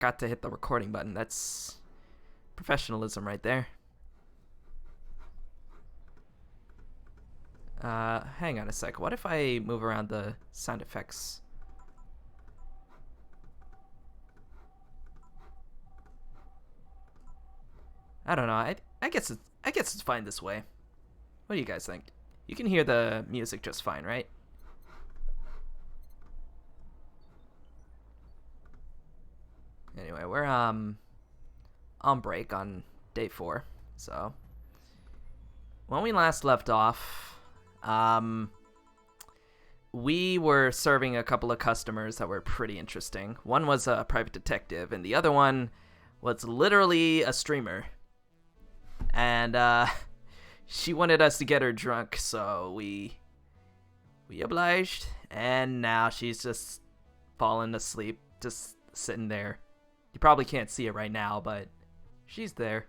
forgot to hit the recording button. That's professionalism right there. Hang on a sec. What if I move around the sound effects? I don't know. I guess it's fine this way. What do you guys think? You can hear the music just fine, right? Anyway, we're on break on day 4. So when we last left off, we were serving a couple of customers that were pretty interesting. One was a private detective, and the other one was literally a streamer. And she wanted us to get her drunk, so we obliged. And now she's just fallen asleep, just sitting there. You probably can't see it right now, but she's there.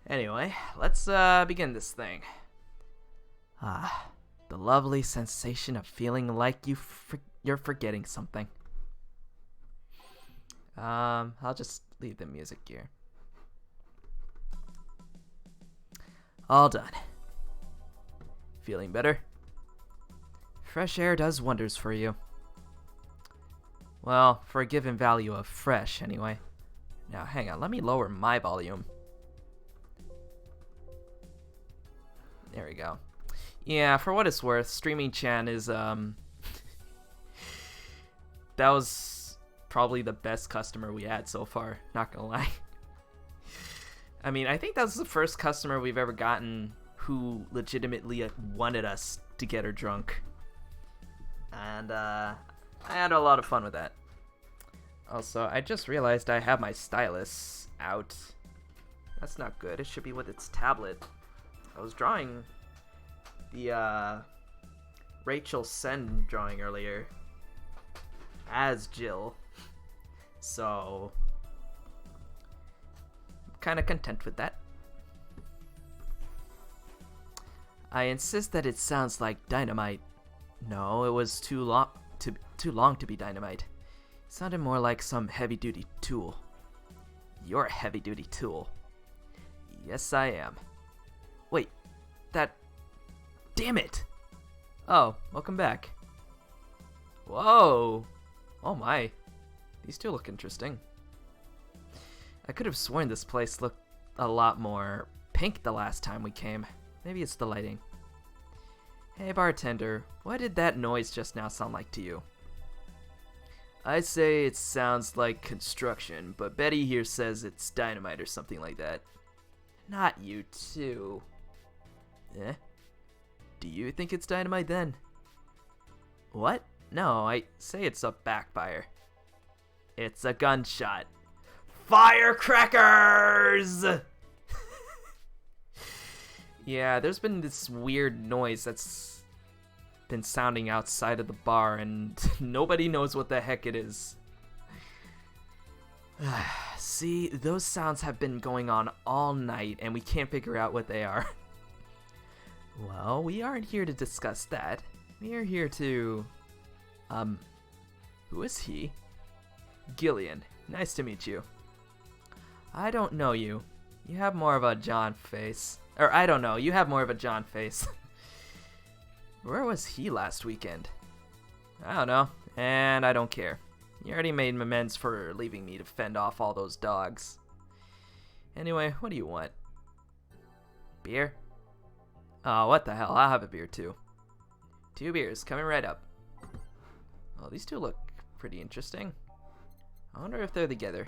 Anyway, let's begin this thing. The lovely sensation of feeling like you're forgetting something. I'll just leave the music here. All done. Feeling better? Fresh air does wonders for you. Well, for a given value of fresh, anyway. Now, hang on, let me lower my volume. There we go. Yeah, for what it's worth, Streaming Chan is, that was probably the best customer we had so far, not gonna lie. I mean, I think that was the first customer we've ever gotten who legitimately wanted us to get her drunk. And, I had a lot of fun with that. Also, I just realized I have my stylus out. That's not good. It should be with its tablet. I was drawing the Rachel Sen drawing earlier as Jill. So, I'm kind of content with that. I insist that it sounds like dynamite. No, it was too long to be dynamite. It sounded more like some heavy-duty tool. You're a heavy-duty tool. Yes, I am. Wait, that... Damn it! Oh, welcome back. Whoa! Oh my. These two look interesting. I could have sworn this place looked a lot more pink the last time we came. Maybe it's the lighting. Hey bartender, what did that noise just now sound like to you? I say it sounds like construction, but Betty here says it's dynamite or something like that. Not you too. Eh? Do you think it's dynamite then? What? No, I say it's a backfire. It's a gunshot. Firecrackers! Yeah, there's been this weird noise that's been sounding outside of the bar, and nobody knows what the heck it is. See, those sounds have been going on all night, and we can't figure out what they are. Well, we aren't here to discuss that. We are here to... who is he? Gillian, nice to meet you. I don't know you. You have more of a John face. Or, I don't know, you have more of a John face. Where was he last weekend? I don't know, and I don't care. You already made amends for leaving me to fend off all those dogs. Anyway, what do you want? Beer? Oh, what the hell, I'll have a beer too. 2 beers, coming right up. Oh, these two look pretty interesting. I wonder if they're together.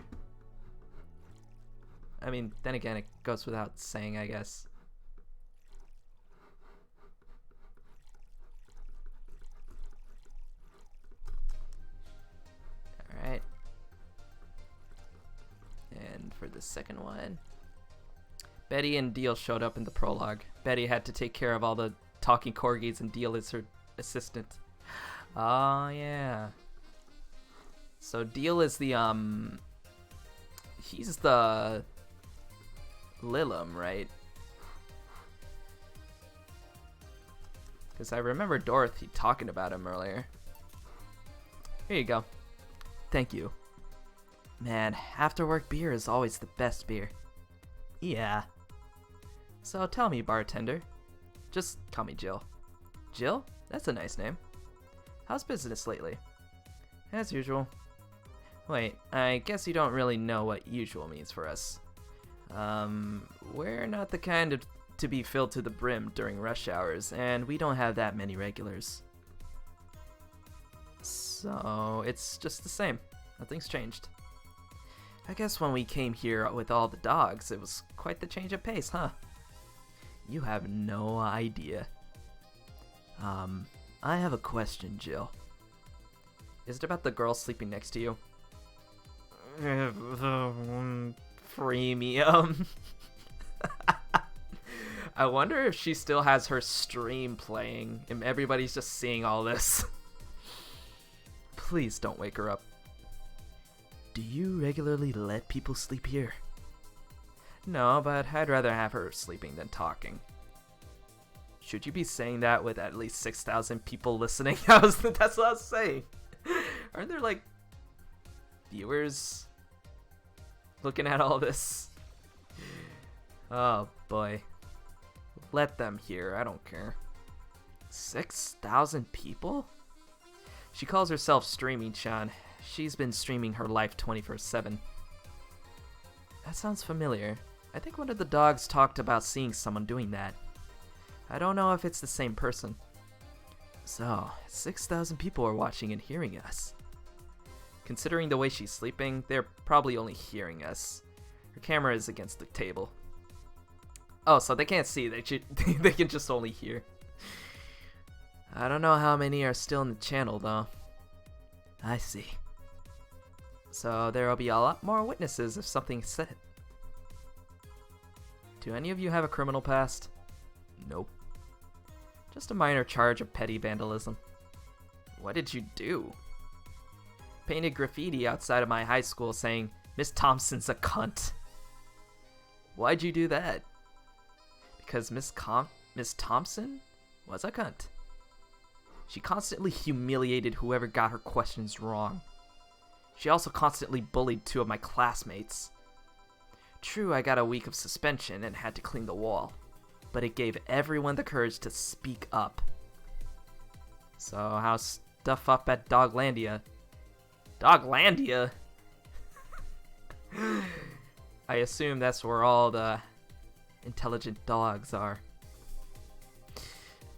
I mean, then again, it goes without saying, I guess. Alright. And for the second one, Betty and Deal showed up in the prologue. Betty had to take care of all the talking corgis, and Deal is her assistant. Oh, yeah. So Deal is the, he's the Lilim, right? Because I remember Dorothy talking about him earlier. Here you go. Thank you. Man, after work beer is always the best beer. Yeah. So tell me, bartender. Just call me Jill. Jill? That's a nice name. How's business lately? As usual. Wait, I guess you don't really know what usual means for us. We're not the kind to be filled to the brim during rush hours, and we don't have that many regulars. So, it's just the same. Nothing's changed. I guess when we came here with all the dogs, it was quite the change of pace, huh? You have no idea. I have a question, Jill. Is it about the girl sleeping next to you? Freemium. I wonder if she still has her stream playing and everybody's just seeing all this. Please don't wake her up. Do you regularly let people sleep here? No, but I'd rather have her sleeping than talking. Should you be saying that with at least 6,000 people listening? That's what I was saying. Aren't there like viewers looking at all this? Oh boy. Let them hear, I don't care. 6,000 people? She calls herself Streaming Chan. She's been streaming her life 24/7. That sounds familiar. I think one of the dogs talked about seeing someone doing that. I don't know if it's the same person. So, 6,000 people are watching and hearing us. Considering the way she's sleeping, they're probably only hearing us. Her camera is against the table. Oh, so they can't see, they can just only hear. I don't know how many are still in the channel though. I see. So there will be a lot more witnesses if something's said. Do any of you have a criminal past? Nope. Just a minor charge of petty vandalism. What did you do? Painted graffiti outside of my high school saying, "Miss Thompson's a cunt." Why'd you do that? Because Miss Thompson was a cunt. She constantly humiliated whoever got her questions wrong. She also constantly bullied 2 of my classmates. True, I got a week of suspension and had to clean the wall, but it gave everyone the courage to speak up. So how's stuff up at Doglandia? Doglandia? I assume that's where all the intelligent dogs are.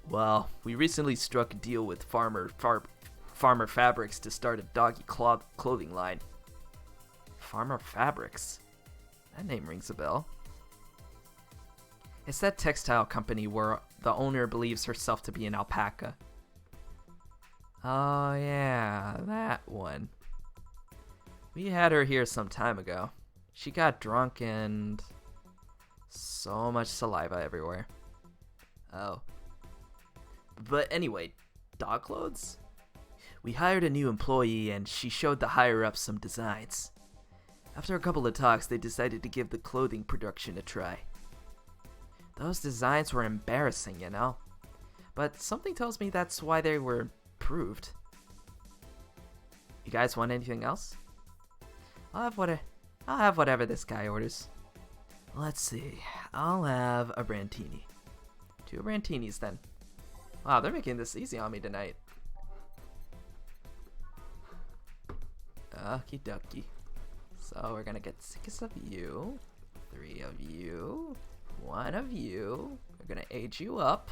Well, we recently struck a deal with Farmer Fabrics to start a doggy clothing line. Farmer Fabrics? That name rings a bell. It's that textile company where the owner believes herself to be an alpaca. Oh yeah, that one. We had her here some time ago. She got drunk and so much saliva everywhere. Oh. But anyway, dog clothes? We hired a new employee and she showed the higher-ups some designs. After a couple of talks, they decided to give the clothing production a try. Those designs were embarrassing, you know? But something tells me that's why they were approved. You guys want anything else? I'll have whatever this guy orders. Let's see. I'll have a Brantini. 2 Brantinis then. Wow, they're making this easy on me tonight. Okie dokie. So we're gonna get 6 of you, 3 of you, 1 of you. We're gonna age you up.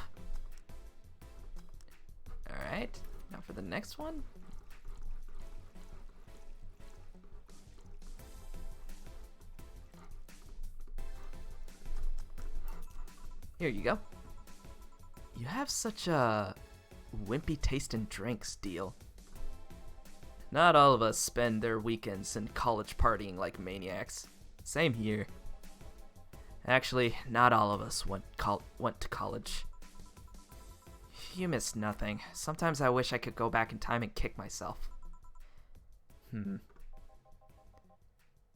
Alright, now for the next one. Here you go. You have such a wimpy taste in drinks, Deal. Not all of us spend their weekends in college partying like maniacs. Same here. Actually, not all of us went to college. You miss nothing. Sometimes I wish I could go back in time and kick myself.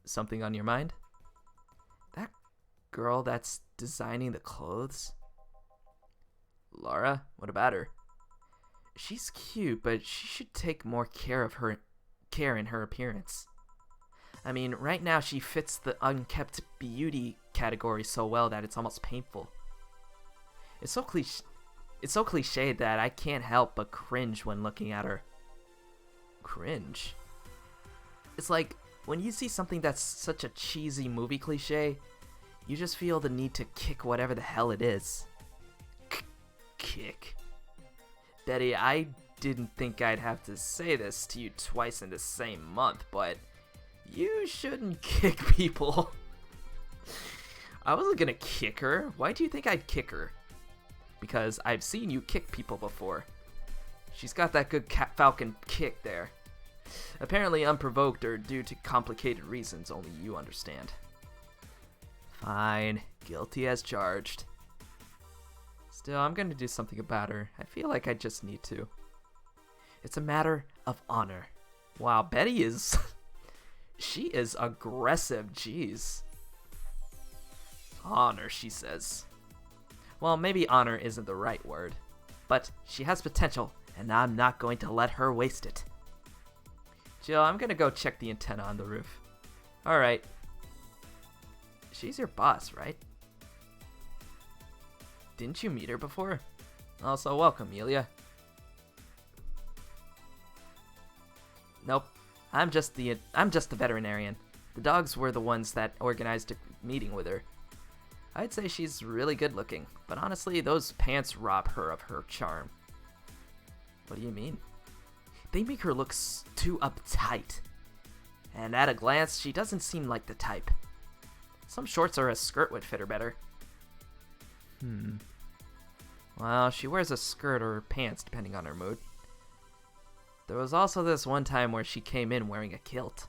Something on your mind? That girl that's designing the clothes? Laura? What about her? She's cute, but she should take more care in her appearance. I mean, right now she fits the unkept beauty category so well that it's almost painful. It's so cliched that I can't help but cringe when looking at her. Cringe? It's like when you see something that's such a cheesy movie cliche, you just feel the need to kick whatever the hell it is. Kick. Betty, I didn't think I'd have to say this to you twice in the same month, but you shouldn't kick people. I wasn't gonna kick her. Why do you think I'd kick her? Because I've seen you kick people before. She's got that good Cat Falcon kick there. Apparently unprovoked or due to complicated reasons only you understand. Fine, guilty as charged. Still, I'm gonna do something about her. I feel like I just need to. It's a matter of honor. Wow, Betty is... she is aggressive, jeez. Honor, she says. Well, maybe honor isn't the right word, but she has potential, and I'm not going to let her waste it. Jill, I'm gonna go check the antenna on the roof. Alright. She's your boss, right? Didn't you meet her before? Also, welcome, Amelia. Nope. I'm just the veterinarian. The dogs were the ones that organized a meeting with her. I'd say she's really good looking, but honestly, those pants rob her of her charm. What do you mean? They make her look too uptight. And at a glance, she doesn't seem like the type. Some shorts or a skirt would fit her better. Well, she wears a skirt or pants depending on her mood. There was also this one time where she came in wearing a kilt.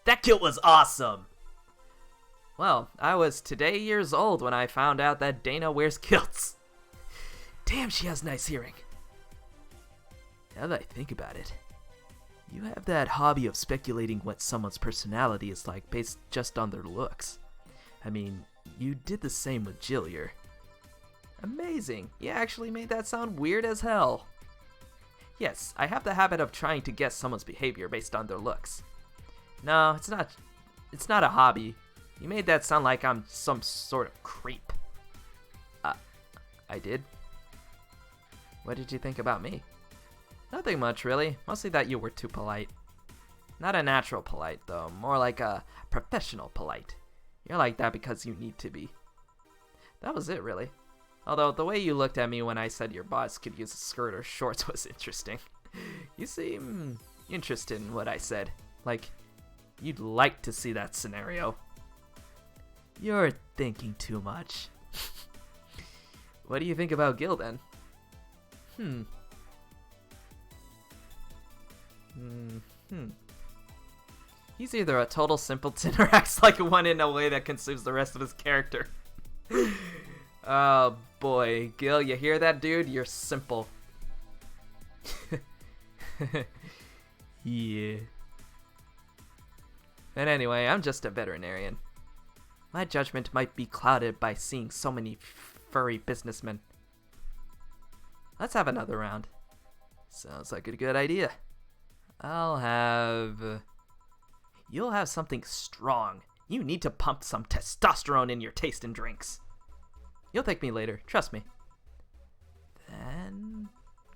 That kilt was awesome! Well, I was today years old when I found out that Dana wears kilts. Damn, she has nice hearing. Now that I think about it, you have that hobby of speculating what someone's personality is like based just on their looks. I mean, you did the same with Jillier. Amazing, you actually made that sound weird as hell. Yes, I have the habit of trying to guess someone's behavior based on their looks. No, it's not a hobby. You made that sound like I'm some sort of creep. I did? What did you think about me? Nothing much, really. Mostly that you were too polite. Not a natural polite, though. More like a professional polite. You're like that because you need to be. That was it, really. Although, the way you looked at me when I said your boss could use a skirt or shorts was interesting. You seem interested in what I said. Like, you'd like to see that scenario. You're thinking too much. What do you think about Gil, then? He's either a total simpleton or acts like one in a way that consumes the rest of his character. Oh boy, Gil, you hear that, dude? You're simple. Yeah. And anyway, I'm just a veterinarian. My judgment might be clouded by seeing so many furry businessmen. Let's have another round. Sounds like a good idea. You'll have something strong. You need to pump some testosterone in your taste in drinks. You'll thank me later, trust me. Then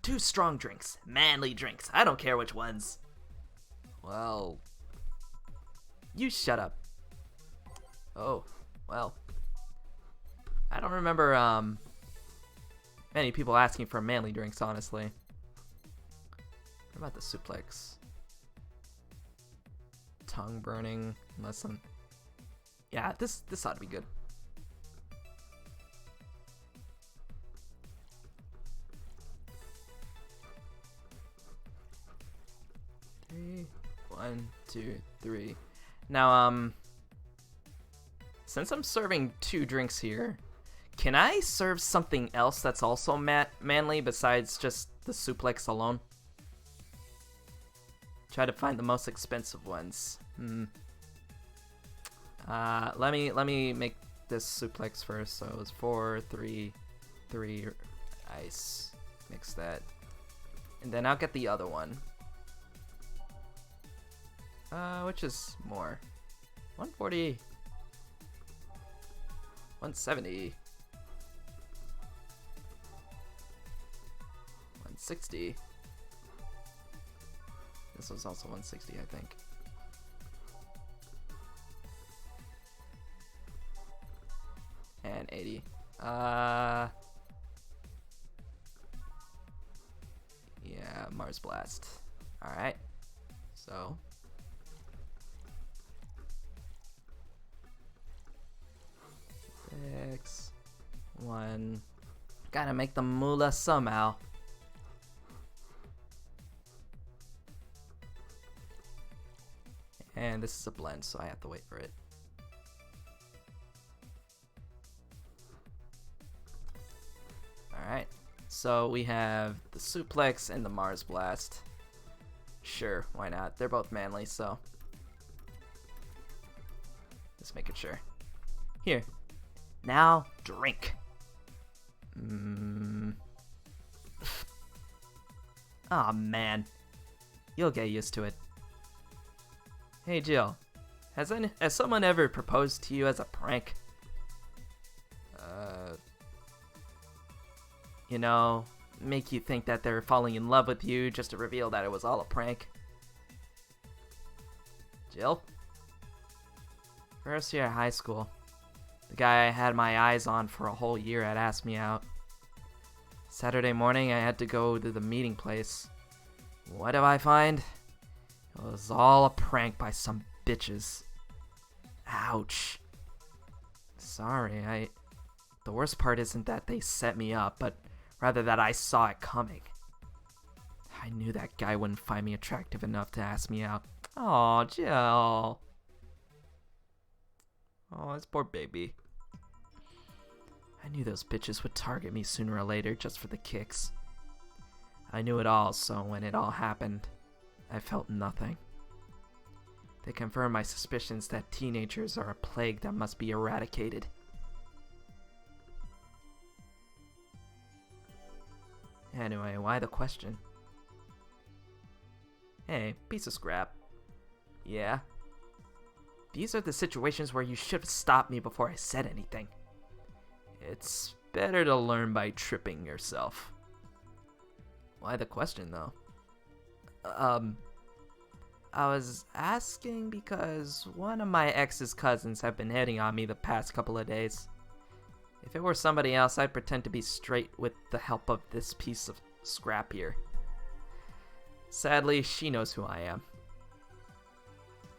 2 strong drinks, manly drinks. I don't care which ones. Well, you shut up. Oh, well. I don't remember many people asking for manly drinks, honestly. What about the suplex? Tongue burning, unless I'm... Yeah, this ought to be good. Three, 1, 2, 3. Now, since I'm serving 2 drinks here, can I serve something else that's also manly besides just the suplex alone? Try to find the most expensive ones. Let me make this suplex first. So it was 4, 3, 3 ice. Mix that, and then I'll get the other one. Which is more? 140. 170. 160. This was also 160, I think. And 80. Yeah, Mars Blast. Alright. So. Six. One. Gotta make the moolah somehow. And this is a blend, so I have to wait for it. Alright, so we have the Suplex and the Mars Blast. Sure, why not? They're both manly, so. Just making sure. Here. Now, drink. Aw, man. You'll get used to it. Hey Jill, has someone ever proposed to you as a prank? You know, make you think that they're falling in love with you just to reveal that it was all a prank? Jill? First year of high school, the guy I had my eyes on for a whole year had asked me out. Saturday morning, I had to go to the meeting place. What did I find? It was all a prank by some bitches. Ouch. Sorry, the worst part isn't that they set me up, but rather that I saw it coming. I knew that guy wouldn't find me attractive enough to ask me out. Aw, Jill. Oh, this poor baby. I knew those bitches would target me sooner or later just for the kicks. I knew it all, so when it all happened, I felt nothing. They confirmed my suspicions that teenagers are a plague that must be eradicated. Anyway, why the question? Hey, piece of scrap. Yeah? These are the situations where you should have stopped me before I said anything. It's better to learn by tripping yourself. Why the question, though? I was asking because one of my ex's cousins have been hitting on me the past couple of days. If it were somebody else, I'd pretend to be straight with the help of this piece of scrap here. Sadly, she knows who I am.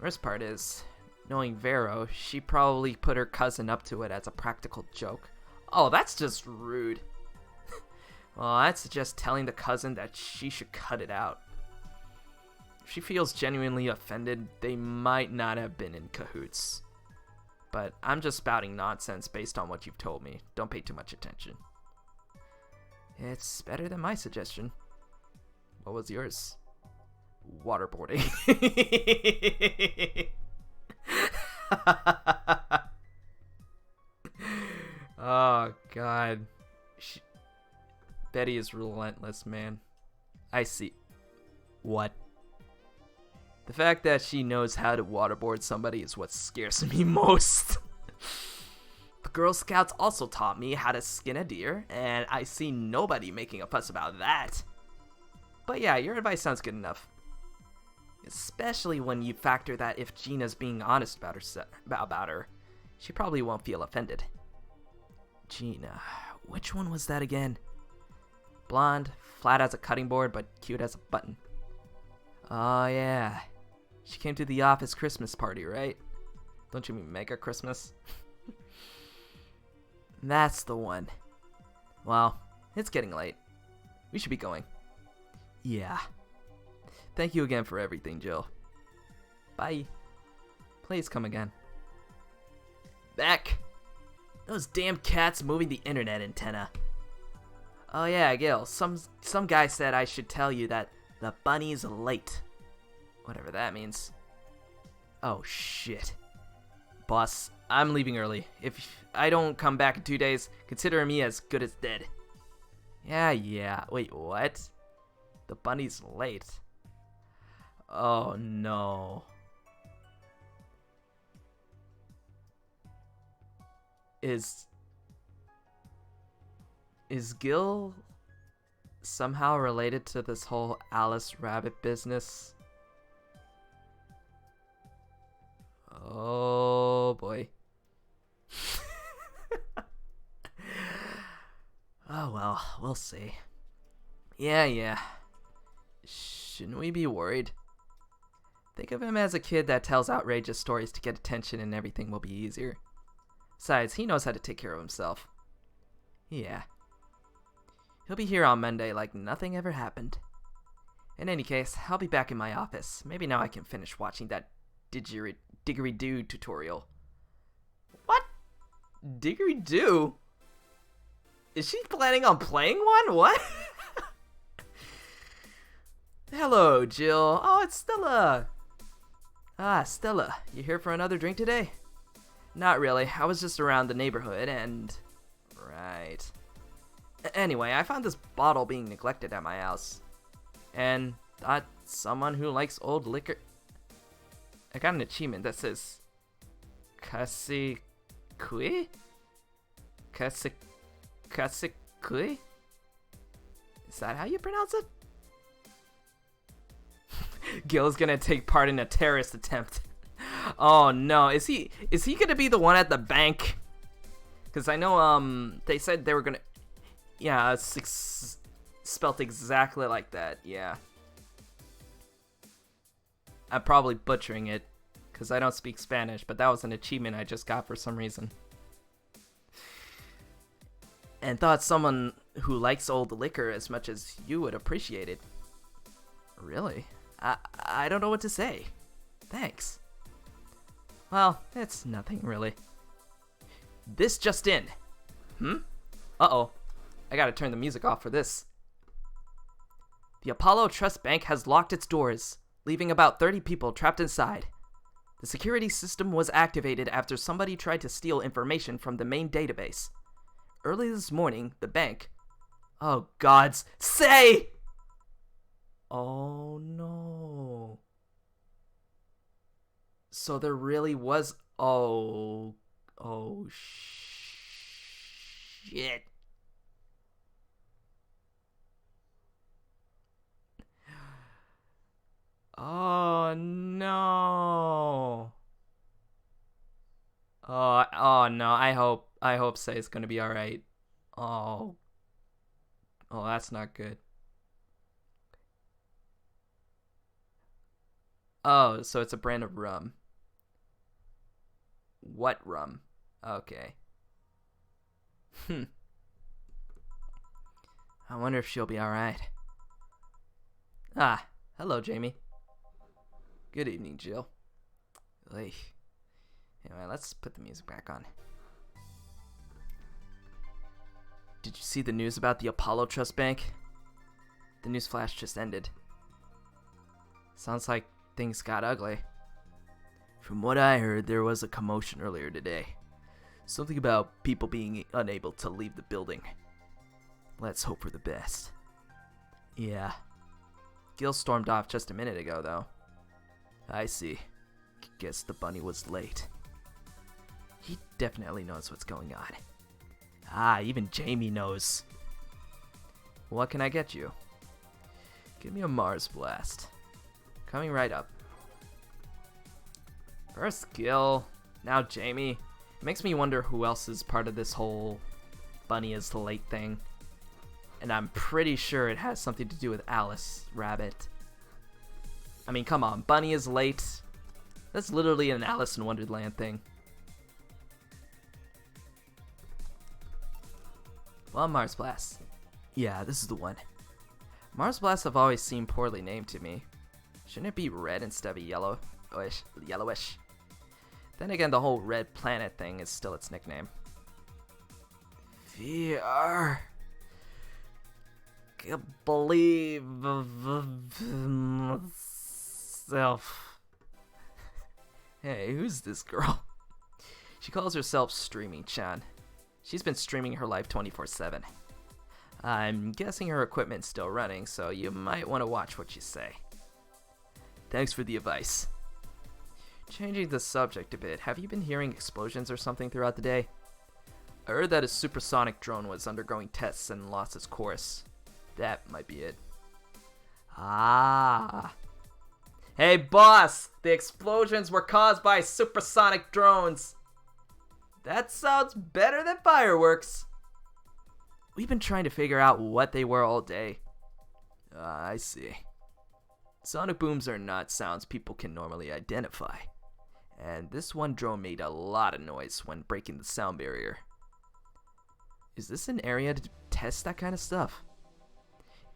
Worst part is, knowing Vero, she probably put her cousin up to it as a practical joke. Oh, that's just rude. Well, I'd suggest telling the cousin that she should cut it out. If she feels genuinely offended, they might not have been in cahoots. But I'm just spouting nonsense based on what you've told me. Don't pay too much attention. It's better than my suggestion. What was yours? Waterboarding. Oh, God. Betty is relentless, man. I see. What? The fact that she knows how to waterboard somebody is what scares me most. The Girl Scouts also taught me how to skin a deer, and I see nobody making a fuss about that. But yeah, your advice sounds good enough. Especially when you factor that if Gina's being honest about her, she probably won't feel offended. Gina, which one was that again? Blonde, flat as a cutting board, but cute as a button. Oh yeah, she came to the office Christmas party, right? Don't you mean Mega Christmas? That's the one. Well, it's getting late. We should be going. Yeah. Thank you again for everything, Jill. Bye. Please come again. Back! Those damn cats moving the internet antenna. Oh yeah, Gil, some guy said I should tell you that the bunny's late. Whatever that means. Oh shit. Boss, I'm leaving early. If I don't come back in 2 days, consider me as good as dead. Yeah. Wait, what? The bunny's late. Oh no. Is Gil somehow related to this whole Alice Rabbit business? Oh boy. Oh well, we'll see. Yeah. Shouldn't we be worried? Think of him as a kid that tells outrageous stories to get attention and everything will be easier. Besides, he knows how to take care of himself. Yeah. He'll be here on Monday like nothing ever happened. In any case, I'll be back in my office. Maybe now I can finish watching that Didgeridoo tutorial. What? Didgeridoo? Is she planning on playing one? What? Hello, Jill. Oh, it's Stella. Ah, Stella, you here for another drink today? Not really. I was just around the neighborhood and... Right. Anyway, I found this bottle being neglected at my house. And thought someone who likes old liquor... I got an achievement that says... Kasikui? Kasikui? Is that how you pronounce it? Gil's gonna take part in a terrorist attempt. Oh no, is he gonna be the one at the bank? Because I know they said they were gonna... Yeah, it's spelt exactly like that, yeah. I'm probably butchering it, because I don't speak Spanish, but that was an achievement I just got for some reason. And thought someone who likes old liquor as much as you would appreciate it. Really? I don't know what to say. Thanks. Well, it's nothing really. This just in. Uh-oh. I gotta turn the music off for this. The Apollo Trust Bank has locked its doors, leaving about 30 people trapped inside. The security system was activated after somebody tried to steal information from the main database. Early this morning, the bank... Oh, gods. Say! Oh, no. So there really was... Oh, shit. Oh, no. Oh, no. I hope Say's gonna be alright. Oh, that's not good. Oh, so it's a brand of rum. What rum? Okay. I wonder if she'll be alright. Ah, hello, Jamie. Good evening, Jill. Anyway, let's put the music back on. Did you see the news about the Apollo Trust Bank? The news flash just ended. Sounds like things got ugly. From what I heard, there was a commotion earlier today. Something about people being unable to leave the building. Let's hope for the best. Yeah. Gil stormed off just a minute ago, though. I see. Guess the bunny was late. He definitely knows what's going on. Ah, even Jamie knows. What can I get you? Give me a Mars Blast. Coming right up. First Gil, now Jamie. It makes me wonder who else is part of this whole bunny is late thing. And I'm pretty sure it has something to do with Alice Rabbit. I mean, come on, bunny is late. That's literally an Alice in Wonderland thing. Well, Mars Blast. Yeah, this is the one. Mars Blasts have always seemed poorly named to me. Shouldn't it be red instead of yellowish? Then again, the whole red planet thing is still its nickname. VR. Can't believe myself. Hey, who's this girl? She calls herself Streaming Chan. She's been streaming her life 24/7. I'm guessing her equipment's still running, so you might want to watch what you say. Thanks for the advice. Changing the subject a bit, have you been hearing explosions or something throughout the day? I heard that a supersonic drone was undergoing tests and lost its course. That might be it. Ah. Hey boss, the explosions were caused by supersonic drones. That sounds better than fireworks. We've been trying to figure out what they were all day. I see. Sonic booms are not sounds people can normally identify. And this one drone made a lot of noise when breaking the sound barrier. Is this an area to test that kind of stuff?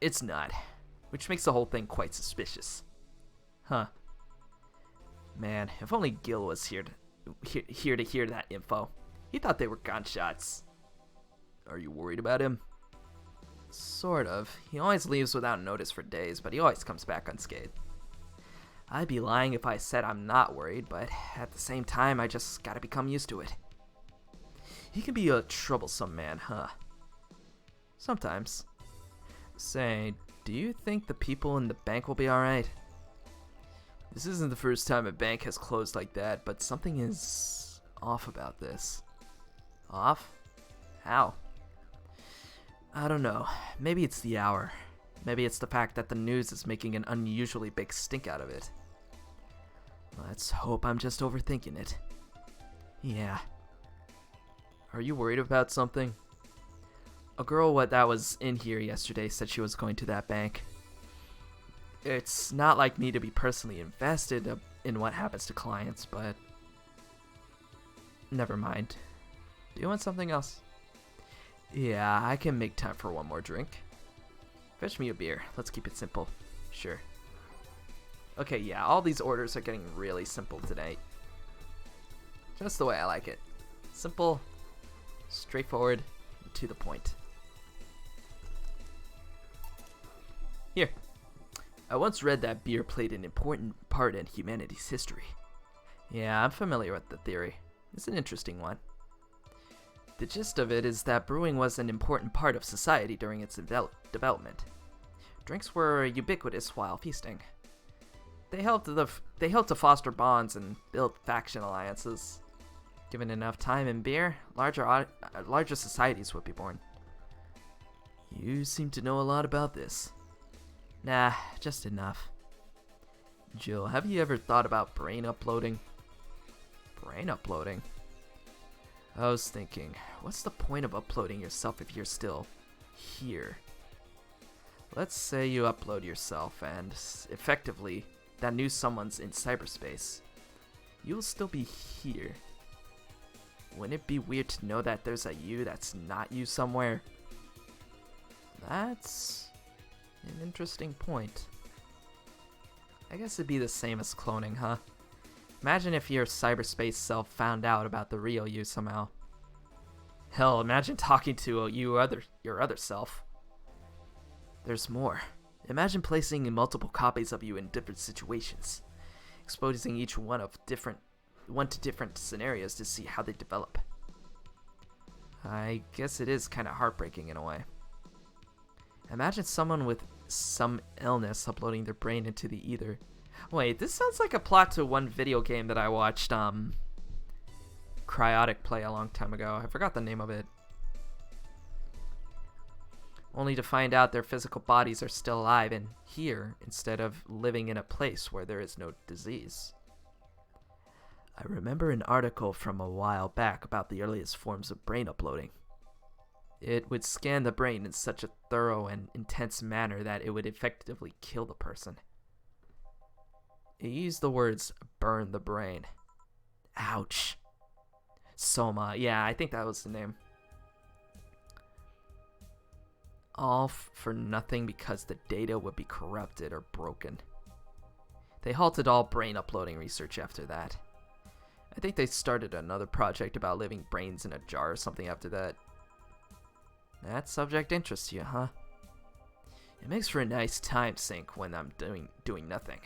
It's not, which makes the whole thing quite suspicious. Huh. Man, if only Gil was here to hear that info. He thought they were gunshots. Are you worried about him? Sort of. He always leaves without notice for days, but he always comes back unscathed. I'd be lying if I said I'm not worried, but at the same time, I just gotta become used to it. He can be a troublesome man, huh? Sometimes. Say, do you think the people in the bank will be alright? This isn't the first time a bank has closed like that, but something is off about this. Off? How? I don't know. Maybe it's the hour. Maybe it's the fact that the news is making an unusually big stink out of it. Let's hope I'm just overthinking it. Yeah. Are you worried about something? A girl that was in here yesterday said she was going to that bank. It's not like me to be personally invested in what happens to clients, but... Never mind. Do you want something else? Yeah, I can make time for one more drink. Fetch me a beer. Let's keep it simple. Sure. Okay, yeah, all these orders are getting really simple tonight. Just the way I like it. Simple, straightforward, and to the point. Here. I once read that beer played an important part in humanity's history. Yeah, I'm familiar with the theory. It's an interesting one. The gist of it is that brewing was an important part of society during its development. Drinks were ubiquitous while feasting. They helped to foster bonds and build faction alliances. Given enough time and beer, larger societies would be born. You seem to know a lot about this. Nah, just enough. Jill, have you ever thought about brain uploading? Brain uploading? I was thinking, what's the point of uploading yourself if you're still here? Let's say you upload yourself and, effectively, that new someone's in cyberspace. You'll still be here. Wouldn't it be weird to know that there's a you that's not you somewhere? That's an interesting point. I guess it'd be the same as cloning, huh? Imagine if your cyberspace self found out about the real you somehow. Hell, imagine talking to your other self. There's more. Imagine placing multiple copies of you in different situations, exposing each one to different scenarios to see how they develop. I guess it is kind of heartbreaking in a way. Imagine someone with some illness uploading their brain into the ether. Wait, this sounds like a plot to one video game that I watched, Cryotic play a long time ago. I forgot the name of it. Only to find out their physical bodies are still alive and here instead of living in a place where there is no disease. I remember an article from a while back about the earliest forms of brain uploading. It would scan the brain in such a thorough and intense manner that it would effectively kill the person. It used the words, burn the brain. Ouch. Soma, yeah, I think that was the name. All for nothing because the data would be corrupted or broken. They halted all brain uploading research after that. I think they started another project about living brains in a jar or something after that. That subject interests you, huh? It makes for a nice time sink when I'm doing nothing.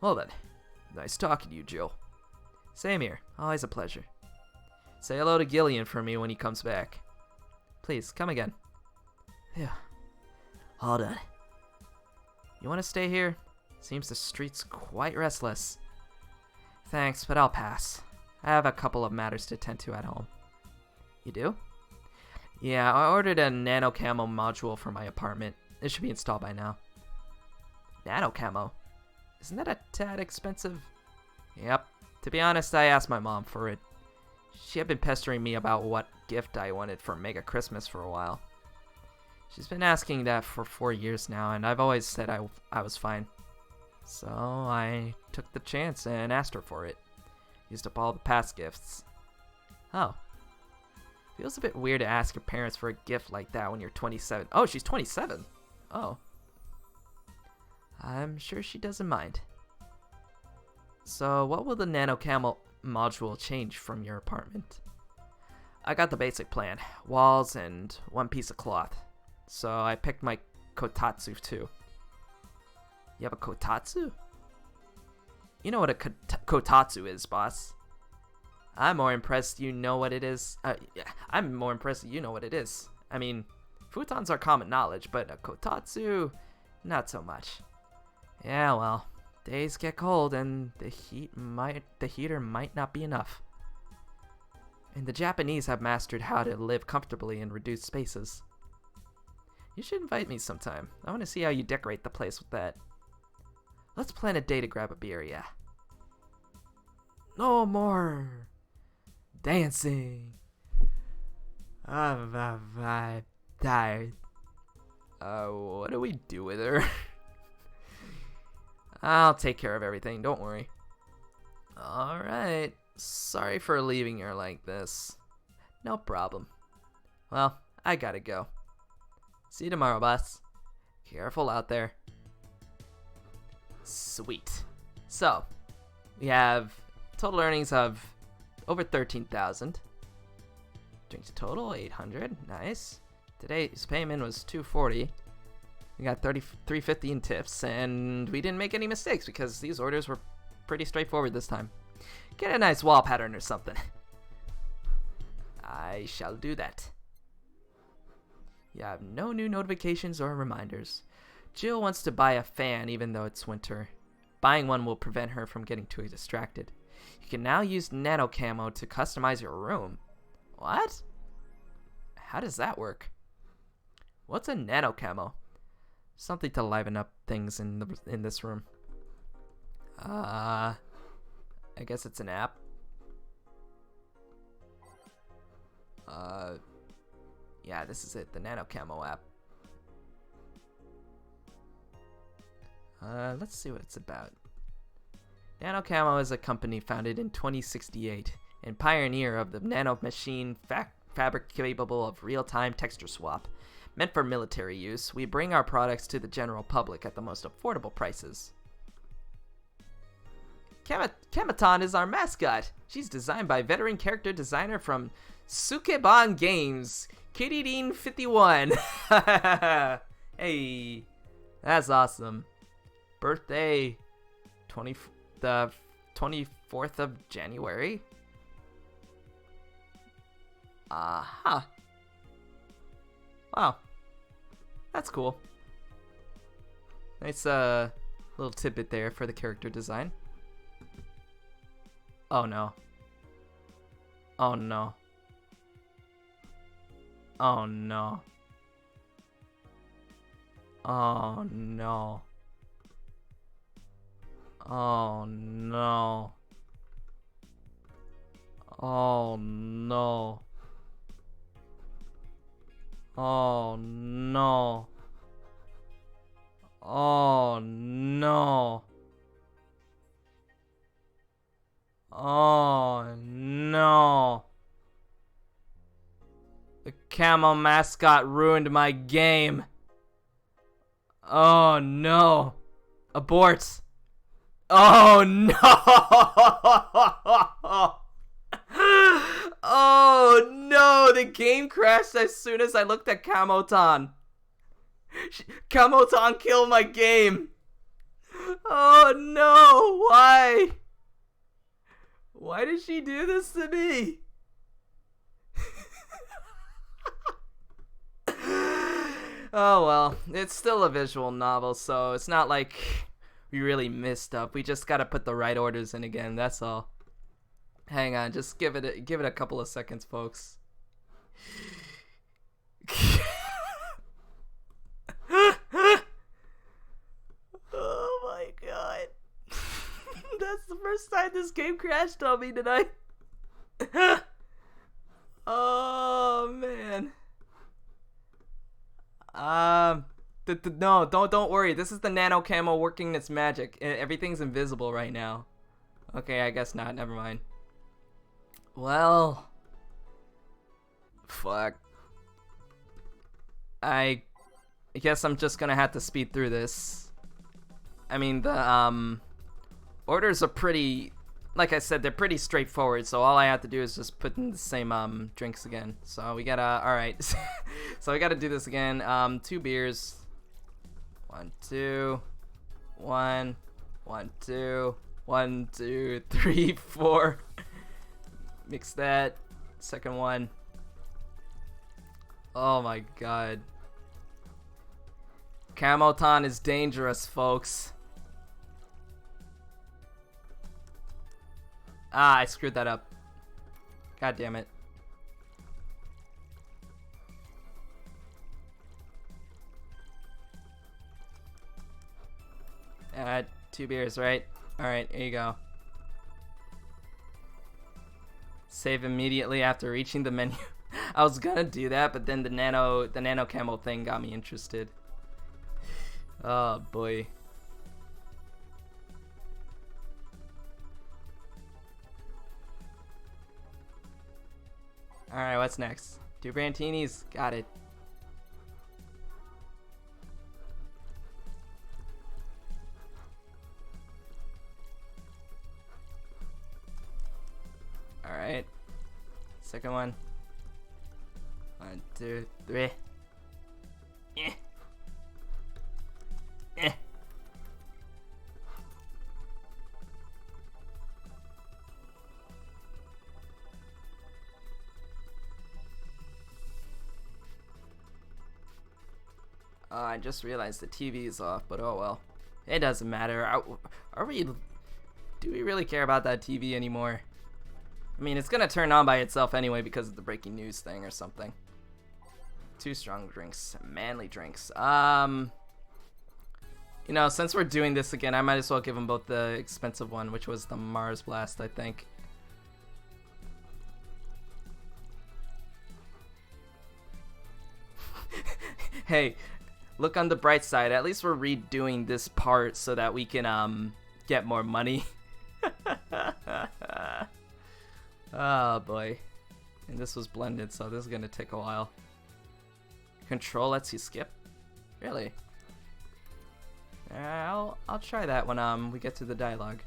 Well then, nice talking to you, Jill. Same here, always a pleasure. Say hello to Gillian for me when he comes back. Please, come again. Yeah. Hold on. You want to stay here? Seems the street's quite restless. Thanks, but I'll pass. I have a couple of matters to attend to at home. You do? Yeah, I ordered a nano camo module for my apartment. It should be installed by now. Nano camo? Isn't that a tad expensive? Yep. To be honest, I asked my mom for it. She had been pestering me about what gift I wanted for Mega Christmas for a while. She's been asking that for 4 years now, and I've always said I was fine. So I took the chance and asked her for it. Used up all the past gifts. Oh. Feels a bit weird to ask your parents for a gift like that when you're 27. Oh, she's 27. Oh. I'm sure she doesn't mind. So what will the nano camo module change from your apartment? I got the basic plan. Walls and one piece of cloth. So I picked my kotatsu too. You have a kotatsu? You know what a kotatsu is, boss. I'm more impressed you know what it is. I'm more impressed you know what it is. I mean, futons are common knowledge, but a kotatsu, not so much. Yeah, well, days get cold and the heater might not be enough. And the Japanese have mastered how to live comfortably in reduced spaces. You should invite me sometime. I want to see how you decorate the place with that. Let's plan a day to grab a beer, yeah. No more dancing. I'm tired. What do we do with her? I'll take care of everything, don't worry. Alright, sorry for leaving her like this. No problem. Well, I gotta go. See you tomorrow, boss. Careful out there. Sweet. So, we have total earnings of over 13,000. Drinks total 800. Nice. Today's payment was 240. We got 350 in tips, and we didn't make any mistakes because these orders were pretty straightforward this time. Get a nice wall pattern or something. I shall do that. You have no new notifications or reminders. Jill wants to buy a fan even though it's winter. Buying one will prevent her from getting too distracted. You can now use nano camo to customize your room. What? How does that work? What's a nano camo? Something to liven up things in this room. I guess it's an app. Yeah, this is it, the nano camo app. Let's see what it's about. Nano Camo is a company founded in 2068 and pioneer of the nano machine fabric capable of real-time texture swap. Meant for military use, we bring our products to the general public at the most affordable prices. Kamaton is our mascot. She's designed by veteran character designer from Sukeban Games, Kirin51. Hey, that's awesome. Birthday, the 24th of January. Wow, that's cool. Nice little tidbit there for the character design. Oh no. Oh no. Oh no. Oh no. Oh no. Oh no. Oh no. Oh no. Oh no. The camo mascot ruined my game. Oh no. Abort. Oh no. Oh no, the game crashed as soon as I looked at Kamotan. Kamotan killed my game. Oh no, why? Why did she do this to me? Oh well, it's still a visual novel, so it's not like we really messed up. We just gotta put the right orders in again, that's all. Hang on, just give it a couple of seconds, folks. Oh my god. That's the first time this game crashed on me tonight. Oh man. No, don't worry. This is the nano camo working its magic. Everything's invisible right now. Okay, I guess not. Never mind. Well, fuck. I guess I'm just gonna have to speed through this. I mean, the orders are pretty, like I said, they're pretty straightforward. So all I have to do is just put in the same drinks again. So we gotta, all right. So we gotta do this again. 2 beers. 1, 2, 1, 1, 2, 1, 2, 3, 4. Mix that. Second one. Oh my god. Camoton is dangerous, folks. Ah, I screwed that up. God damn it. Add 2 beers, right? Alright, here you go. Save immediately after reaching the menu. I was gonna do that, but then the nano camo thing got me interested. Oh boy. Alright, what's next? 2 Brantinis. Got it. Alright. Second one. 1, 2, 3. Eh. Eh. Oh, I just realized the TV is off, but oh well. It doesn't matter. Do we really care about that TV anymore? I mean, it's gonna turn on by itself anyway because of the breaking news thing or something. 2 strong drinks, manly drinks. You know, since we're doing this again, I might as well give them both the expensive one, which was the Mars Blast, I think. Hey, look on the bright side. At least we're redoing this part so that we can get more money. Oh boy. And this was blended, so this is gonna take a while. Control lets you skip? Really? I'll try that when we get to the dialogue.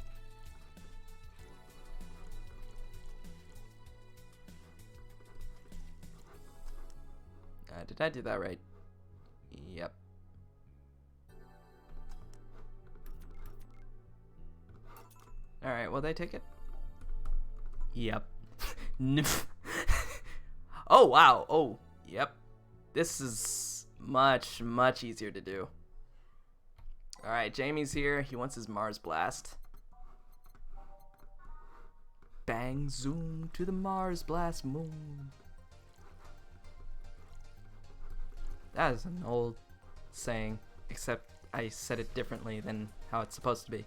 Did I do that right? Yep. Alright, will they take it? Yep. Oh wow. Oh, yep. This is much easier to do. Alright, Jamie's here. He wants his Mars Blast. Bang zoom to the Mars Blast moon. That is an old saying, except I said it differently than how it's supposed to be.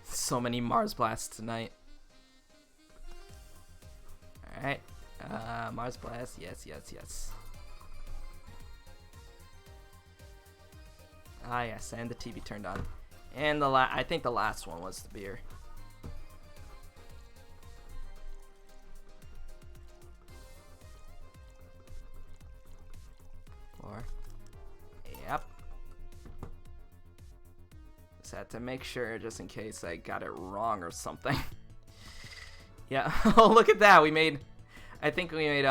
So many Mars Blasts tonight. Alright. Mars Blast. Yes. Ah, yes. And the TV turned on. And I think the last one was the beer. Yep. Just had to make sure just in case I got it wrong or something. Yeah. Oh, look at that. I think we made,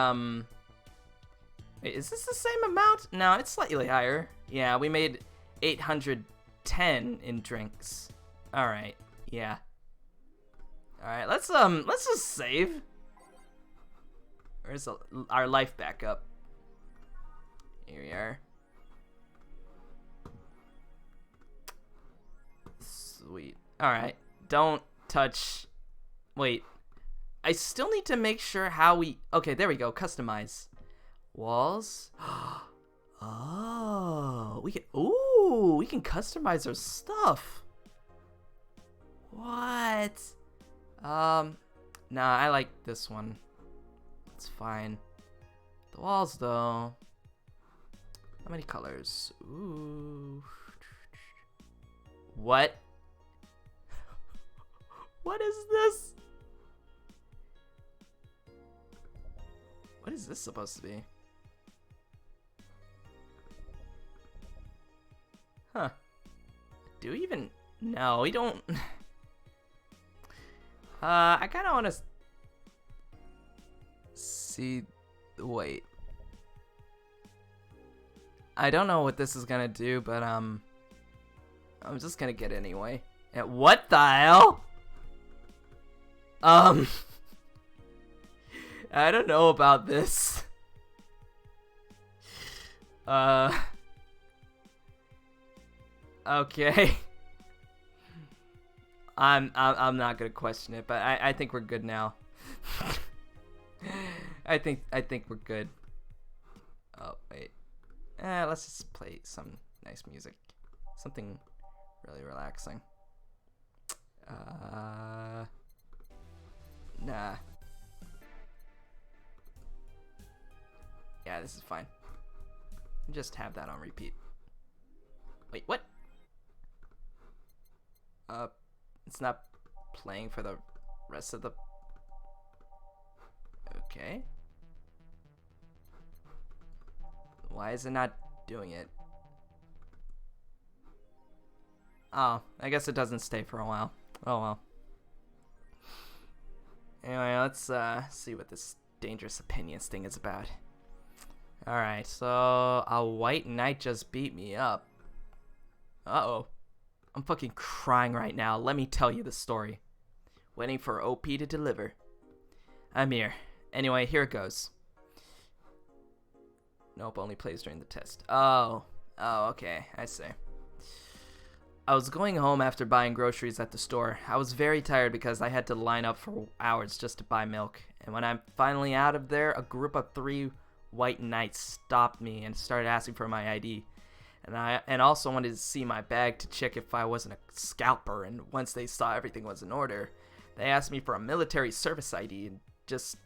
wait, is this the same amount? No, it's slightly higher. Yeah, we made 810 in drinks. Alright. Yeah. Alright, let's just save. Where's our life back up? Here we are. Sweet. Alright. Don't touch. Wait. I still need to make sure how we... Okay, there we go. Customize. Walls. Oh, we can... Ooh, we can customize our stuff. What? Nah, I like this one. It's fine. The walls, though. How many colors? Ooh. What? What is this? What is this supposed to be? Huh. Do we even... No, we don't... I kind of want to... see... Wait. I don't know what this is gonna do, but, I'm just gonna get it anyway. And what the hell? I don't know about this. Okay. I'm not gonna question it, but I think we're good now. I think we're good. Oh wait. Let's just play some nice music. Something really relaxing. Nah. Yeah, this is fine. Just have that on repeat. Wait, what? It's not playing for the rest of the... Okay. Why is it not doing it? Oh, I guess it doesn't stay for a while. Oh well. Anyway, let's see what this dangerous opinions thing is about. Alright, so a white knight just beat me up. Uh-oh. I'm fucking crying right now. Let me tell you the story. Waiting for OP to deliver. I'm here. Anyway, here it goes. Nope, only plays during the test. Oh, okay, I see. I was going home after buying groceries at the store. I was very tired because I had to line up for hours just to buy milk. And when I'm finally out of there, a group of 3 white knights stopped me and started asking for my ID. And I also wanted to see my bag to check if I wasn't a scalper. And once they saw everything was in order, they asked me for a military service ID and just...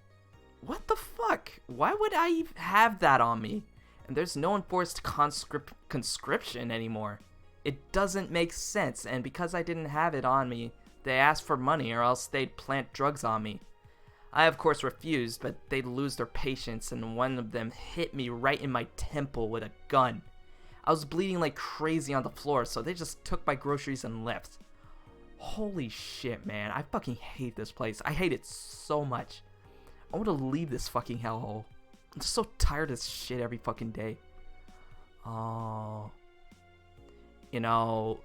What the fuck? Why would I have that on me? And there's no enforced conscription anymore. It doesn't make sense, and because I didn't have it on me, they asked for money or else they'd plant drugs on me. I of course refused, but they'd lose their patience and one of them hit me right in my temple with a gun. I was bleeding like crazy on the floor, so they just took my groceries and left. Holy shit, man. I fucking hate this place. I hate it so much. I want to leave this fucking hellhole. I'm just so tired of this shit every fucking day. Oh. You know,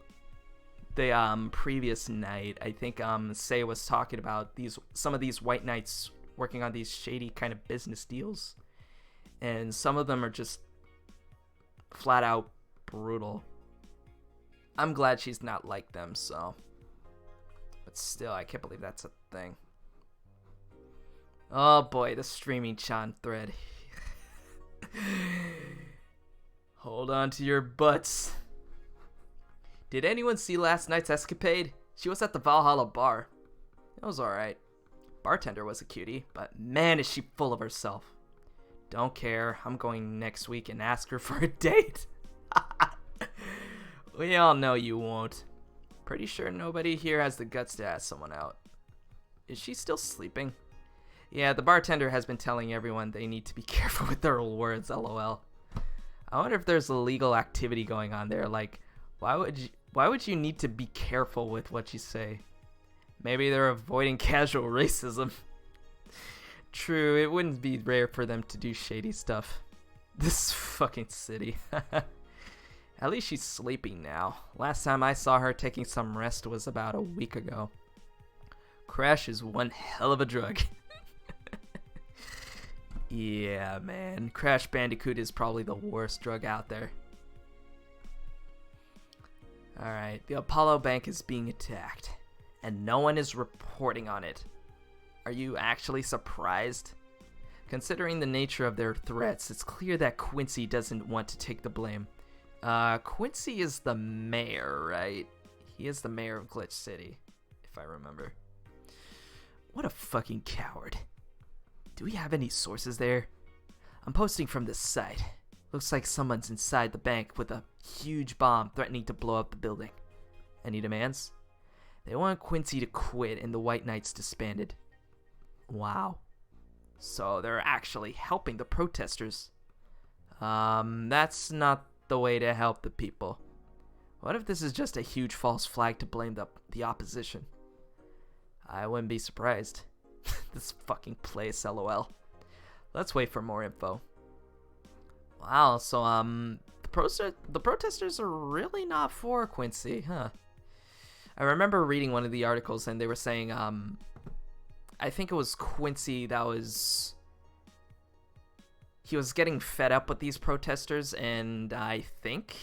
the previous night, I think Say was talking about some of these white knights working on these shady kind of business deals. And some of them are just flat out brutal. I'm glad she's not like them, so. But still, I can't believe that's a thing. Oh boy, the streaming Chan thread. Hold on to your butts. Did anyone see last night's escapade? She was at the Valhalla bar. It was alright. Bartender was a cutie, but man is she full of herself. Don't care, I'm going next week and ask her for a date. We all know you won't. Pretty sure nobody here has the guts to ask someone out. Is she still sleeping? Yeah, the bartender has been telling everyone they need to be careful with their words, lol. I wonder if there's illegal activity going on there, like, why would you need to be careful with what you say? Maybe they're avoiding casual racism. True, it wouldn't be rare for them to do shady stuff. This fucking city. At least she's sleeping now. Last time I saw her taking some rest was about a week ago. Crash is one hell of a drug. Yeah, man. Crash Bandicoot is probably the worst drug out there. Alright, the Apollo Bank is being attacked, and no one is reporting on it. Are you actually surprised? Considering the nature of their threats, it's clear that Quincy doesn't want to take the blame. Quincy is the mayor, right? He is the mayor of Glitch City, if I remember. What a fucking coward. Do we have any sources there? I'm posting from this site. Looks like someone's inside the bank with a huge bomb threatening to blow up the building. Any demands? They want Quincy to quit and the White Knights disbanded. Wow. So they're actually helping the protesters. That's not the way to help the people. What if this is just a huge false flag to blame the opposition? I wouldn't be surprised. This fucking place, lol. Let's wait for more info. Wow, so the protesters are really not for Quincy, huh? I remember reading one of the articles and they were saying I think it was Quincy that was... He was getting fed up with these protesters, and I think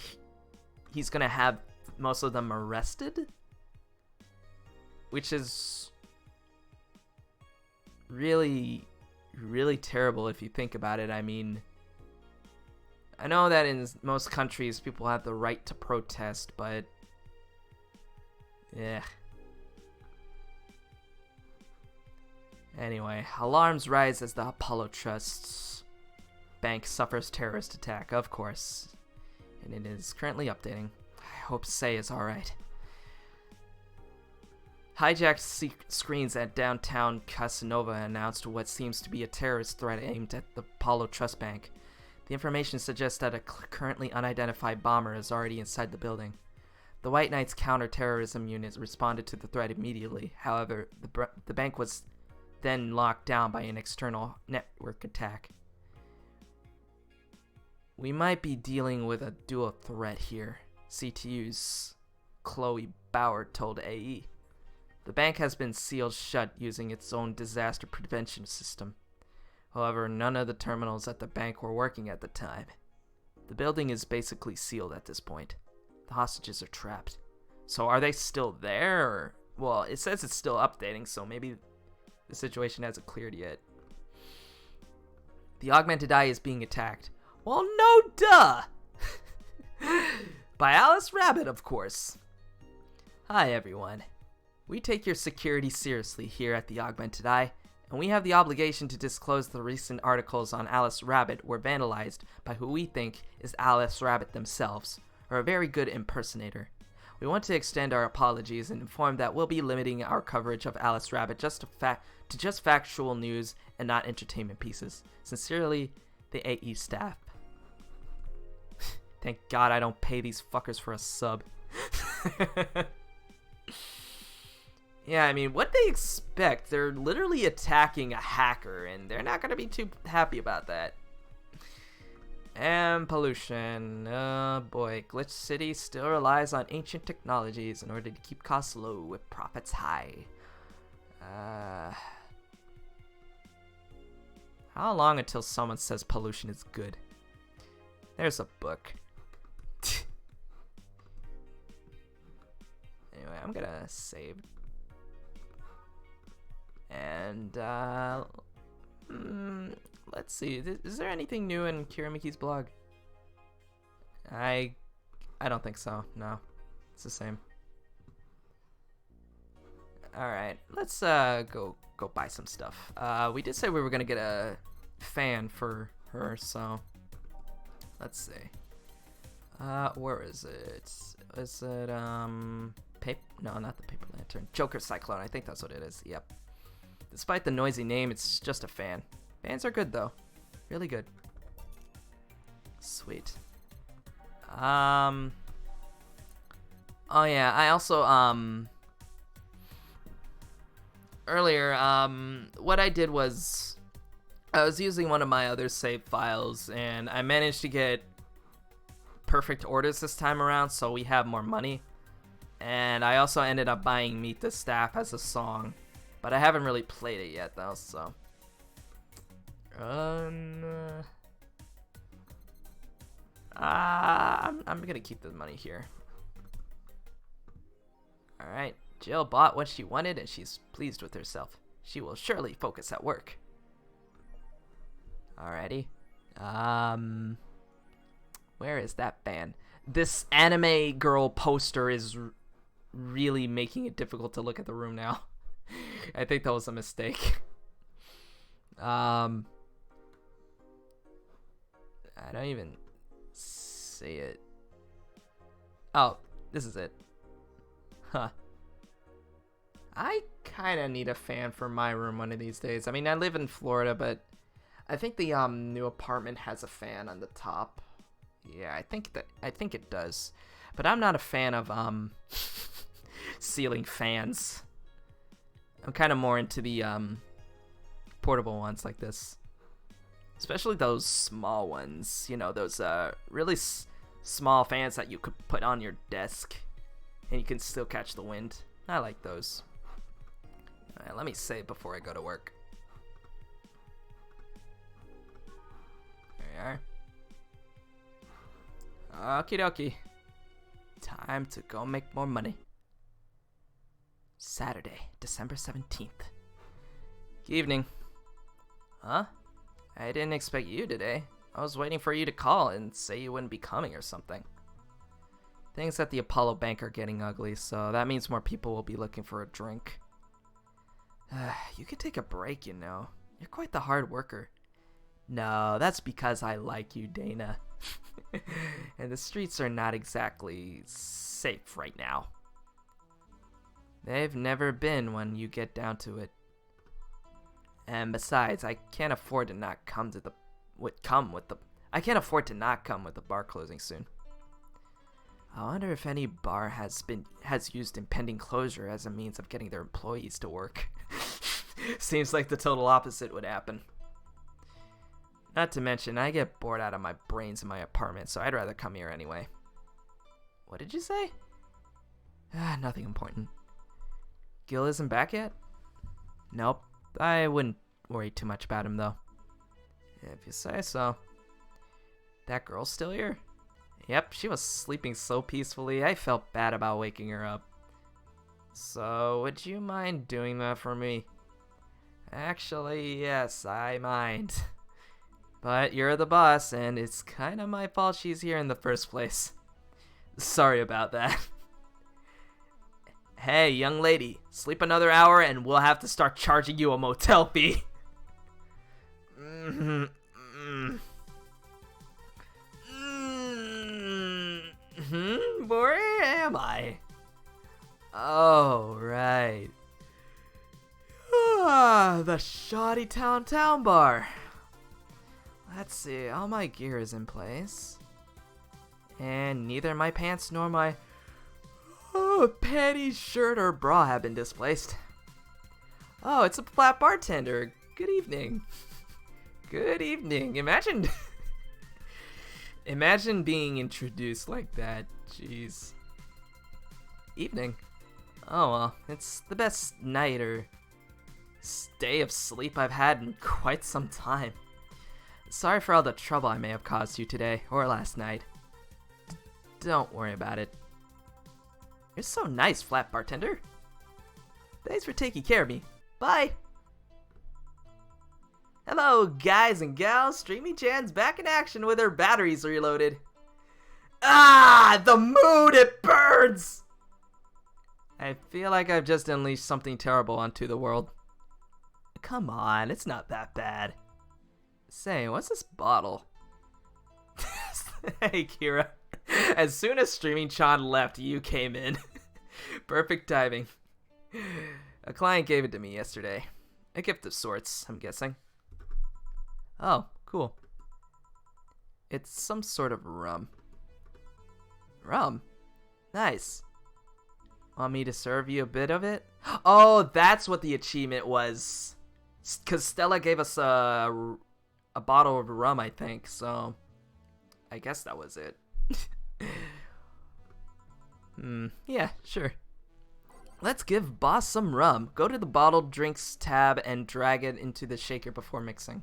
he's gonna have most of them arrested? Which is really, really terrible if you think about it. I mean, I know that in most countries people have the right to protest, but... yeah. Anyway, alarms rise as the Apollo Trust's bank suffers terrorist attack, of course. And it is currently updating. I hope Say is alright. Hijacked screens at downtown Casanova announced what seems to be a terrorist threat aimed at the Apollo Trust Bank. The information suggests that a currently unidentified bomber is already inside the building. The White Knights counter-terrorism unit responded to the threat immediately. However, the bank was then locked down by an external network attack. We might be dealing with a dual threat here, CTU's Chloe Bauer told AE. The bank has been sealed shut using its own disaster prevention system. However, none of the terminals at the bank were working at the time. The building is basically sealed at this point. The hostages are trapped. So are they still there? Or, well, it says it's still updating, so maybe the situation hasn't cleared yet. The Augmented Eye is being attacked. Well, no duh! By Alice Rabbit, of course. Hi, everyone. We take your security seriously here at the Augmented Eye, and we have the obligation to disclose the recent articles on Alice Rabbit were vandalized by who we think is Alice Rabbit themselves, or a very good impersonator. We want to extend our apologies and inform that we'll be limiting our coverage of Alice Rabbit to just factual news and not entertainment pieces. Sincerely, the AE staff. Thank God I don't pay these fuckers for a sub. Yeah, I mean, what they expect? They're literally attacking a hacker, and they're not going to be too happy about that. And pollution. Oh boy, Glitch City still relies on ancient technologies in order to keep costs low with profits high. How long until someone says pollution is good? There's a book. Anyway, I'm gonna save. And let's see. Is there anything new in Kiramiki's blog? I don't think so. No, it's the same. All right, let's go buy some stuff. We did say we were gonna get a fan for her, so let's see. Where is it? Is it paper? No, not the paper lantern. Joker Cyclone. I think that's what it is. Yep. Despite the noisy name, it's just a fan. Fans are good though. Really good. Sweet. Oh yeah, I also earlier what I did was I was using one of my other save files and I managed to get perfect orders this time around, so we have more money. And I also ended up buying Meet the Staff as a song. But I haven't really played it yet, though, so... I'm gonna keep the money here. Alright, Jill bought what she wanted, and she's pleased with herself. She will surely focus at work. Alrighty. Where is that fan? This anime girl poster is really making it difficult to look at the room now. I think that was a mistake. I don't even see it. Oh, this is it. Huh. I kind of need a fan for my room one of these days. I mean, I live in Florida, but I think the new apartment has a fan on the top. Yeah, I think it does. But I'm not a fan of ceiling fans. I'm kind of more into the portable ones like this. Especially those small ones, you know, those really small fans that you could put on your desk and you can still catch the wind. I like those. Alright, let me save before I go to work. There you are. Okie dokie. Time to go make more money. Saturday, December 17th. Good evening. Huh? I didn't expect you today. I was waiting for you to call and say you wouldn't be coming or something. Things at the Apollo Bank are getting ugly, so that means more people will be looking for a drink. You could take a break, you know. You're quite the hard worker. No, that's because I like you, Dana. And the streets are not exactly safe right now. They've never been when you get down to it. And besides, I can't afford to not come with the bar closing soon. I wonder if any bar has used impending closure as a means of getting their employees to work. Seems like the total opposite would happen. Not to mention, I get bored out of my brains in my apartment, so I'd rather come here anyway. What did you say? Nothing important. Gil isn't back yet? Nope. I wouldn't worry too much about him, though. If you say so. That girl's still here? Yep, she was sleeping so peacefully, I felt bad about waking her up. So, would you mind doing that for me? Actually, yes, I mind. But you're the boss, and it's kind of my fault she's here in the first place. Sorry about that. Hey, young lady, sleep another hour and we'll have to start charging you a motel fee. Where am I? Oh, right. The Shoddy Town Bar. Let's see, all my gear is in place. And neither my pants nor my panties, shirt, or bra have been displaced. Oh, it's a flat bartender. Good evening. Good evening. Imagine being introduced like that. Jeez. Evening. Oh well, it's the best night or day of sleep I've had in quite some time. Sorry for all the trouble I may have caused you today or last night. Don't worry about it. You're so nice, flat bartender. Thanks for taking care of me. Bye. Hello, guys and gals. Streamy Chan's back in action with her batteries reloaded. Ah, the mood, it burns! I feel like I've just unleashed something terrible onto the world. Come on, it's not that bad. Say, what's this bottle? Hey, Kira. As soon as Streaming Chan left, you came in. Perfect timing. A client gave it to me yesterday. A gift of sorts, I'm guessing. Oh, cool. It's some sort of rum. Rum? Nice. Want me to serve you a bit of it? Oh, that's what the achievement was. Because Stella gave us a bottle of rum, I think, so I guess that was it. Yeah, sure. Let's give boss some rum. Go to the bottled drinks tab and drag it into the shaker before mixing.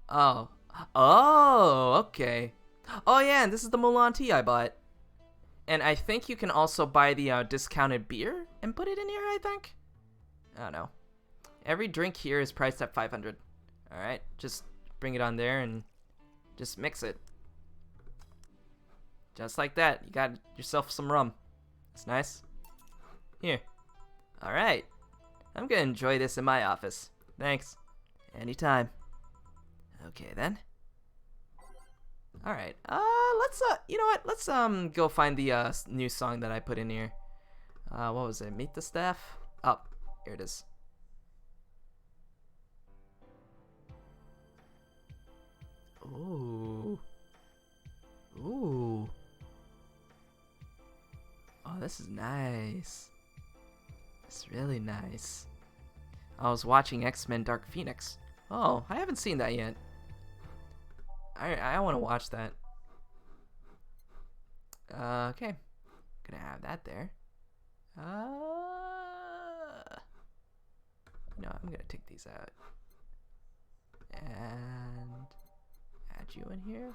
Oh, okay. Oh yeah, and this is the Mulan tea I bought. And I think you can also buy the discounted beer and put it in here, I think. I don't know. Every drink here is priced at 500. Alright, just bring it on there and just mix it. Just like that. You got yourself some rum. It's nice. Here. Alright. I'm gonna enjoy this in my office. Thanks. Anytime. Okay then. Alright. Let's you know what? Let's go find the new song that I put in here. What was it? Meet the Staff? Oh, here it is. Ooh. Ooh. Oh, this is nice. It's really nice. I was watching X-Men Dark Phoenix. Oh, I haven't seen that yet. I want to watch that. Okay. Gonna have that there. No, I'm gonna take these out. And add you in here.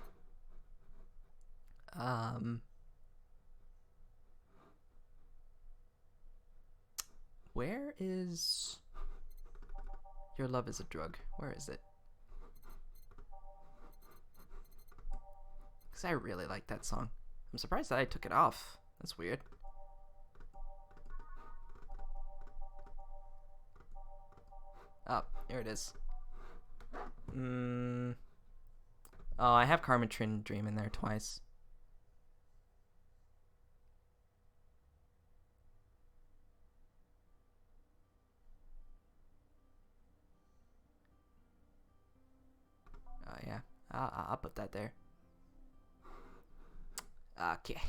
Where is Your Love is a Drug? Where is it? Because I really like that song. I'm surprised that I took it off. That's weird. Oh, here it is. Oh, I have Karma Trin Dream in there twice. Oh yeah, I'll put that there. Okay.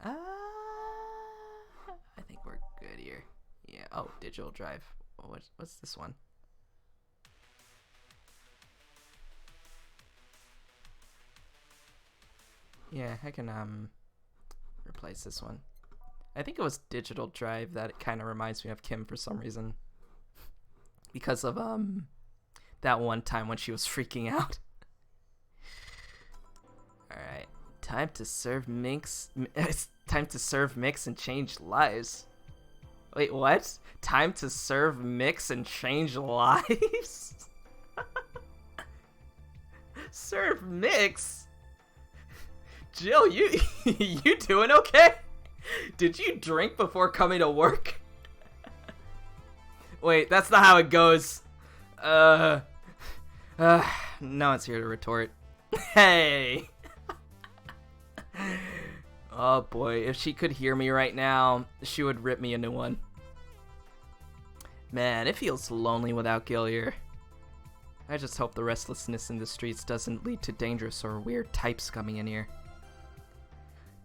I think we're good here. Yeah. Oh, digital drive. What's this one? Yeah, I can replace this one. I think it was digital drive that kind of reminds me of Kim for some reason. Because of that one time when she was freaking out. All right. Time to serve mix. It's time to serve mix and change lives. Wait, what? Time to serve mix and change lives? Serve mix? Jill, you you doing okay? Did you drink before coming to work? Wait, that's not how it goes. No one's here to retort. Hey. Oh boy, if she could hear me right now, she would rip me a new one. Man, it feels lonely without Gil here. I just hope the restlessness in the streets doesn't lead to dangerous or weird types coming in here.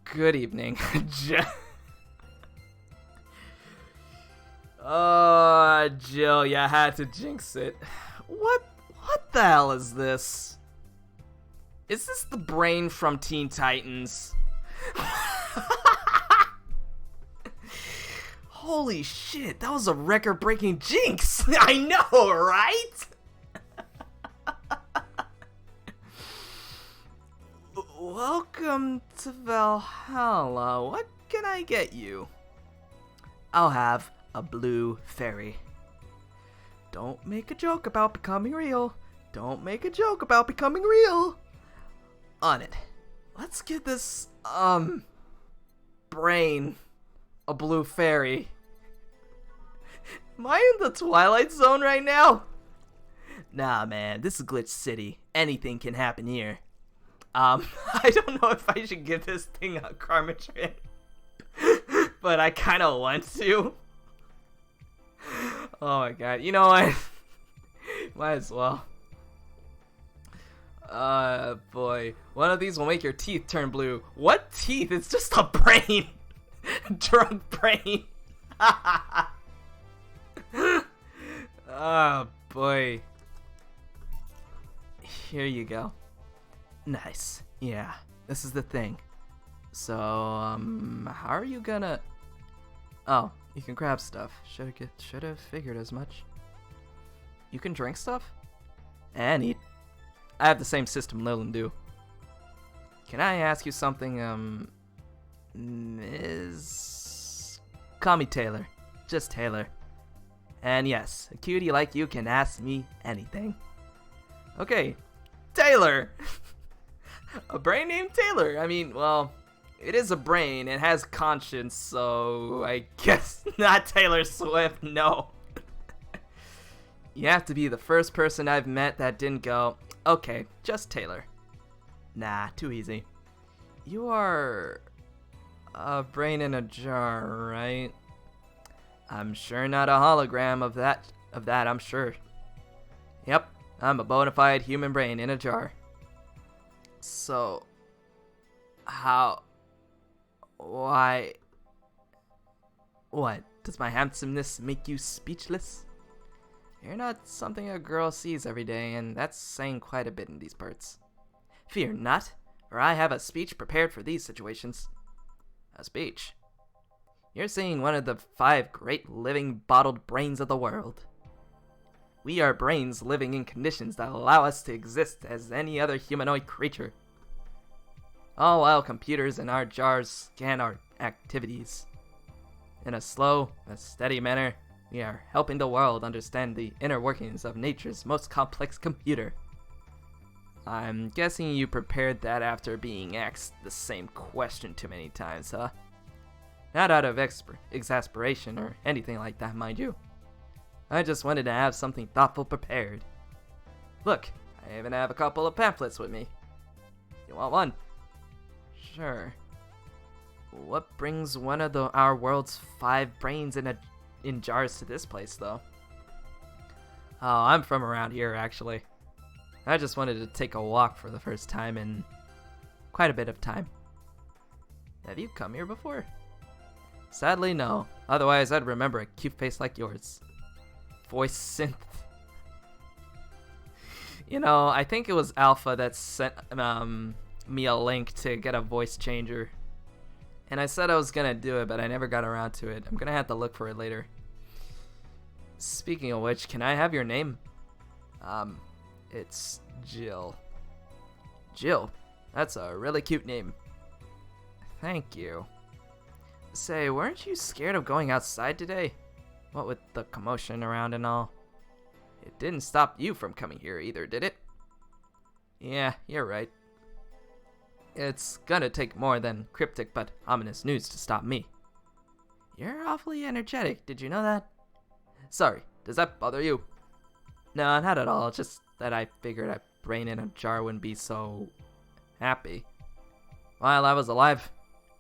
Good evening. Oh, Jill, you had to jinx it. What the hell is this? Is this the brain from Teen Titans? Holy shit, that was a record-breaking jinx! I know, right? Welcome to Valhalla. What can I get you? I'll have a blue fairy. Don't make a joke about becoming real. Don't make a joke about becoming real. On it. Let's get this, brain a blue fairy. Am I in the Twilight Zone right now? Nah, man, this is Glitch City. Anything can happen here. I don't know if I should give this thing a Karma Trin, but I kind of want to. Oh my god, you know what? Might as well. Boy, one of these will make your teeth turn blue. What teeth? It's just a brain. Drunk brain. Oh boy. Here you go. Nice. Yeah, this is the thing. So, how are you gonna... Oh, you can grab stuff. Should've figured as much. You can drink stuff? And eat. I have the same system Lilin do. Can I ask you something, Ms... Call me Taylor. Just Taylor. And yes, a cutie like you can ask me anything. Okay, Taylor! A brain named Taylor. I mean, well, it is a brain. It has conscience, so I guess not Taylor Swift, no. You have to be the first person I've met that didn't go, okay, just Taylor. Nah, too easy. You are a brain in a jar, right? I'm sure not a hologram of that, I'm sure. Yep, I'm a bona fide human brain in a jar. So, why, what, does my handsomeness make you speechless? You're not something a girl sees every day, and that's saying quite a bit in these parts. Fear not, for I have a speech prepared for these situations. A speech? You're seeing one of the 5 great living bottled brains of the world. We are brains living in conditions that allow us to exist as any other humanoid creature. All while computers in our jars scan our activities. In a slow, a steady manner, we are helping the world understand the inner workings of nature's most complex computer. I'm guessing you prepared that after being asked the same question too many times, huh? Not out of exasperation or anything like that, mind you. I just wanted to have something thoughtful prepared. Look, I even have a couple of pamphlets with me. You want one? Sure. What brings one of our world's 5 brains in jars to this place, though? Oh, I'm from around here, actually. I just wanted to take a walk for the first time in quite a bit of time. Have you come here before? Sadly, no. Otherwise, I'd remember a cute face like yours. Voice synth. You know, I think it was Alpha that sent me a link to get a voice changer. And I said I was gonna do it, but I never got around to it. I'm gonna have to look for it later. Speaking of which, can I have your name? It's Jill. Jill? That's a really cute name. Thank you. Say, weren't you scared of going outside today? What with the commotion around and all? It didn't stop you from coming here either, did it? Yeah, you're right. It's gonna take more than cryptic but ominous news to stop me. You're awfully energetic, did you know that? Sorry, does that bother you? No, not at all, just that I figured a brain in a jar wouldn't be so happy. While I was alive,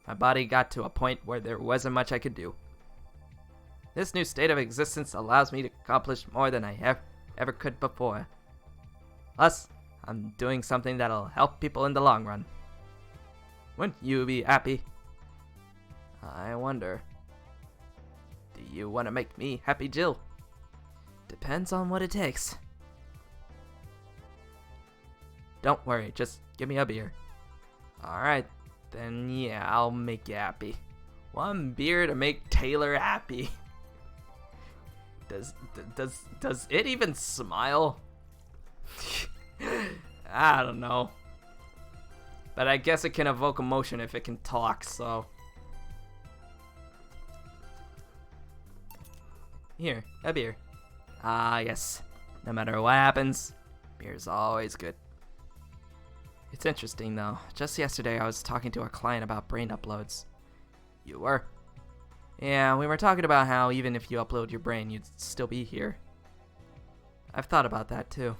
my body got to a point where there wasn't much I could do. This new state of existence allows me to accomplish more than I ever could before. Plus, I'm doing something that'll help people in the long run. Wouldn't you be happy? I wonder. Do you want to make me happy, Jill? Depends on what it takes. Don't worry, just give me a beer. Alright, then yeah, I'll make you happy. 1 beer to make Taylor happy. Does it even smile? I don't know. But I guess it can evoke emotion if it can talk, so. Here, a beer. Ah, yes. No matter what happens, beer's always good. It's interesting, though. Just yesterday, I was talking to a client about brain uploads. You were? Yeah, we were talking about how even if you upload your brain, you'd still be here. I've thought about that, too.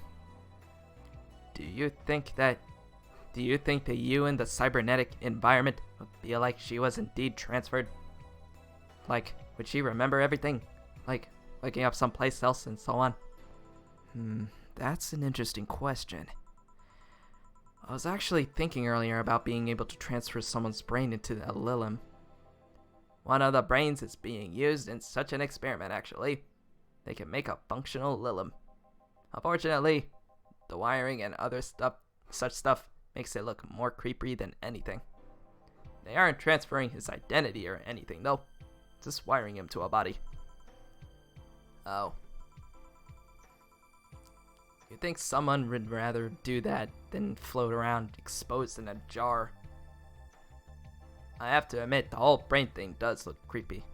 Do you think that you in the cybernetic environment would feel like she was indeed transferred? Like, would she remember everything? Like, waking up someplace else and so on? That's an interesting question. I was actually thinking earlier about being able to transfer someone's brain into a Lilim. One of the brains is being used in such an experiment, actually. They can make a functional Lilim. Unfortunately, the wiring and such stuff, makes it look more creepy than anything. They aren't transferring his identity or anything, though. Just wiring him to a body. Oh. You think someone would rather do that than float around exposed in a jar? I have to admit, the whole brain thing does look creepy.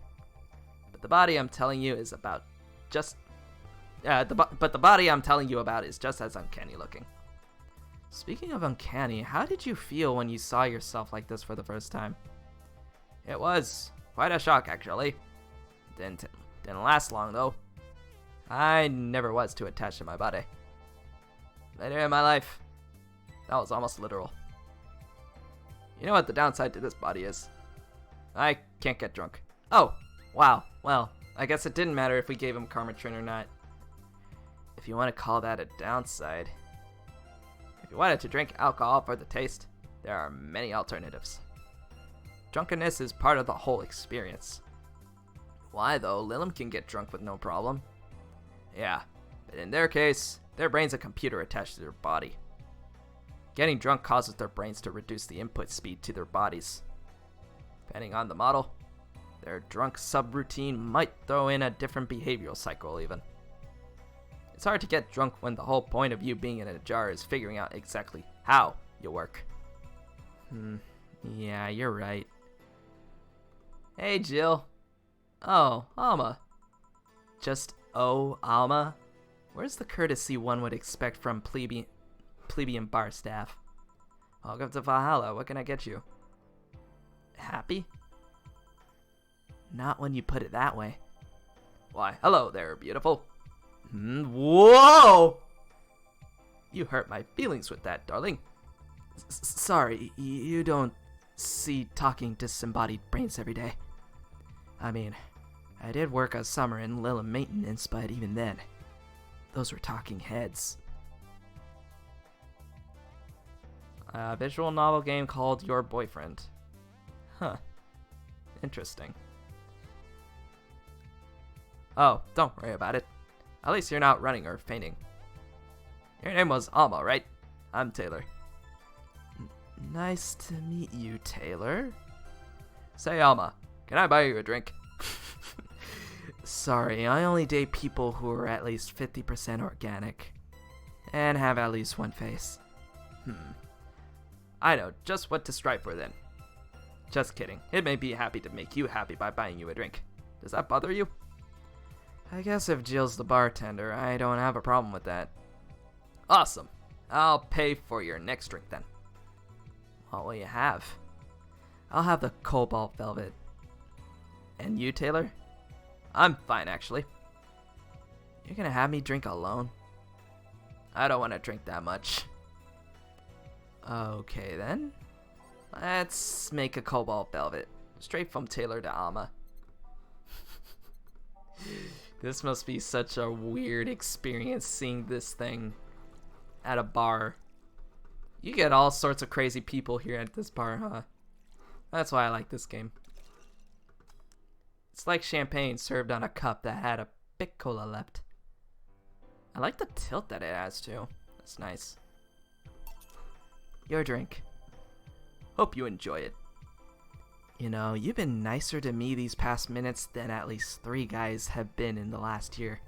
But the body I'm telling you is about just... but the body I'm telling you about is just as uncanny looking. Speaking of uncanny, how did you feel when you saw yourself like this for the first time? It was quite a shock, actually. Didn't last long, though. I never was too attached to my body. Later in my life, that was almost literal. You know what the downside to this body is? I can't get drunk. Oh, wow. Well, I guess it didn't matter if we gave him Karmatrin or not. If you want to call that a downside. If you wanted to drink alcohol for the taste, there are many alternatives. Drunkenness is part of the whole experience. Why though? Lilim can get drunk with no problem. Yeah, but in their case, their brain's a computer attached to their body. Getting drunk causes their brains to reduce the input speed to their bodies. Depending on the model, their drunk subroutine might throw in a different behavioral cycle even. It's hard to get drunk when the whole point of you being in a jar is figuring out exactly how you work. Yeah, you're right. Hey, Jill. Oh, Alma. Just Alma? Where's the courtesy one would expect from plebeian bar staff? Welcome to Valhalla. What can I get you? Happy? Not when you put it that way. Why, hello there, beautiful. Whoa! You hurt my feelings with that, darling. Sorry, you don't see talking disembodied brains every day. I mean, I did work a summer in Lilim maintenance, but even then, those were talking heads. A visual novel game called Your Boyfriend. Huh. Interesting. Oh, don't worry about it. At least you're not running or fainting. Your name was Alma, right? I'm Taylor. Nice to meet you, Taylor. Say, Alma, can I buy you a drink? Sorry, I only date people who are at least 50% organic. And have at least one face. I know just what to strive for then. Just kidding. It may be happy to make you happy by buying you a drink. Does that bother you? I guess if Jill's the bartender, I don't have a problem with that. Awesome. I'll pay for your next drink then. What will you have? I'll have the Cobalt Velvet. And you, Taylor? I'm fine, actually. You're gonna have me drink alone? I don't want to drink that much. Okay, then. Let's make a Cobalt Velvet. Straight from Taylor to Alma. This must be such a weird experience seeing this thing at a bar. You get all sorts of crazy people here at this bar, huh? That's why I like this game. It's like champagne served on a cup that had a bit cola left. I like the tilt that it has too. That's nice. Your drink. Hope you enjoy it. You know, you've been nicer to me these past minutes than at least 3 guys have been in the last year.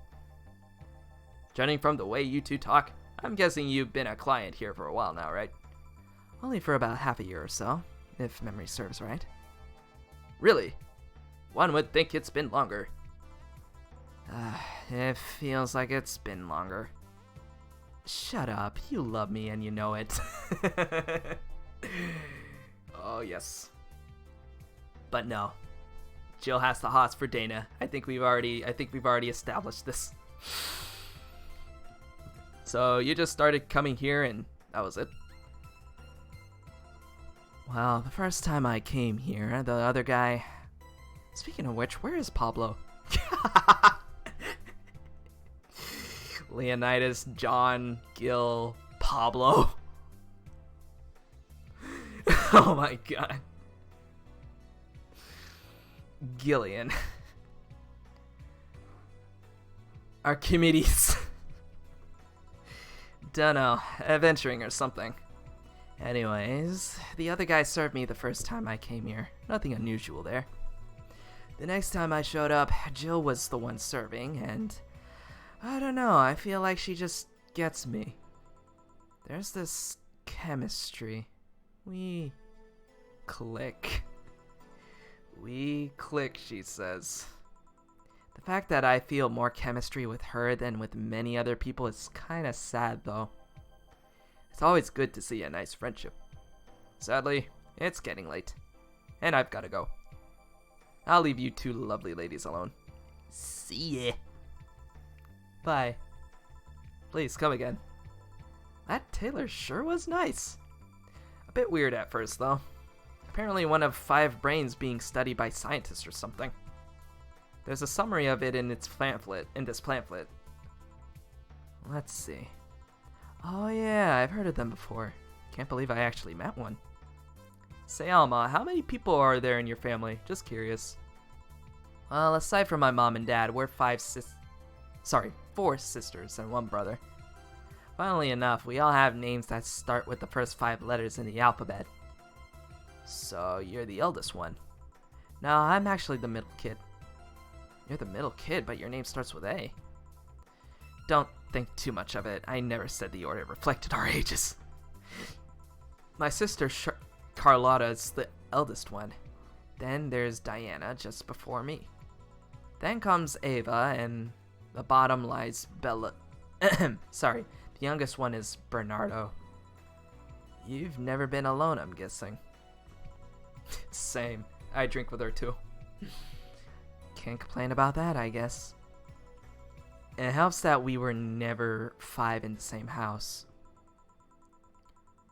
Judging from the way you two talk, I'm guessing you've been a client here for a while now, right? Only for about half a year or so, if memory serves right. Really? One would think it's been longer. It feels like it's been longer. Shut up, you love me and you know it. Oh yes. But no. Jill has the hots for Dana. I think we've already established this. So you just started coming here and that was it? Well, the first time I came here, the other guy... Speaking of which, where is Pablo? Leonidas, John, Gil, Pablo. Oh my god. Gillian. Archimedes. Dunno, adventuring or something. Anyways, the other guy served me the first time I came here. Nothing unusual there. The next time I showed up, Jill was the one serving, and I don't know, I feel like she just gets me. There's this chemistry. We click. We click, she says. The The fact that I feel more chemistry with her than with many other people is kinda sad though. It's always good to see a nice friendship. Sadly, it's getting late, and I've gotta go. I'll leave you two lovely ladies alone. See ya. Bye. Please come again. That tailor sure was nice. A bit weird at first though. Apparently one of 5 brains being studied by scientists or something. There's a summary of it in this pamphlet. Let's see. Oh yeah, I've heard of them before. Can't believe I actually met one. Say, Alma, how many people are there in your family? Just curious. Well, aside from my mom and dad, we're 4 sisters and 1 brother. Funnily enough, we all have names that start with the first 5 letters in the alphabet. So, you're the eldest one. No, I'm actually the middle kid. You're the middle kid, but your name starts with A. Don't think too much of it. I never said the order reflected our ages. My sister Carlotta is the eldest one. Then there's Diana just before me. Then comes Ava, and the bottom lies Bella. Sorry, the youngest one is Bernardo. You've never been alone, I'm guessing. Same. I drink with her too. Can't complain about that, I guess. It helps that we were never 5 in the same house.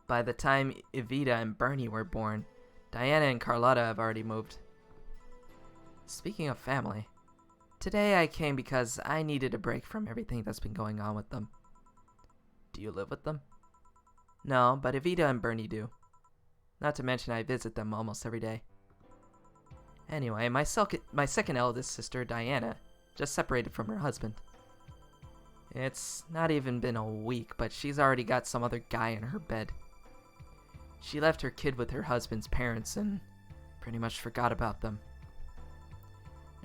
By the time Evita and Bernie were born, Diana and Carlotta have already moved. Speaking of family, today I came because I needed a break from everything that's been going on with them. Do you live with them? No, but Evita and Bernie do. Not to mention I visit them almost every day. Anyway, my second eldest sister, Diana, just separated from her husband. It's not even been a week, but she's already got some other guy in her bed. She left her kid with her husband's parents and pretty much forgot about them.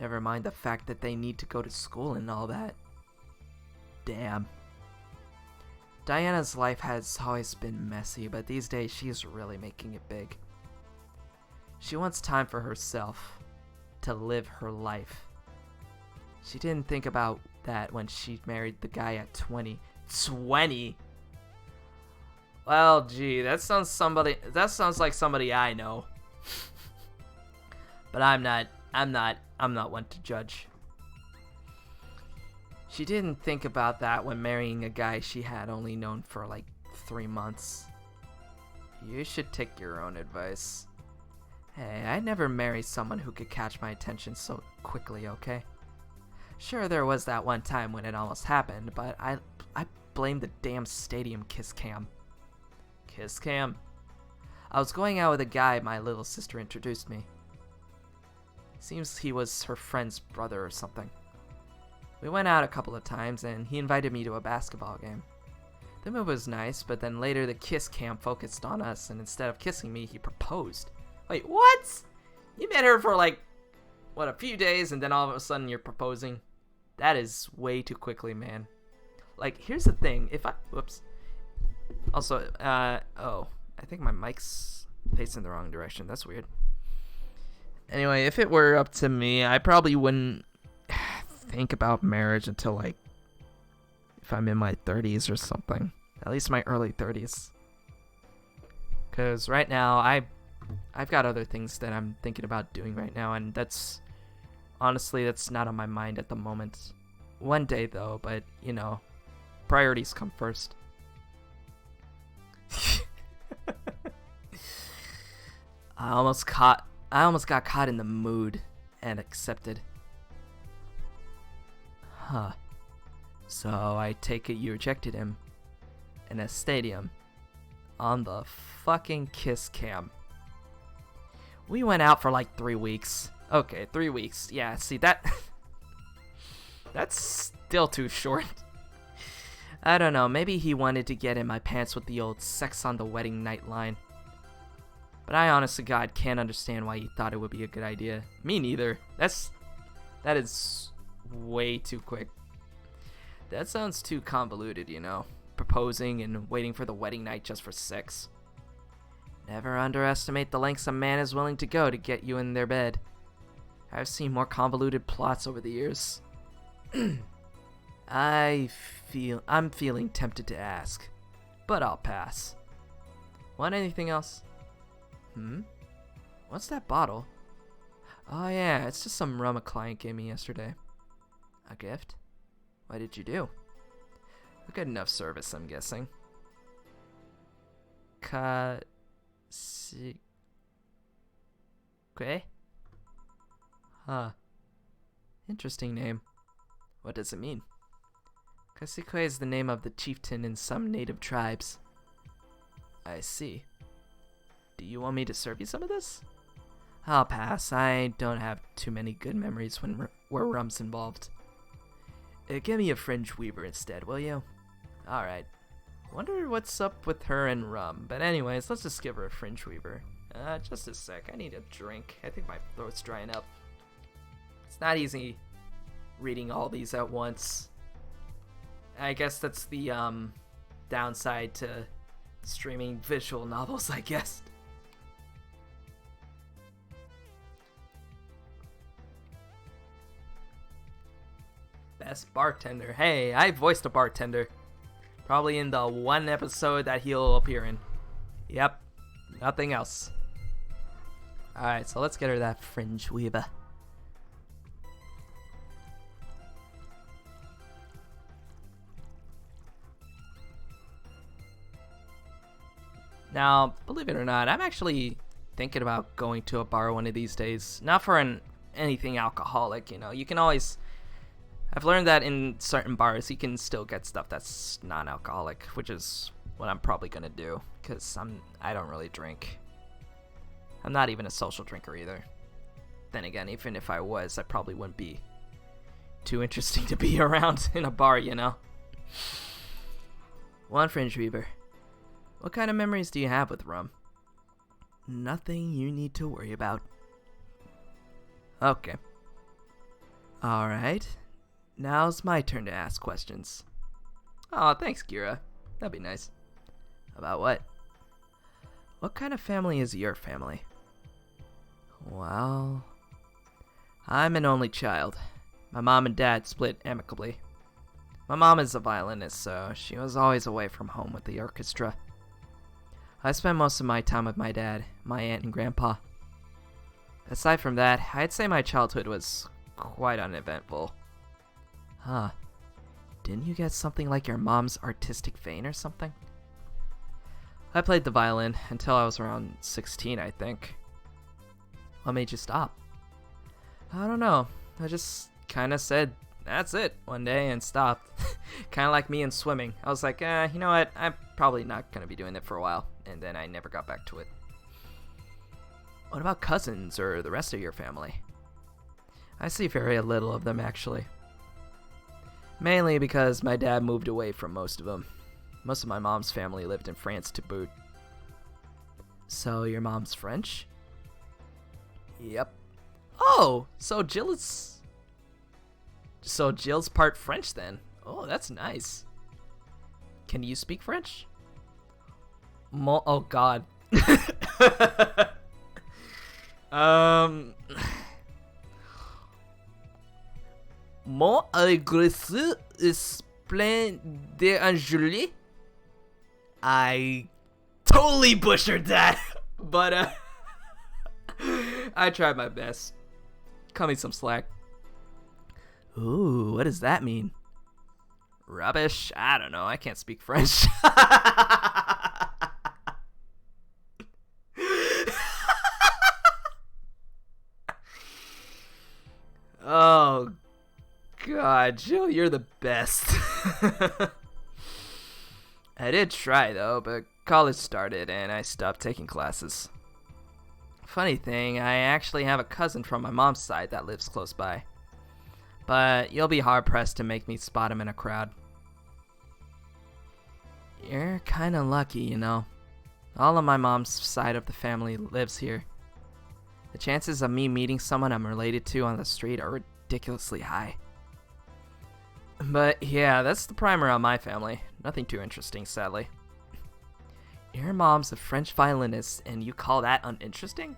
Never mind the fact that they need to go to school and all that. Damn. Diana's life has always been messy, but these days she's really making it big. She wants time for herself, to live her life. She didn't think about that when she married the guy at 20. 20? Well, gee, that sounds like somebody I know. But I'm not one to judge. She didn't think about that when marrying a guy she had only known for like 3 months. You should take your own advice. Hey, I'd never marry someone who could catch my attention so quickly, okay? Sure, there was that one time when it almost happened, but I blame the damn stadium kiss cam. Kiss cam? I was going out with a guy my little sister introduced me. Seems he was her friend's brother or something. We went out a couple of times and he invited me to a basketball game. The move was nice, but then later the kiss cam focused on us and instead of kissing me, he proposed. Wait, what? You met her for like, what, a few days and then all of a sudden you're proposing? That is way too quickly, man. Like, here's the thing, whoops. Also, oh, I think my mic's facing the wrong direction. That's weird. Anyway, if it were up to me, I probably wouldn't think about marriage until, like, if I'm in my 30s or something. At least my early 30s. Because right now, I've got other things that I'm thinking about doing right now, and honestly, that's not on my mind at the moment. One day, though, but, you know, priorities come first. I almost got caught in the mood and accepted. Huh. So I take it you rejected him in a stadium on the fucking kiss cam. We went out for like 3 weeks. Okay, 3 weeks. Yeah, see that that's still too short. I don't know, maybe he wanted to get in my pants with the old sex on the wedding night line. But I honest to God can't understand why he thought it would be a good idea. Me neither. That is way too quick. That sounds too convoluted, you know. Proposing and waiting for the wedding night just for sex. Never underestimate the lengths a man is willing to go to get you in their bed. I've seen more convoluted plots over the years. I'm feeling tempted to ask, but I'll pass. Want anything else? What's that bottle? Oh yeah, it's just some rum a client gave me yesterday. A gift? What did you do? A good enough service, I'm guessing. Kasuke? Huh. Interesting name. What does it mean? Kasuke is the name of the chieftain in some native tribes. I see. Do you want me to serve you some of this? I'll pass. I don't have too many good memories where rum's involved. Give me a fringe weaver instead, will you? Alright. Wonder what's up with her and rum. But anyways, let's just give her a fringe weaver. Just a sec. I need a drink. I think my throat's drying up. It's not easy reading all these at once. I guess that's the downside to streaming visual novels, I guess. Best bartender. Hey, I voiced a bartender. Probably in the one episode that he'll appear in. Yep. Nothing else. Alright, so let's get her that fringe weaver. Now, believe it or not, I'm actually thinking about going to a bar one of these days. Not for anything alcoholic, you know. You can always... I've learned that in certain bars, you can still get stuff that's non-alcoholic, which is what I'm probably gonna do, because I don't really drink. I'm not even a social drinker either. Then again, even if I was, I probably wouldn't be too interesting to be around in a bar, you know? One fringe weaver. What kind of memories do you have with rum? Nothing you need to worry about. Okay. Alright. Now's my turn to ask questions. Aw, thanks, Kira. That'd be nice. About what? What kind of family is your family? Well, I'm an only child. My mom and dad split amicably. My mom is a violinist, so she was always away from home with the orchestra. I spent most of my time with my dad, my aunt, and grandpa. Aside from that, I'd say my childhood was quite uneventful. Huh. Didn't you get something like your mom's artistic vein or something? I played the violin until I was around 16, I think. What made you stop? I don't know. I just kind of said, that's it, one day and stopped. Kind of like me in swimming. I was like, you know what? I'm probably not going to be doing it for a while. And then I never got back to it. What about cousins or the rest of your family? I see very little of them, actually. Mainly because my dad moved away from most of them. Most of my mom's family lived in France to boot. So your mom's French? Yep. Oh, so Jill's part French then. Oh, that's nice. Can you speak French? Oh God. Mon agresseur is plein d'anglais. I totally butchered that, but I tried my best. Cut me some slack. Ooh, what does that mean? Rubbish? I don't know. I can't speak French. Oh, God, Jill, you're the best. I did try, though, but college started and I stopped taking classes. Funny thing, I actually have a cousin from my mom's side that lives close by. But you'll be hard-pressed to make me spot him in a crowd. You're kinda lucky, you know. All of my mom's side of the family lives here. The chances of me meeting someone I'm related to on the street are ridiculously high. But yeah, that's the primer on my family. Nothing too interesting, sadly. Your mom's a French violinist and you call that uninteresting?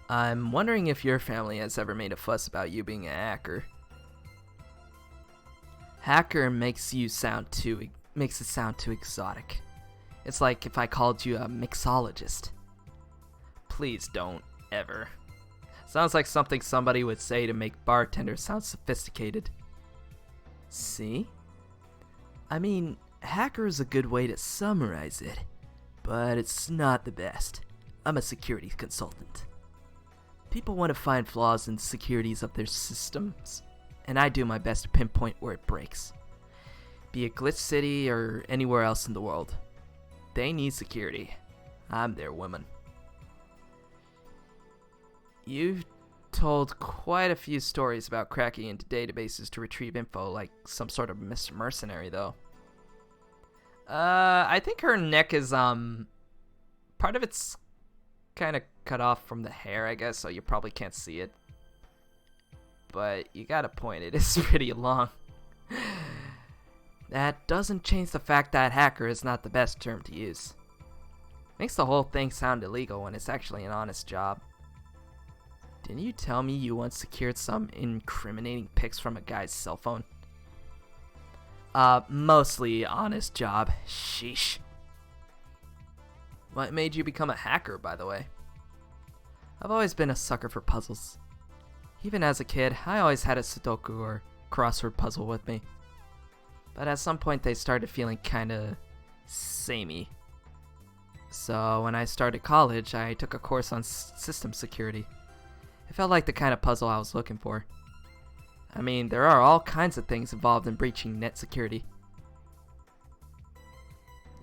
I'm wondering if your family has ever made a fuss about you being a hacker. Hacker makes it sound too exotic. It's like if I called you a mixologist. Please don't, ever. Sounds like something somebody would say to make bartenders sound sophisticated. See? I mean, hacker is a good way to summarize it, but it's not the best. I'm a security consultant. People want to find flaws in securities of their systems, and I do my best to pinpoint where it breaks. Be it Glitch City or anywhere else in the world. They need security. I'm their woman. You've told quite a few stories about cracking into databases to retrieve info like some sort of Mr. Mercenary, though. I think her neck is, part of it's kind of cut off from the hair, I guess, so you probably can't see it. But you got a point, it is pretty long. That doesn't change the fact that hacker is not the best term to use. Makes the whole thing sound illegal when it's actually an honest job. Didn't you tell me you once secured some incriminating pics from a guy's cell phone? Mostly honest job. Sheesh. What made you become a hacker, by the way? I've always been a sucker for puzzles. Even as a kid, I always had a Sudoku or crossword puzzle with me. But at some point they started feeling kinda samey. So when I started college, I took a course on system security. It felt like the kind of puzzle I was looking for. I mean, there are all kinds of things involved in breaching net security.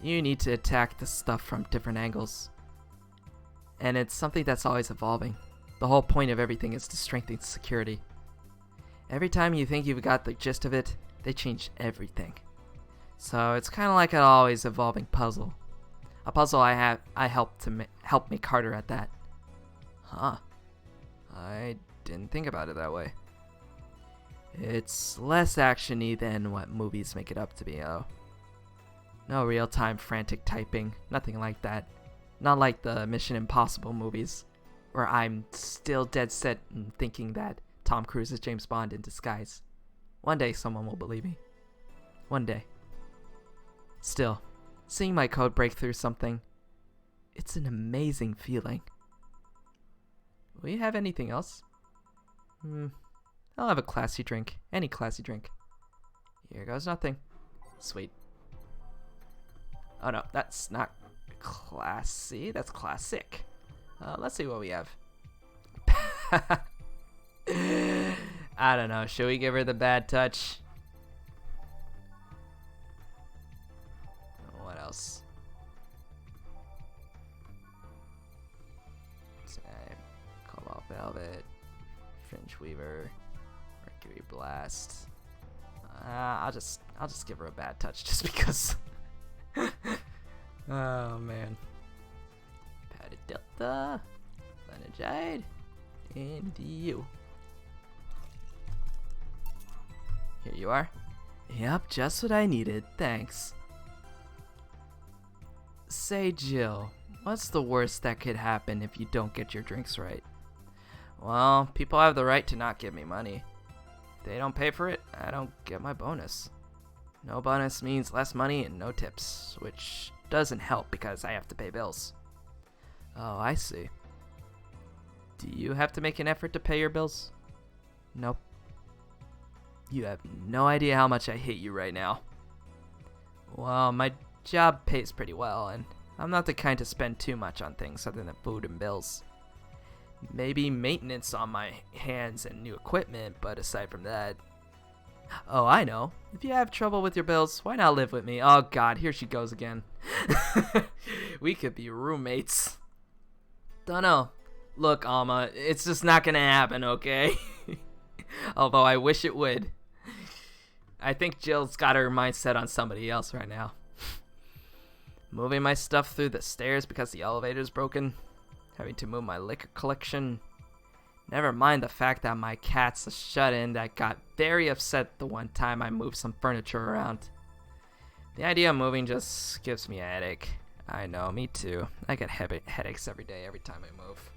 You need to attack the stuff from different angles. And it's something that's always evolving. The whole point of everything is to strengthen security. Every time you think you've got the gist of it, they change everything. So it's kind of like an always evolving puzzle. A puzzle I helped to help make harder at that. Huh. I didn't think about it that way. It's less actiony than what movies make it up to be, oh. No real-time frantic typing, nothing like that. Not like the Mission Impossible movies, where I'm still dead set in thinking that Tom Cruise is James Bond in disguise. One day someone will believe me. One day. Still, seeing my code break through something, it's an amazing feeling. Will you have anything else? I'll have a classy drink. Any classy drink. Here goes nothing. Sweet. Oh no, that's not classy. That's classic. Let's see what we have. I don't know. Should we give her the bad touch? What else? Cobalt Velvet, Fringe Weaver, Mercury Blast. I'll just give her a bad touch just because. Oh man. Padded Delta, Lenagide, and you. Here you are. Yep, just what I needed. Thanks. Say, Jill, what's the worst that could happen if you don't get your drinks right? Well, people have the right to not give me money. If they don't pay for it, I don't get my bonus. No bonus means less money and no tips, which doesn't help because I have to pay bills. Oh, I see. Do you have to make an effort to pay your bills? Nope. You have no idea how much I hate you right now. Well, my job pays pretty well, and I'm not the kind to spend too much on things other than food and bills. Maybe maintenance on my hands and new equipment, but aside from that... Oh, I know. If you have trouble with your bills, why not live with me? Oh god, here she goes again. We could be roommates. Dunno. Look, Alma, it's just not gonna happen, okay? Although I wish it would. I think Jill's got her mindset on somebody else right now. Moving my stuff through the stairs because the elevator's broken. Having to move my liquor collection. Never mind the fact that my cat's a shut-in that got very upset the one time I moved some furniture around. The idea of moving just gives me a headache. I know, me too. I get headaches every day, every time I move.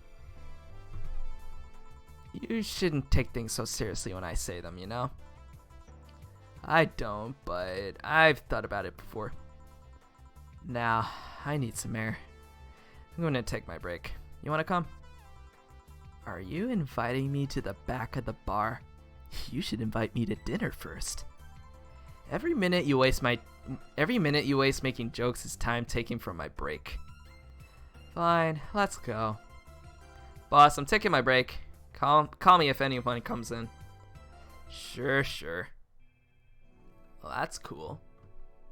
You shouldn't take things so seriously when I say them, you know? I don't, but I've thought about it before. Now, I need some air. I'm gonna take my break. You wanna come? Are you inviting me to the back of the bar? You should invite me to dinner first. Every minute you waste making jokes is time taken from my break. Fine, let's go. Boss, I'm taking my break. Call me if anyone comes in. Sure. Well, that's cool.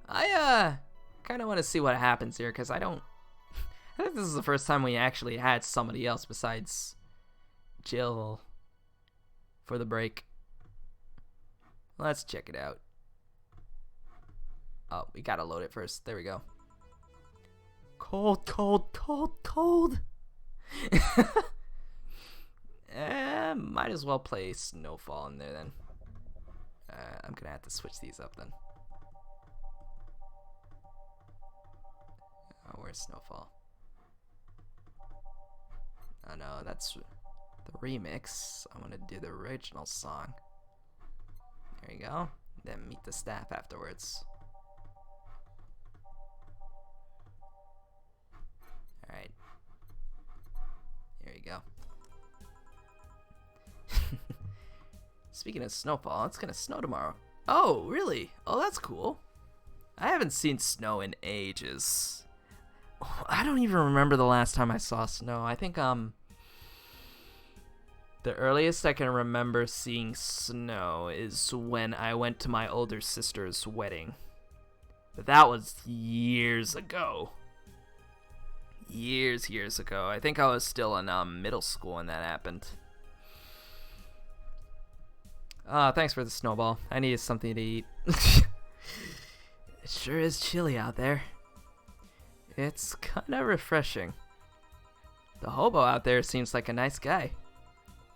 I kind of want to see what happens here, because I think this is the first time we actually had somebody else besides Jill for the break. Let's check it out. Oh, we gotta load it first. There we go. Cold. Might as well play Snowfall in there then. I'm gonna have to switch these up then. Oh, where's Snowfall? Oh no, that's the remix. I want to do the original song. There you go. Then meet the staff afterwards. Alright. Here you go. Speaking of snowfall, it's gonna snow tomorrow. Oh, really? Oh, that's cool. I haven't seen snow in ages. I don't even remember the last time I saw snow. I think, the earliest I can remember seeing snow is when I went to my older sister's wedding. But that was years ago. Years ago. I think I was still in middle school when that happened. Thanks for the snowball. I needed something to eat. It sure is chilly out there. It's kind of refreshing. The hobo out there seems like a nice guy.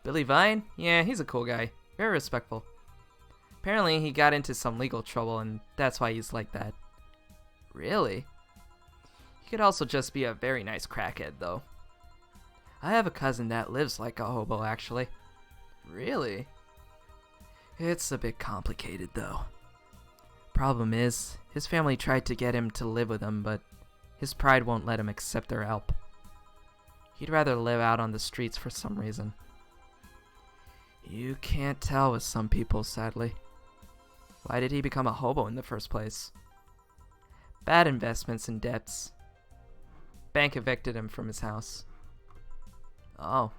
Billy Vine? Yeah, he's a cool guy. Very respectful. Apparently, he got into some legal trouble, and that's why he's like that. Really? He could also just be a very nice crackhead, though. I have a cousin that lives like a hobo, actually. Really? It's a bit complicated, though. Problem is, his family tried to get him to live with them, but his pride won't let him accept their help. He'd rather live out on the streets for some reason. You can't tell with some people, sadly. Why did he become a hobo in the first place? Bad investments and debts. Bank evicted him from his house. Oh.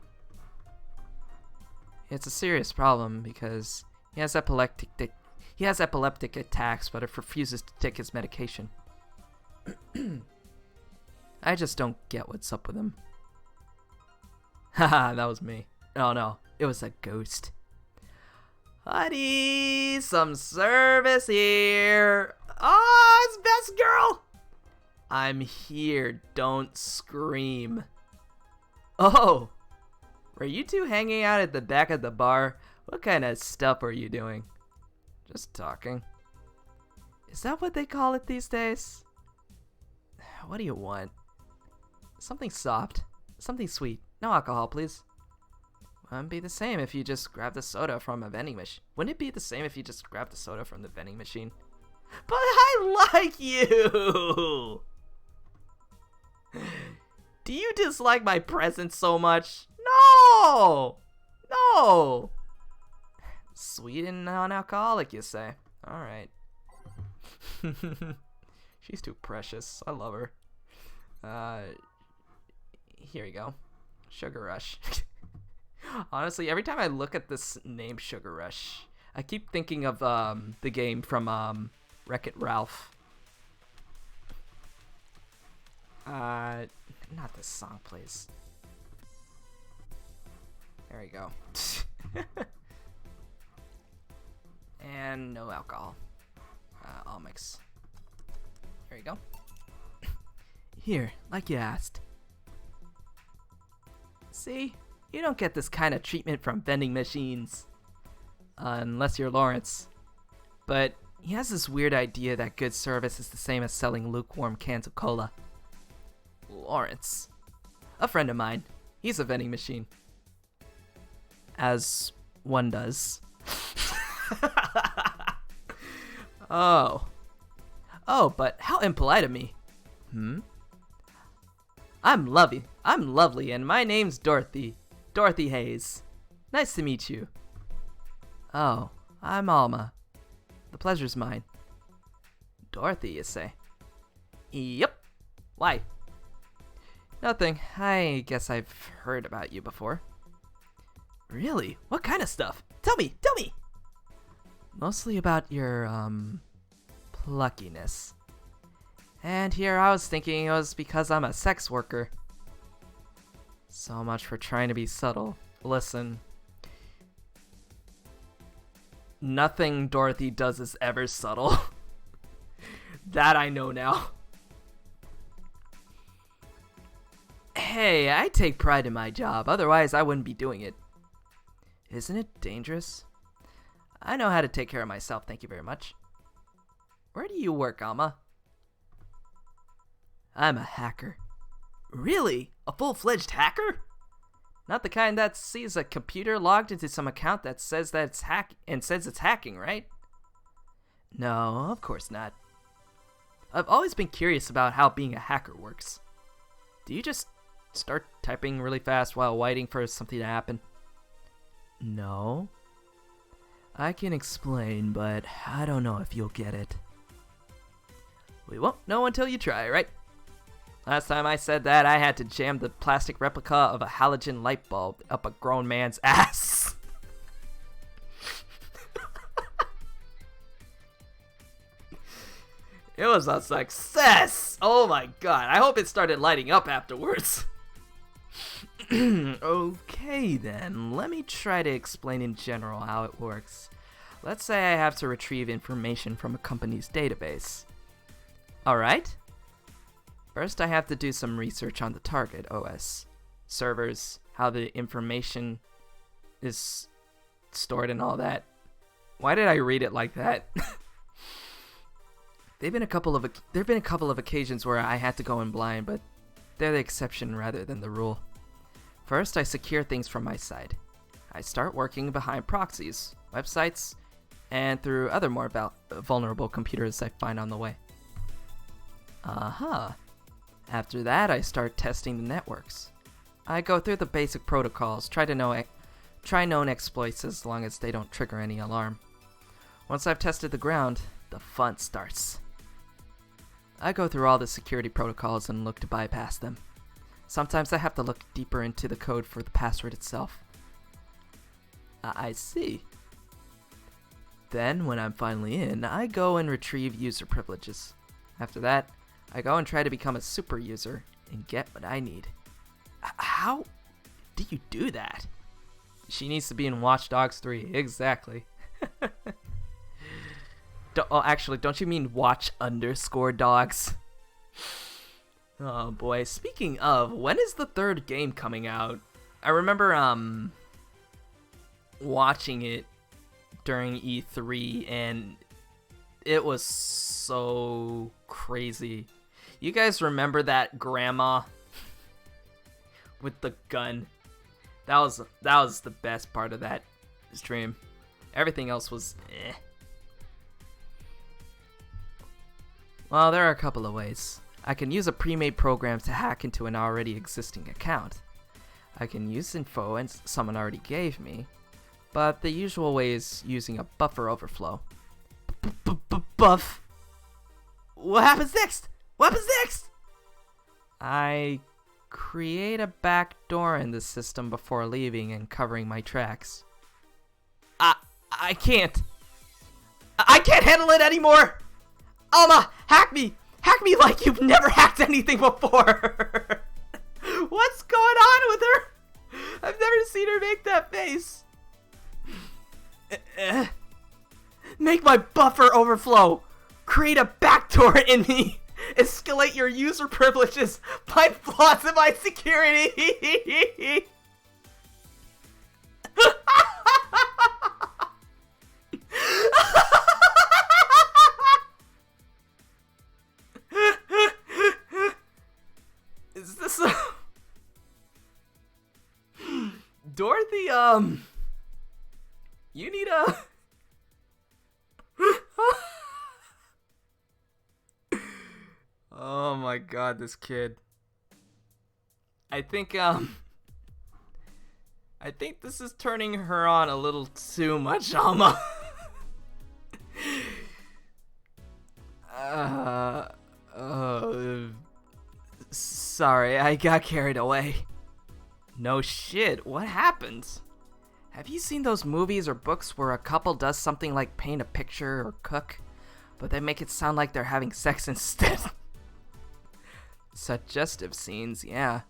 It's a serious problem because he has epileptic attacks, but it refuses to take his medication. I just don't get what's up with him. Haha, that was me. Oh no, it was a ghost. Honey, some service here. Oh, it's best girl. I'm here, don't scream. Oh, were you two hanging out at the back of the bar? What kind of stuff are you doing? Just talking. Is that what they call it these days? What do you want? Something soft. Something sweet. No alcohol, please. Wouldn't be the same if you just grabbed the soda from a vending machine. Wouldn't it be the same if you just grabbed the soda from the vending machine? But I like you! Do you dislike my presence so much? No! No! Sweet and non-alcoholic, you say? Alright. She's too precious. I love her. Here we go. Sugar Rush. Honestly, every time I look at this name Sugar Rush, I keep thinking of the game from Wreck-It Ralph. Not this song, please. There we go. And no alcohol. I'll mix. There you go. Here, like you asked. See? You don't get this kind of treatment from vending machines. Unless you're Lawrence. But he has this weird idea that good service is the same as selling lukewarm cans of cola. Lawrence. A friend of mine. He's a vending machine. as one does. Oh. Oh, but how impolite of me. I'm lovely, and my name's Dorothy. Dorothy Hayes. Nice to meet you. Oh, I'm Alma. The pleasure's mine. Dorothy, you say? Yep. Why? Nothing. I guess I've heard about you before. Really? What kind of stuff? Tell me! Mostly about your, pluckiness. And here I was thinking it was because I'm a sex worker. So much for trying to be subtle. Listen. Nothing Dorothy does is ever subtle. That I know now. Hey, I take pride in my job, otherwise I wouldn't be doing it. Isn't it dangerous? I know how to take care of myself, thank you very much. Where do you work, Alma? I'm a hacker. Really? A full-fledged hacker? Not the kind that sees a computer logged into some account that says that it's hacking, right? No, of course not. I've always been curious about how being a hacker works. Do you just start typing really fast while waiting for something to happen? No. I can explain, but I don't know if you'll get it. We won't know until you try, right? Last time I said that, I had to jam the plastic replica of a halogen light bulb up a grown man's ass. It was a success! Oh my god, I hope it started lighting up afterwards. Okay then, let me try to explain in general how it works. Let's say I have to retrieve information from a company's database. Alright? First I have to do some research on the target OS, servers, how the information is stored and all that. Why did I read it like that? There've been a couple of occasions where I had to go in blind, but they're the exception rather than the rule. First, I secure things from my side. I start working behind proxies, websites, and through other more vulnerable computers I find on the way. After that, I start testing the networks. I go through the basic protocols, try known exploits as long as they don't trigger any alarm. Once I've tested the ground, the fun starts. I go through all the security protocols and look to bypass them. Sometimes I have to look deeper into the code for the password itself. I see. Then, when I'm finally in, I go and retrieve user privileges. After that, I go and try to become a super user and get what I need. How do you do that? She needs to be in Watch Dogs 3, exactly. Actually, don't you mean watch_dogs? Oh boy, speaking of, when is the third game coming out? I remember watching it during E3 and it was so crazy. You guys remember that grandma with the gun? That was the best part of that stream. Everything else was eh. Well, there are a couple of ways. I can use a pre-made program to hack into an already existing account. I can use info someone already gave me, but the usual way is using a buffer overflow. Buff? What happens next? What happens next? I create a backdoor in the system before leaving and covering my tracks. I can't. I can't handle it anymore! Alma, hack me! Hack me like you've never hacked anything before! What's going on with her? I've never seen her make that face. Make my buffer overflow. Create a backdoor in me. Escalate your user privileges. Find flaws in my security. Is this a... Dorothy, Oh my god, this kid. I think this is turning her on a little too much, Alma. Sorry, I got carried away. No shit, what happened? Have you seen those movies or books where a couple does something like paint a picture or cook, but they make it sound like they're having sex instead? Suggestive scenes, yeah.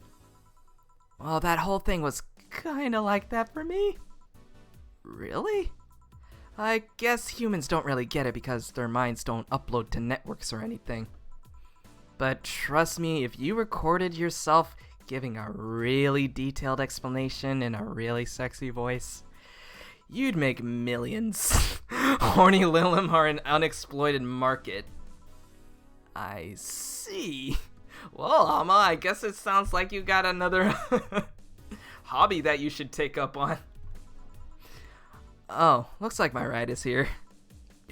Well, that whole thing was kinda like that for me. Really? I guess humans don't really get it because their minds don't upload to networks or anything. But trust me, if you recorded yourself giving a really detailed explanation in a really sexy voice, you'd make millions. Horny Lilim are an unexploited market. I see. Well, Alma, I guess it sounds like you got another hobby that you should take up on. Oh, looks like my ride is here.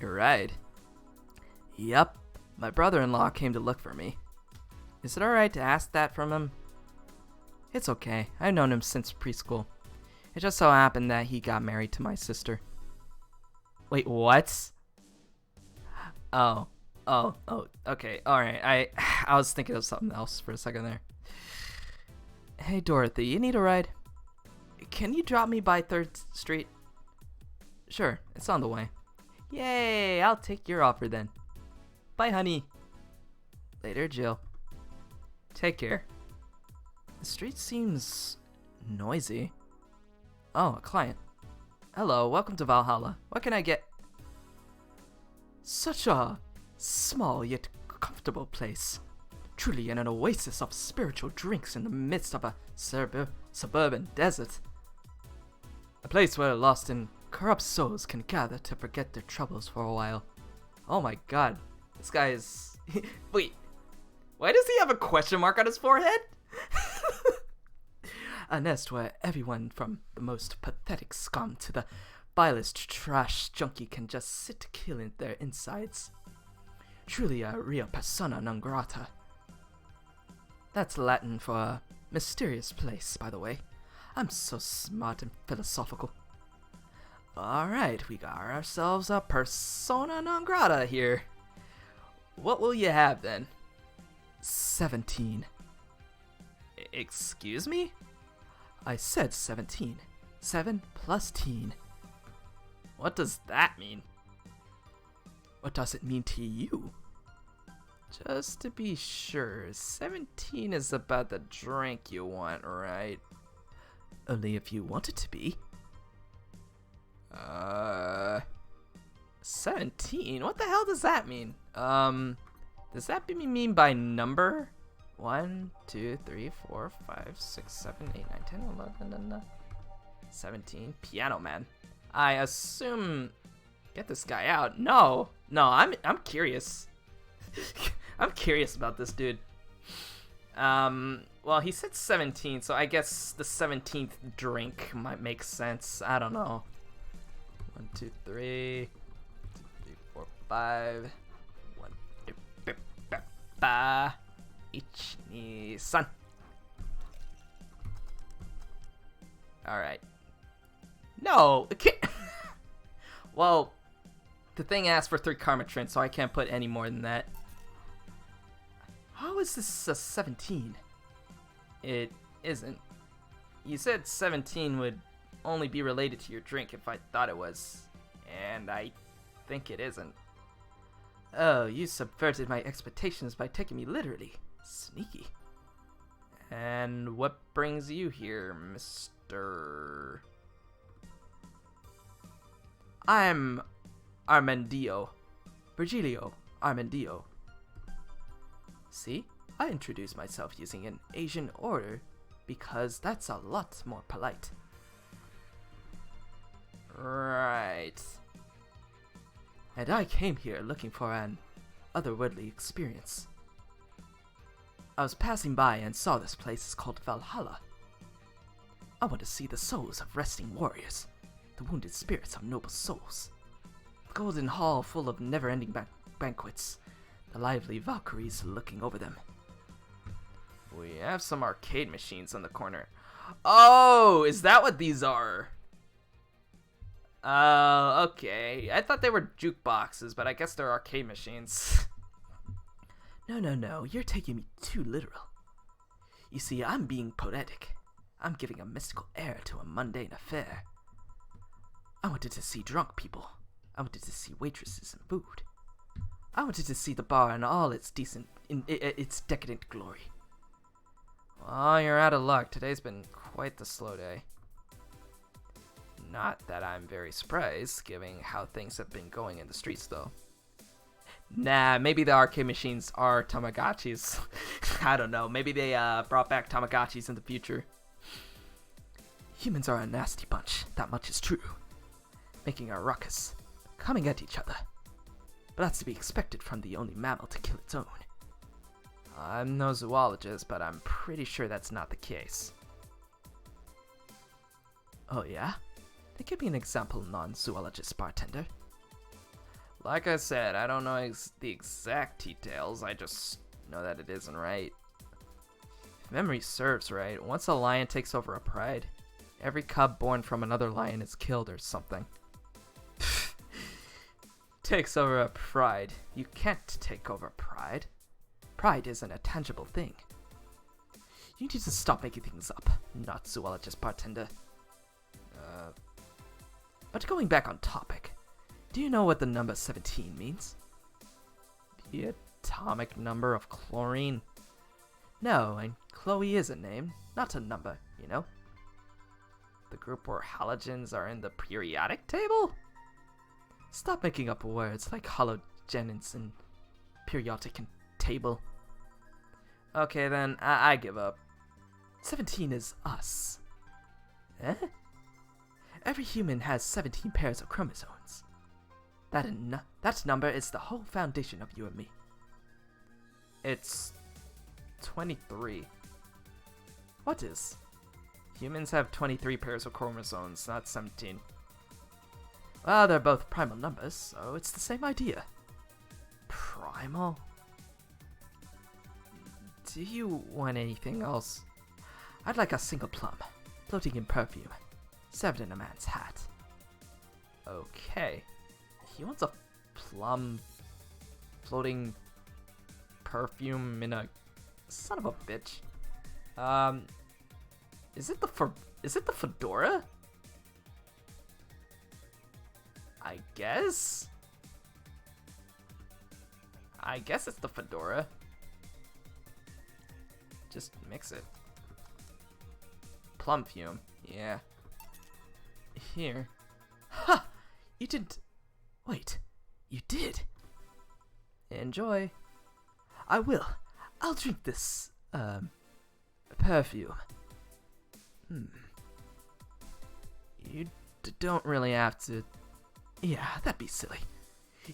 Your ride? Yup, my brother-in-law came to look for me. Is it alright to ask that from him? It's okay, I've known him since preschool. It just so happened that he got married to my sister. Wait, what? Oh, okay, alright, I was thinking of something else for a second there. Hey Dorothy, you need a ride? Can you drop me by 3rd Street? Sure, it's on the way. Yay, I'll take your offer then. Bye, honey. Later, Jill. Take care. The street seems noisy. Oh, a client. Hello, welcome to Valhalla. What can I get? Such a small yet comfortable place. Truly an oasis of spiritual drinks in the midst of a suburban desert. A place where lost and corrupt souls can gather to forget their troubles for a while. Oh my god, this guy is... Wait, why does he have a question mark on his forehead? A nest where everyone from the most pathetic scum to the vilest trash junkie can just sit killing their insides. Truly a real persona non grata. That's Latin for a mysterious place, by the way. I'm so smart and philosophical. Alright, we got ourselves a persona non grata here. What will you have then? 17. Excuse me? I said 17. 7 plus teen. What does that mean? What does it mean to you? Just to be sure, 17 is about the drink you want, right? Only if you want it to be. 17? What the hell does that mean? Does that mean by number? 1, 2, 3, 4, 5, 6, 7, 8, 9, 10, 11, 17. Piano Man. I assume... Get this guy out. No, I'm curious. I'm curious about this dude. Well, he said 17, so I guess the 17th drink might make sense. I don't know. 1, 2, 3, 4, 5. 1, 2, 3, 1, Alright. No! Well, the thing asked for 3 karma trints, so I can't put any more than that. How is this a 17? It isn't. You said 17 would only be related to your drink if I thought it was. And I think it isn't. Oh, you subverted my expectations by taking me literally. Sneaky. And what brings you here, Mr. I'm Armandio. Virgilio Armandio. See? I introduced myself using an Asian order because that's a lot more polite. Right. And I came here looking for an otherworldly experience. I was passing by and saw this place is called Valhalla. I want to see the souls of resting warriors. the wounded spirits of noble souls. The golden hall full of never-ending banquets, the lively Valkyries looking over them. We have some arcade machines on the corner. Oh, is that what these are? Okay. I thought they were jukeboxes, but I guess they're arcade machines. No, you're taking me too literal. You see, I'm being poetic. I'm giving a mystical air to a mundane affair. I wanted to see drunk people. I wanted to see waitresses and food. I wanted to see the bar in all its its decadent glory. Well, you're out of luck. Today's been quite the slow day. Not that I'm very surprised, given how things have been going in the streets, though. Nah, maybe the arcade machines are Tamagotchis. I don't know. Maybe they brought back Tamagotchis in the future. Humans are a nasty bunch. That much is true. Making a ruckus. Coming at each other. But that's to be expected from the only mammal to kill its own. I'm no zoologist, but I'm pretty sure that's not the case. Oh yeah? Then give me an example, non-zoologist bartender. Like I said, I don't know the exact details, I just know that it isn't right. If memory serves right, once a lion takes over a pride, every cub born from another lion is killed or something. Takes over a pride. You can't take over pride. Pride isn't a tangible thing. You need to stop making things up, not zoologist bartender. But going back on topic, do you know what the number 17 means? The atomic number of chlorine? No, and Chloe is a name, not a number, you know? The group where halogens are in the periodic table? Stop making up words like halogens and periodic and table. Okay then, I give up. 17 is us. Eh? Every human has 17 pairs of chromosomes. That number is the whole foundation of you and me. It's 23. What is? Humans have 23 pairs of chromosomes, not 17. Well, they're both primal numbers, so it's the same idea. Primal? Do you want anything else? I'd like a single plum, floating in perfume, served in a man's hat. Okay. He wants a plum floating perfume in a... Son of a bitch. Is it the fedora? I guess it's the fedora. Just mix it. Plum fume. Yeah. Here. Ha! You didn't... Wait. You did. Enjoy. I will. I'll drink this, perfume. You don't really have to... Yeah, that'd be silly.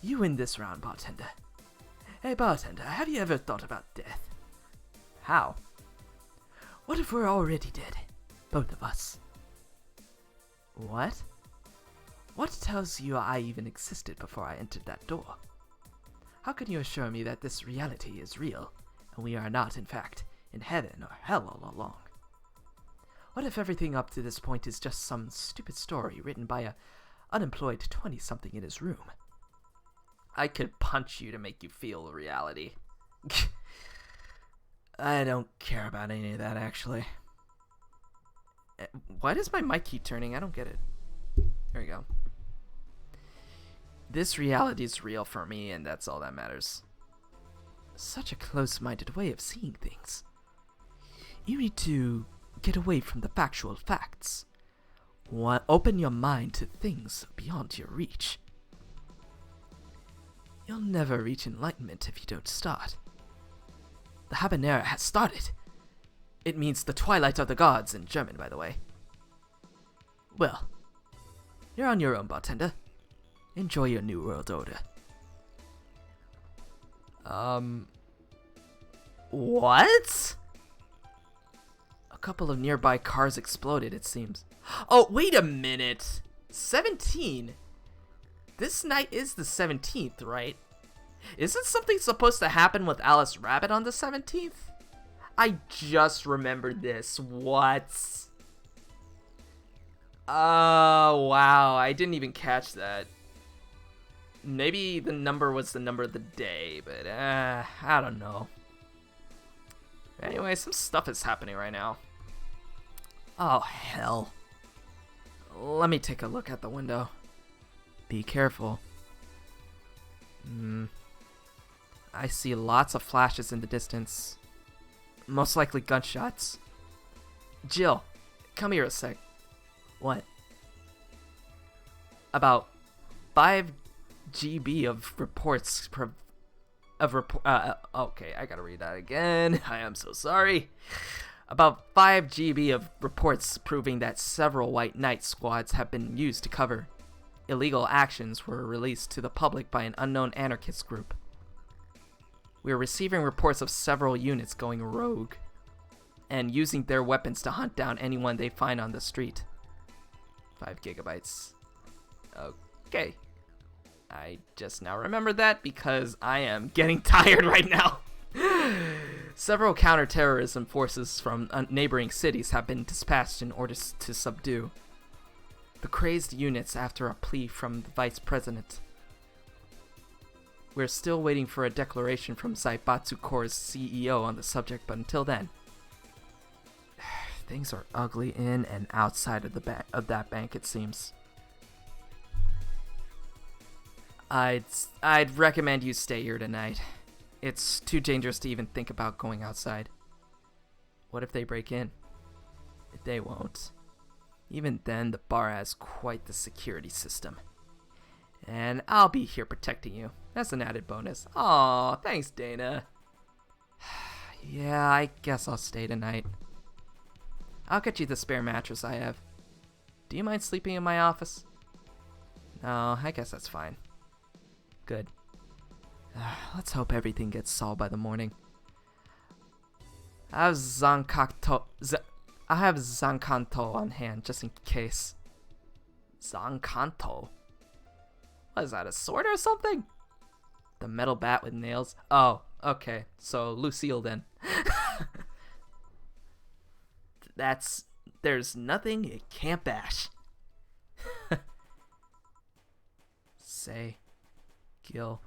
You win this round, bartender. Hey, bartender, have you ever thought about death? How? What if we're already dead? Both of us. What? What tells you I even existed before I entered that door? How can you assure me that this reality is real, and we are not, in fact, in heaven or hell all along? What if everything up to this point is just some stupid story written by a unemployed 20-something in his room? I could punch you to make you feel reality. I don't care about any of that, actually. Why does my mic keep turning? I don't get it. There we go. This reality is real for me, and that's all that matters. Such a close-minded way of seeing things. You need to get away from the factual facts. Open your mind to things beyond your reach. You'll never reach enlightenment if you don't start. The Habanera has started. It means the twilight of the gods in German, by the way. Well, you're on your own, bartender. Enjoy your new world order. What? A couple of nearby cars exploded, it seems. Oh, wait a minute! 17? This night is the 17th, right? Isn't something supposed to happen with Alice Rabbit on the 17th? I just remembered this. What? Oh, wow. I didn't even catch that. Maybe the number was the number of the day, but I don't know. Anyway, some stuff is happening right now. Oh, hell. Let me take a look at the window. Be careful. I see lots of flashes in the distance. Most likely gunshots. Jill, come here a sec. What? About 5 GB of reports okay, I gotta read that again. I am so sorry. About 5 GB of reports proving that several White Knight squads have been used to cover illegal actions were released to the public by an unknown anarchist group. We are receiving reports of several units going rogue and using their weapons to hunt down anyone they find on the street. 5 gigabytes. Okay. I just now remembered that because I am getting tired right now. Several counterterrorism forces from neighboring cities have been dispatched in order to subdue the crazed units after a plea from the vice president. We're still waiting for a declaration from Zaibatsu Corps' CEO on the subject, but until then, things are ugly in and outside of that bank, it seems. I'd recommend you stay here tonight. It's too dangerous to even think about going outside. What if they break in? They won't. Even then, the bar has quite the security system. And I'll be here protecting you. That's an added bonus. Aw, thanks, Dana. Yeah, I guess I'll stay tonight. I'll get you the spare mattress I have. Do you mind sleeping in my office? No, I guess that's fine. Good. Let's hope everything gets solved by the morning. I have Zankanto on hand just in case. Zankanto? What is that, a sword or something? The metal bat with nails? Oh, okay. So Lucille then. There's nothing it can't bash. Say, Gil,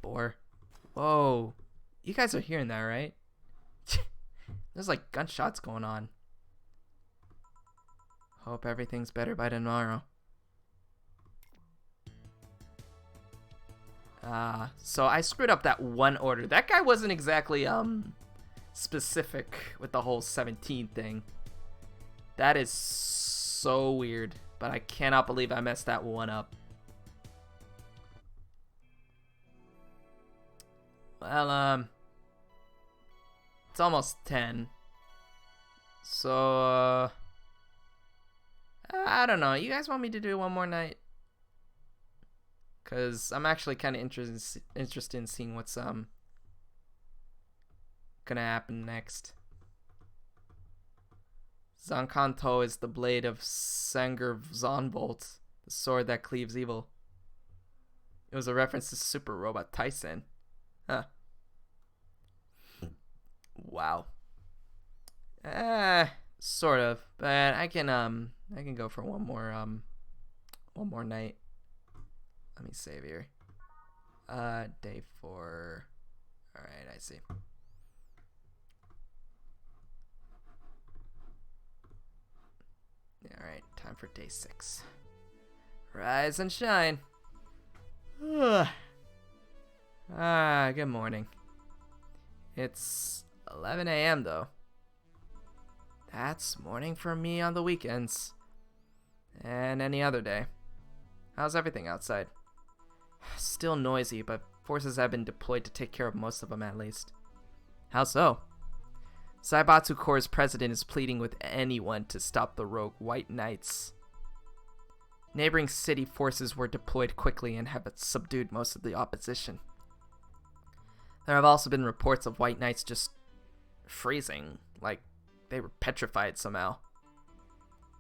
Boar. Whoa. You guys are hearing that, right? There's like gunshots going on. Hope everything's better by tomorrow. So I screwed up that one order. That guy wasn't exactly, specific with the whole 17 thing. That is so weird, but I cannot believe I messed that one up. Well, it's almost 10. So, I don't know. You guys want me to do one more night? Because I'm actually kind of interested in seeing what's gonna happen next. Zankanto is the blade of Sanger Zonbolt, the sword that cleaves evil. It was a reference to Super Robot Tyson. Huh. Wow. Sort of, but I can go for one more night. Let me save here. Day 4. All right, I see. All right, time for day 6. Rise and shine. Good morning. It's 11 a.m. though. That's morning for me on the weekends. And any other day. How's everything outside? Still noisy, but forces have been deployed to take care of most of them at least. How so? Zaibatsu Corps' president is pleading with anyone to stop the rogue White Knights. Neighboring city forces were deployed quickly and have subdued most of the opposition. There have also been reports of White Knights just freezing, like they were petrified somehow.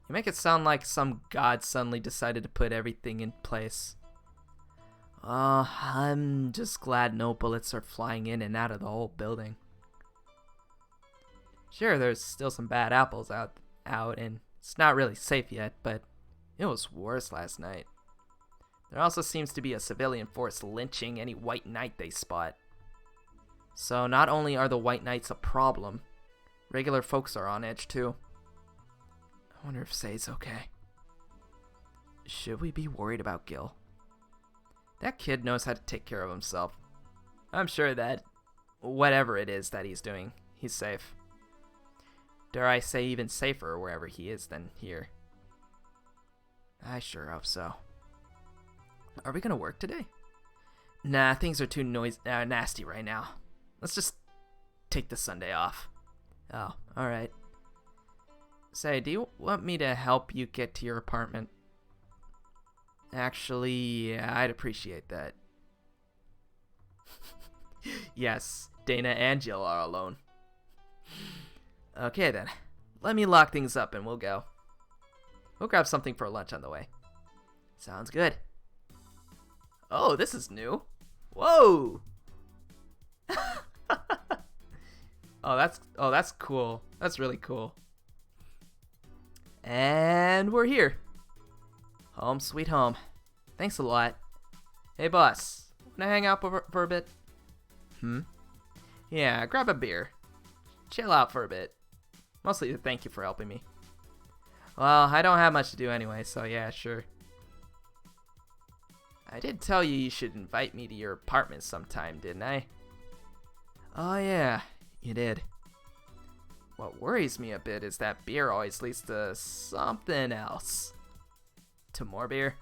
You make it sound like some god suddenly decided to put everything in place. Oh, I'm just glad no bullets are flying in and out of the whole building. Sure, there's still some bad apples out, and it's not really safe yet, but it was worse last night. There also seems to be a civilian force lynching any white knight they spot. So not only are the white knights a problem, regular folks are on edge too. I wonder if Say's okay. Should we be worried about Gil? That kid knows how to take care of himself. I'm sure that whatever it is that he's doing, he's safe. Dare I say even safer wherever he is than here. I sure hope so. Are we gonna work today? Nah, things are too nasty right now. Let's just take the Sunday off. Oh, alright. Say, do you want me to help you get to your apartment? Actually, yeah, I'd appreciate that. Yes, Dana and Jill are alone. Okay then, let me lock things up and we'll go. We'll grab something for lunch on the way. Sounds good. Oh, this is new. Whoa! Oh, that's cool. That's really cool. And we're here. Home sweet home. Thanks a lot. Hey boss, wanna hang out for a bit? Yeah, grab a beer. Chill out for a bit. Mostly to thank you for helping me. Well, I don't have much to do anyway, so yeah, sure. I did tell you you should invite me to your apartment sometime, didn't I? Oh yeah, you did. What worries me a bit is that beer always leads to something else. To more beer?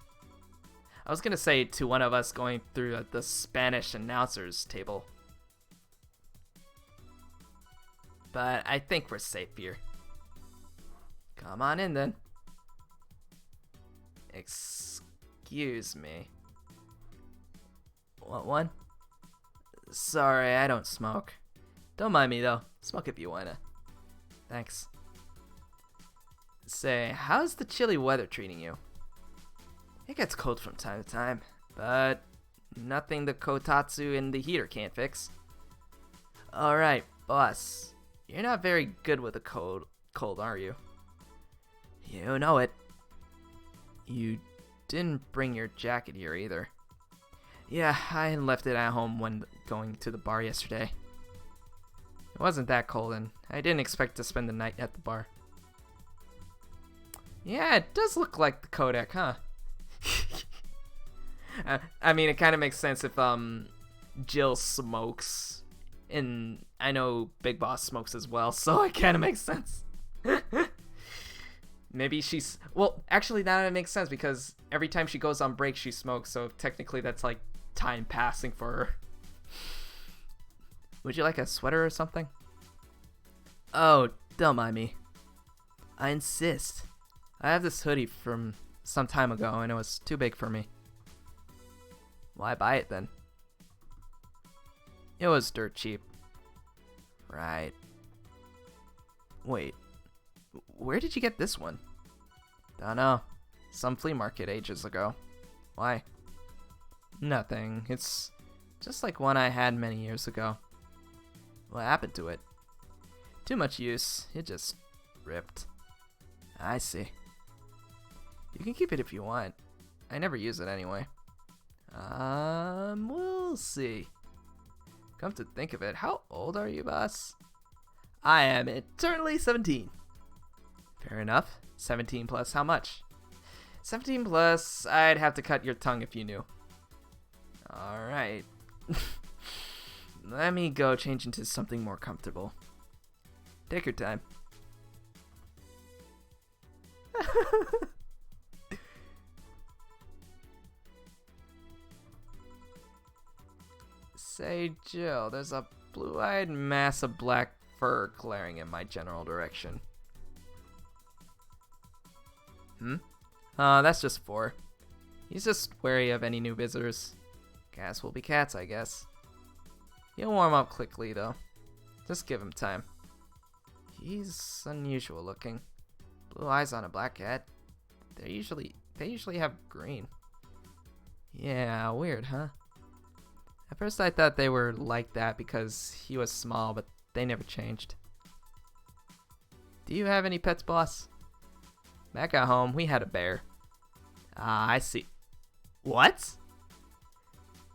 I was gonna say to one of us going through the Spanish announcers table. But I think we're safe here. Come on in then. Excuse me. Want one? Sorry, I don't smoke. Don't mind me though. Smoke if you wanna. Thanks. Say, how's the chilly weather treating you? It gets cold from time to time, but nothing the kotatsu in the heater can't fix. Alright, boss. You're not very good with the cold, are you? You know it. You didn't bring your jacket here either. Yeah, I left it at home when going to the bar yesterday. It wasn't that cold, and I didn't expect to spend the night at the bar. Yeah, it does look like the Kodak, huh? I mean, it kind of makes sense if Jill smokes, and I know Big Boss smokes as well, so it kind of makes sense. Maybe she's... Well, actually, now it makes sense, because every time she goes on break, she smokes, so technically that's like time passing for her. Would you like a sweater or something? Oh, don't mind me. I insist. I have this hoodie from some time ago, and it was too big for me. Why buy it then? It was dirt cheap. Right. Wait. Where did you get this one? Dunno. Some flea market ages ago. Why? Nothing. It's just like one I had many years ago. What happened to it? Too much use. It just ripped. I see. You can keep it if you want. I never use it anyway. We'll see. Come to think of it, how old are you, boss? I am eternally 17. Fair enough. 17 plus how much? 17 plus, I'd have to cut your tongue if you knew. Alright. Let me go change into something more comfortable. Take your time. Say, Jill, there's a blue-eyed mass of black fur glaring in my general direction. That's just 4. He's just wary of any new visitors. Cats will be cats, I guess. He'll warm up quickly, though. Just give him time. He's unusual looking. Blue eyes on a black cat. They usually have green. Yeah, weird, huh? At first I thought they were like that because he was small, but they never changed. Do you have any pets, boss? Back at home, we had a bear. Ah, I see. What?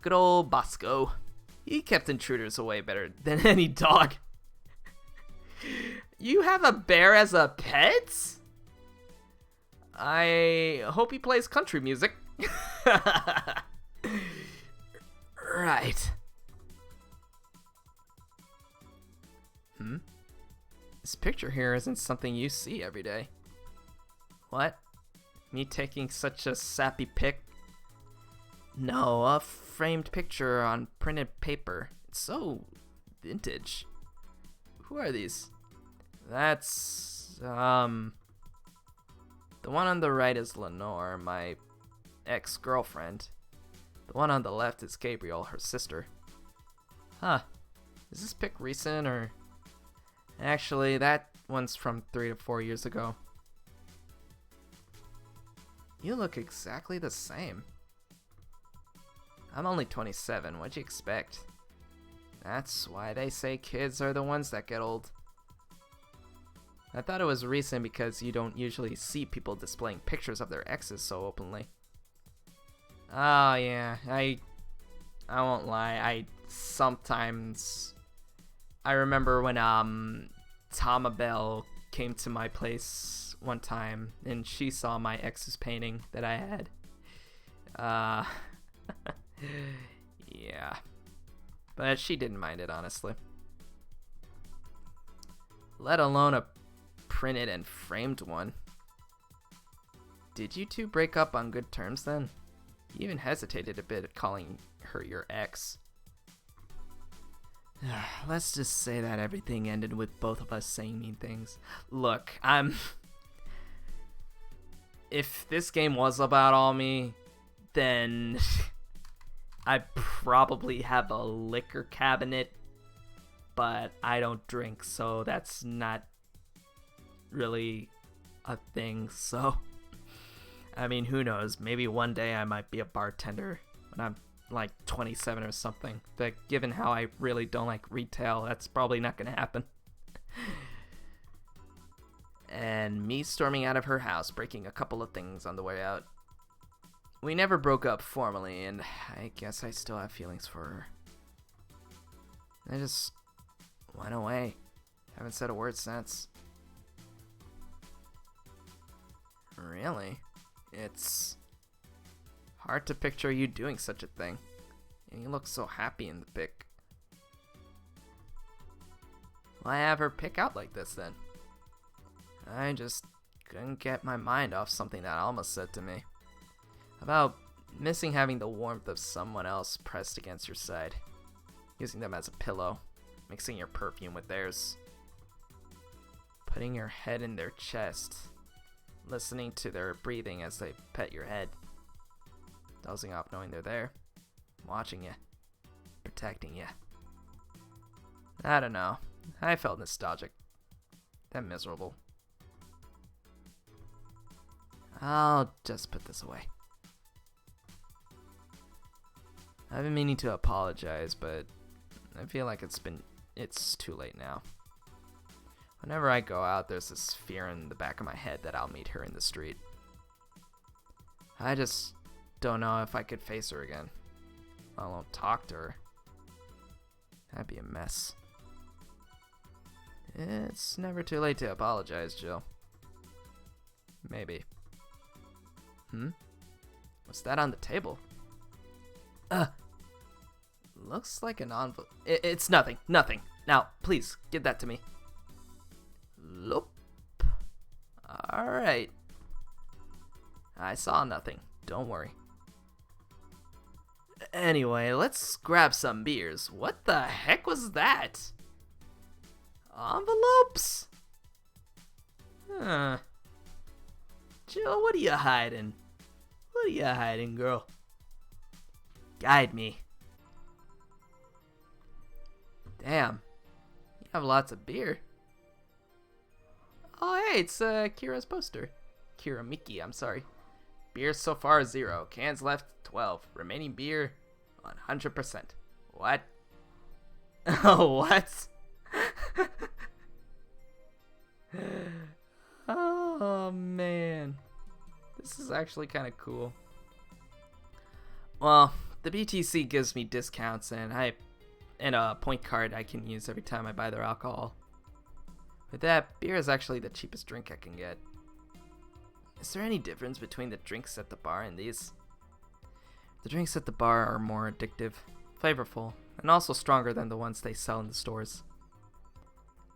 Good old Bosco. He kept intruders away better than any dog. You have a bear as a pet? I hope he plays country music. Right. This picture here isn't something you see every day. What? Me taking such a sappy pic? No, a framed picture on printed paper. It's so vintage. Who are these? That's, the one on the right is Lenore, my ex-girlfriend. The one on the left is Gabriel, her sister. Huh. Is this pic recent or... Actually, that one's from 3 to 4 years ago. You look exactly the same. I'm only 27, what'd you expect? That's why they say kids are the ones that get old. I thought it was recent because you don't usually see people displaying pictures of their exes so openly. Oh yeah, I won't lie, I remember when Tomabelle came to my place one time and she saw my ex's painting that I had. Yeah. But she didn't mind it, honestly. Let alone a printed and framed one. Did you two break up on good terms then? You even hesitated a bit at calling her your ex. Let's just say that everything ended with both of us saying mean things. Look, if this game was about all me, then I probably have a liquor cabinet, but I don't drink, so that's not really a thing, so... I mean, who knows? Maybe one day I might be a bartender when I'm like 27 or something. But given how I really don't like retail, that's probably not gonna happen. And me storming out of her house, breaking a couple of things on the way out. We never broke up formally, and I guess I still have feelings for her. I just went away. Haven't said a word since. Really? It's hard to picture you doing such a thing. And you look so happy in the pic. Why have her pick out like this then? I just couldn't get my mind off something that Alma said to me. About missing having the warmth of someone else pressed against your side. Using them as a pillow. Mixing your perfume with theirs. Putting your head in their chest. Listening to their breathing as they pet your head. Dozing off knowing they're there. Watching you. Protecting you. I don't know. I felt nostalgic. Then miserable. I'll just put this away. I've been meaning to apologize, but I feel like it's too late now. Whenever I go out, there's this fear in the back of my head that I'll meet her in the street. I just don't know if I could face her again. I won't talk to her. That'd be a mess. It's never too late to apologize, Jill. Maybe. What's that on the table? Looks like an envelope. It's nothing. Nothing. Now, please, give that to me. Loop. Alright. I saw nothing. Don't worry. Anyway, let's grab some beers. What the heck was that? Envelopes? Huh. Jill, what are you hiding? What are you hiding, girl? Guide me. Damn. You have lots of beer. Oh, hey, it's Kira's poster. Kira Miki, I'm sorry. Beer so far 0. Cans left 12. Remaining beer 100%. What? Oh, what? Oh, man. This is actually kind of cool. Well, the BTC gives me discounts and a point card I can use every time I buy their alcohol. With that, beer is actually the cheapest drink I can get. Is there any difference between the drinks at the bar and these? The drinks at the bar are more addictive, flavorful, and also stronger than the ones they sell in the stores.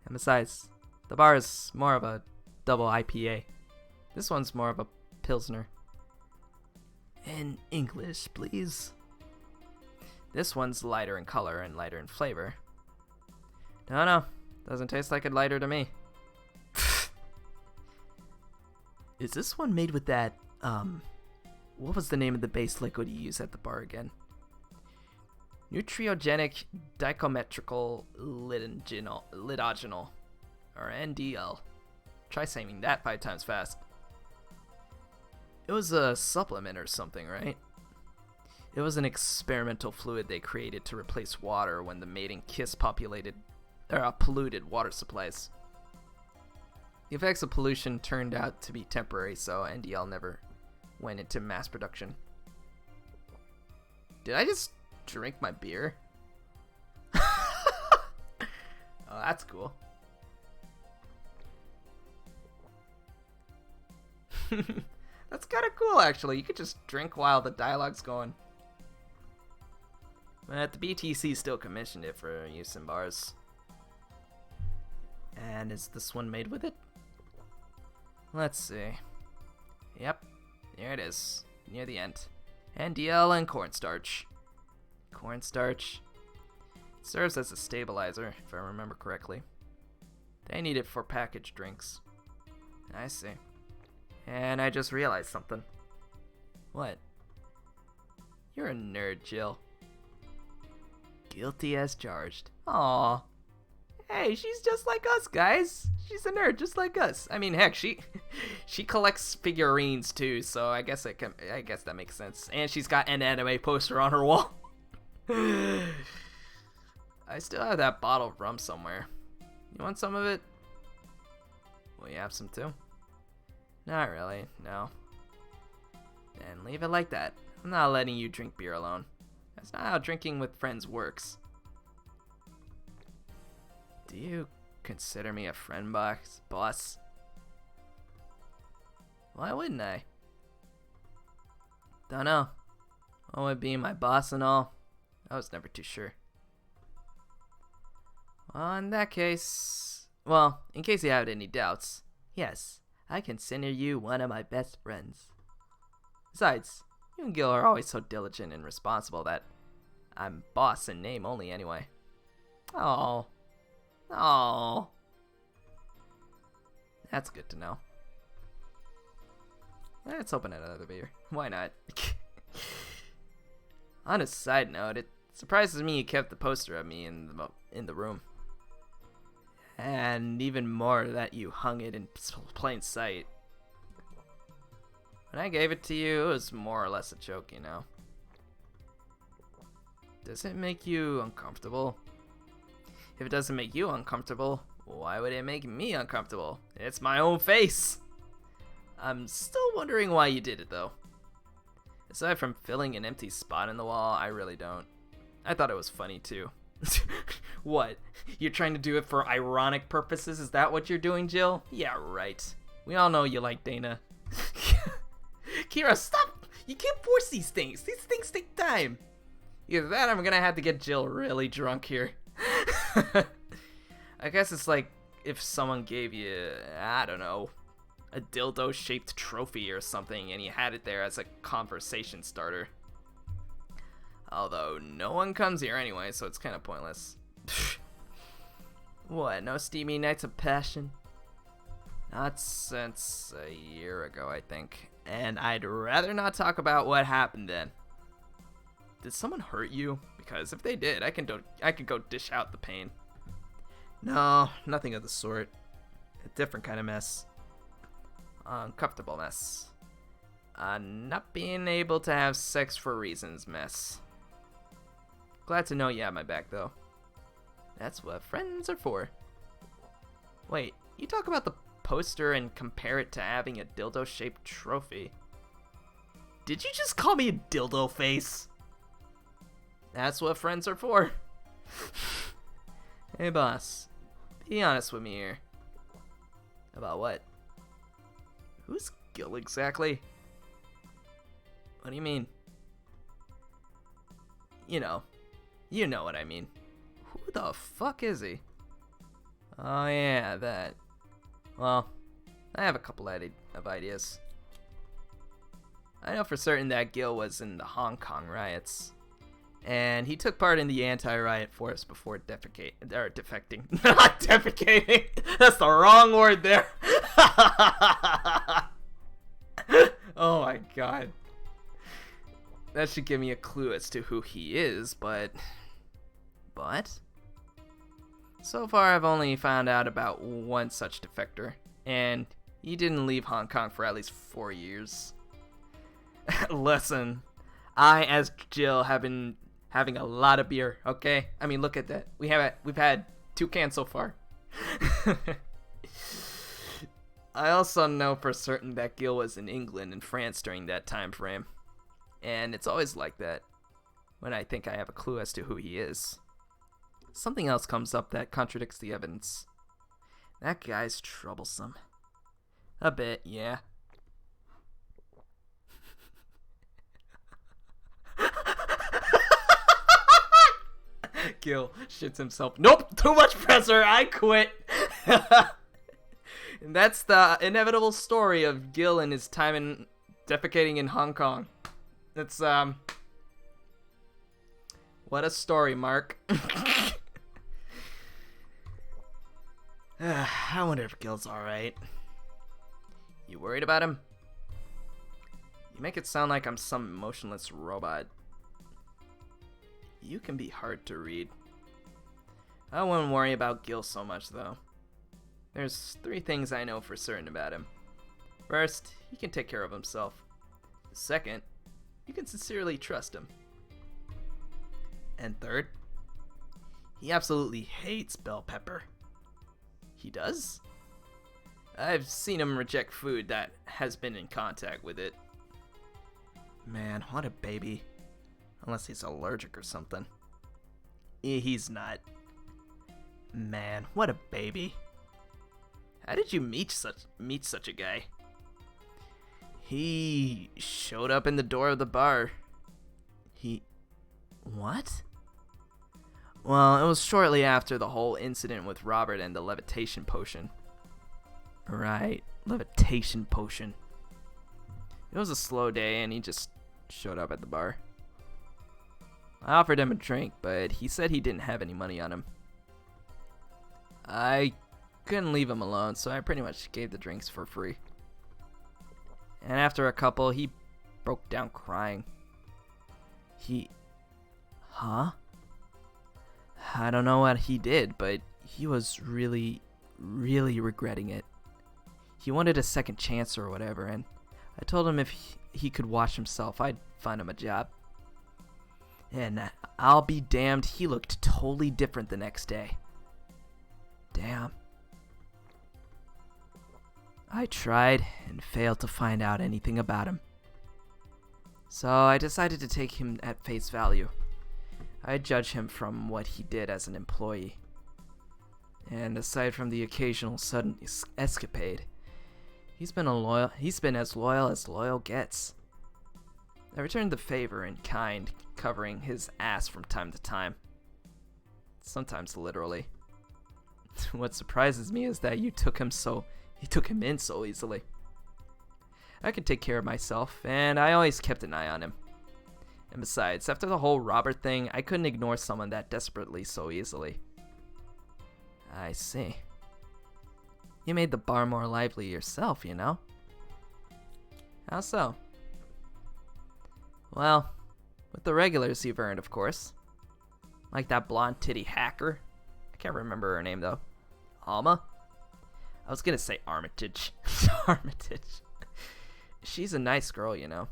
And besides, the bar is more of a double IPA. This one's more of a Pilsner. In English, please. This one's lighter in color and lighter in flavor. No, doesn't taste like it lighter to me. Is this one made with that, what was the name of the base liquid you use at the bar again? Nutriogenic dichometrical lidogenol, or NDL. Try saying that 5 times fast. It was a supplement or something, right? It was an experimental fluid they created to replace water when the mating kiss polluted water supplies. The effects of pollution turned out to be temporary, so NDL never went into mass production. Did I just drink my beer? Oh, that's cool. That's kind of cool, actually. You could just drink while the dialogue's going. But the BTC still commissioned it for use in bars. And is this one made with it? Let's see. Yep, there it is, near the end. NDL and cornstarch. Cornstarch serves as a stabilizer, if I remember correctly. They need it for packaged drinks. I see. And I just realized something. What? You're a nerd, Jill. Guilty as charged. Aww. Hey, she's just like us, guys. She's a nerd, just like us. I mean, heck, she collects figurines too, so I guess that makes sense. And she's got an anime poster on her wall. I still have that bottle of rum somewhere. You want some of it? Will you have some too? Not really, no. Then leave it like that. I'm not letting you drink beer alone. That's not how drinking with friends works. Do you consider me a friend, boss? Why wouldn't I? Dunno. What would be my boss and all? I was never too sure. Well, in that case... Well, in case you have any doubts, yes, I consider you one of my best friends. Besides, you and Gil are always so diligent and responsible that I'm boss in name only anyway. Oh. Oh. That's good to know. Let's open another beer. Why not? On a side note, it surprises me you kept the poster of me in the room. And even more that you hung it in plain sight. When I gave it to you, it was more or less a joke, you know. Does it make you uncomfortable? If it doesn't make you uncomfortable, why would it make me uncomfortable? It's my own face! I'm still wondering why you did it, though. Aside from filling an empty spot in the wall, I really don't. I thought it was funny, too. What? You're trying to do it for ironic purposes? Is that what you're doing, Jill? Yeah, right. We all know you like Dana. Kira, stop! You can't force these things. These things take time. Either that or I'm gonna have to get Jill really drunk here. I guess it's like if someone gave you, I don't know, a dildo-shaped trophy or something and you had it there as a conversation starter. Although no one comes here anyway, so it's kind of pointless. What, no steamy nights of passion? Not since a year ago, I think. And I'd rather not talk about what happened then. Did someone hurt you? Because if they did, I could go dish out the pain. No, nothing of the sort. A different kind of mess. Uncomfortable mess. Not being able to have sex for reasons mess. Glad to know you have my back, though. That's what friends are for. Wait, you talk about the poster and compare it to having a dildo-shaped trophy. Did you just call me a dildo face? That's what friends are for. Hey, boss. Be honest with me here. About what? Who's Gil exactly? What do you mean? You know what I mean. Who the fuck is he? Oh yeah, that. Well, I have a couple of ideas. I know for certain that Gil was in the Hong Kong riots. And he took part in the anti-riot force before defecting. Not defecating! That's the wrong word there! Oh my god. That should give me a clue as to who he is, but... So far I've only found out about one such defector, and he didn't leave Hong Kong for at least 4 years. Listen, I, as Jill, have been having a lot of beer, okay? I mean, look at that. We've had 2 cans so far. I also know for certain that Gil was in England and France during that time frame. And it's always like that when I think I have a clue as to who he is. Something else comes up that contradicts the evidence. That guy's troublesome. A bit, yeah. Gil shits himself. Nope, too much pressure. I quit. And that's the inevitable story of Gil and his time in defecating in Hong Kong. It's what a story, Mark. I wonder if Gil's alright. You worried about him? You make it sound like I'm some emotionless robot. You can be hard to read. I wouldn't worry about Gil so much, though. There's 3 things I know for certain about him. First, he can take care of himself. Second, you can sincerely trust him. And third, he absolutely hates bell pepper. He does? I've seen him reject food that has been in contact with it. Man, what a baby. Unless he's allergic or something. He's not. Man, what a baby. How did you meet such a guy? He showed up in the door of the bar. What? Well, it was shortly after the whole incident with Robert and the levitation potion. Right, levitation potion. It was a slow day and he just showed up at the bar. I offered him a drink, but he said he didn't have any money on him. I couldn't leave him alone, so I pretty much gave the drinks for free. And after a couple, he broke down crying. Huh? I don't know what he did, but he was really, really regretting it. He wanted a second chance or whatever, and I told him if he could watch himself, I'd find him a job. And I'll be damned, he looked totally different the next day. Damn. I tried and failed to find out anything about him. So I decided to take him at face value. I judge him from what he did as an employee. And aside from the occasional sudden escapade, he's been as loyal gets. I returned the favor in kind, covering his ass from time to time. Sometimes literally. What surprises me is that you took him in so easily. I could take care of myself, and I always kept an eye on him. And besides, after the whole Robert thing, I couldn't ignore someone that desperately so easily. I see. You made the bar more lively yourself, you know? How so? Well, with the regulars you've earned, of course. Like that blonde titty hacker. I can't remember her name, though. Alma? I was gonna say Armitage. Armitage. She's a nice girl, you know.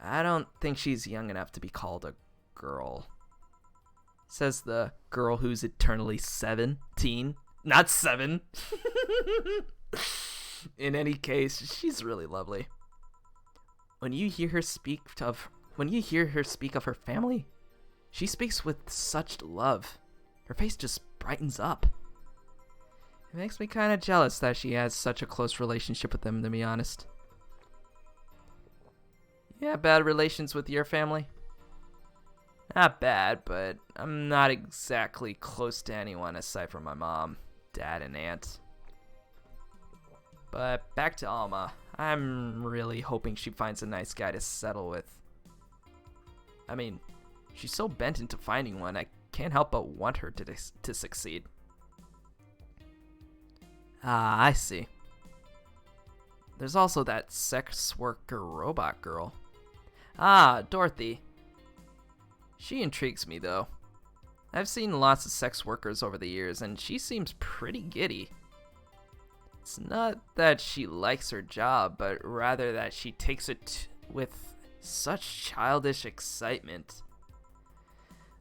I don't think she's young enough to be called a girl. Says the girl who's eternally 17. Not 7. In any case, she's really lovely. When you hear her speak of her family, she speaks with such love. Her face just brightens up. It makes me kind of jealous that she has such a close relationship with them, to be honest. You have bad relations with your family? Not bad, but I'm not exactly close to anyone aside from my mom, dad, and aunt. But back to Alma. I'm really hoping she finds a nice guy to settle with. I mean, she's so bent into finding one, I can't help but want her to succeed. Ah, I see. There's also that sex worker robot girl. Ah, Dorothy. She intrigues me, though. I've seen lots of sex workers over the years, and she seems pretty giddy. It's not that she likes her job, but rather that she takes it with such childish excitement.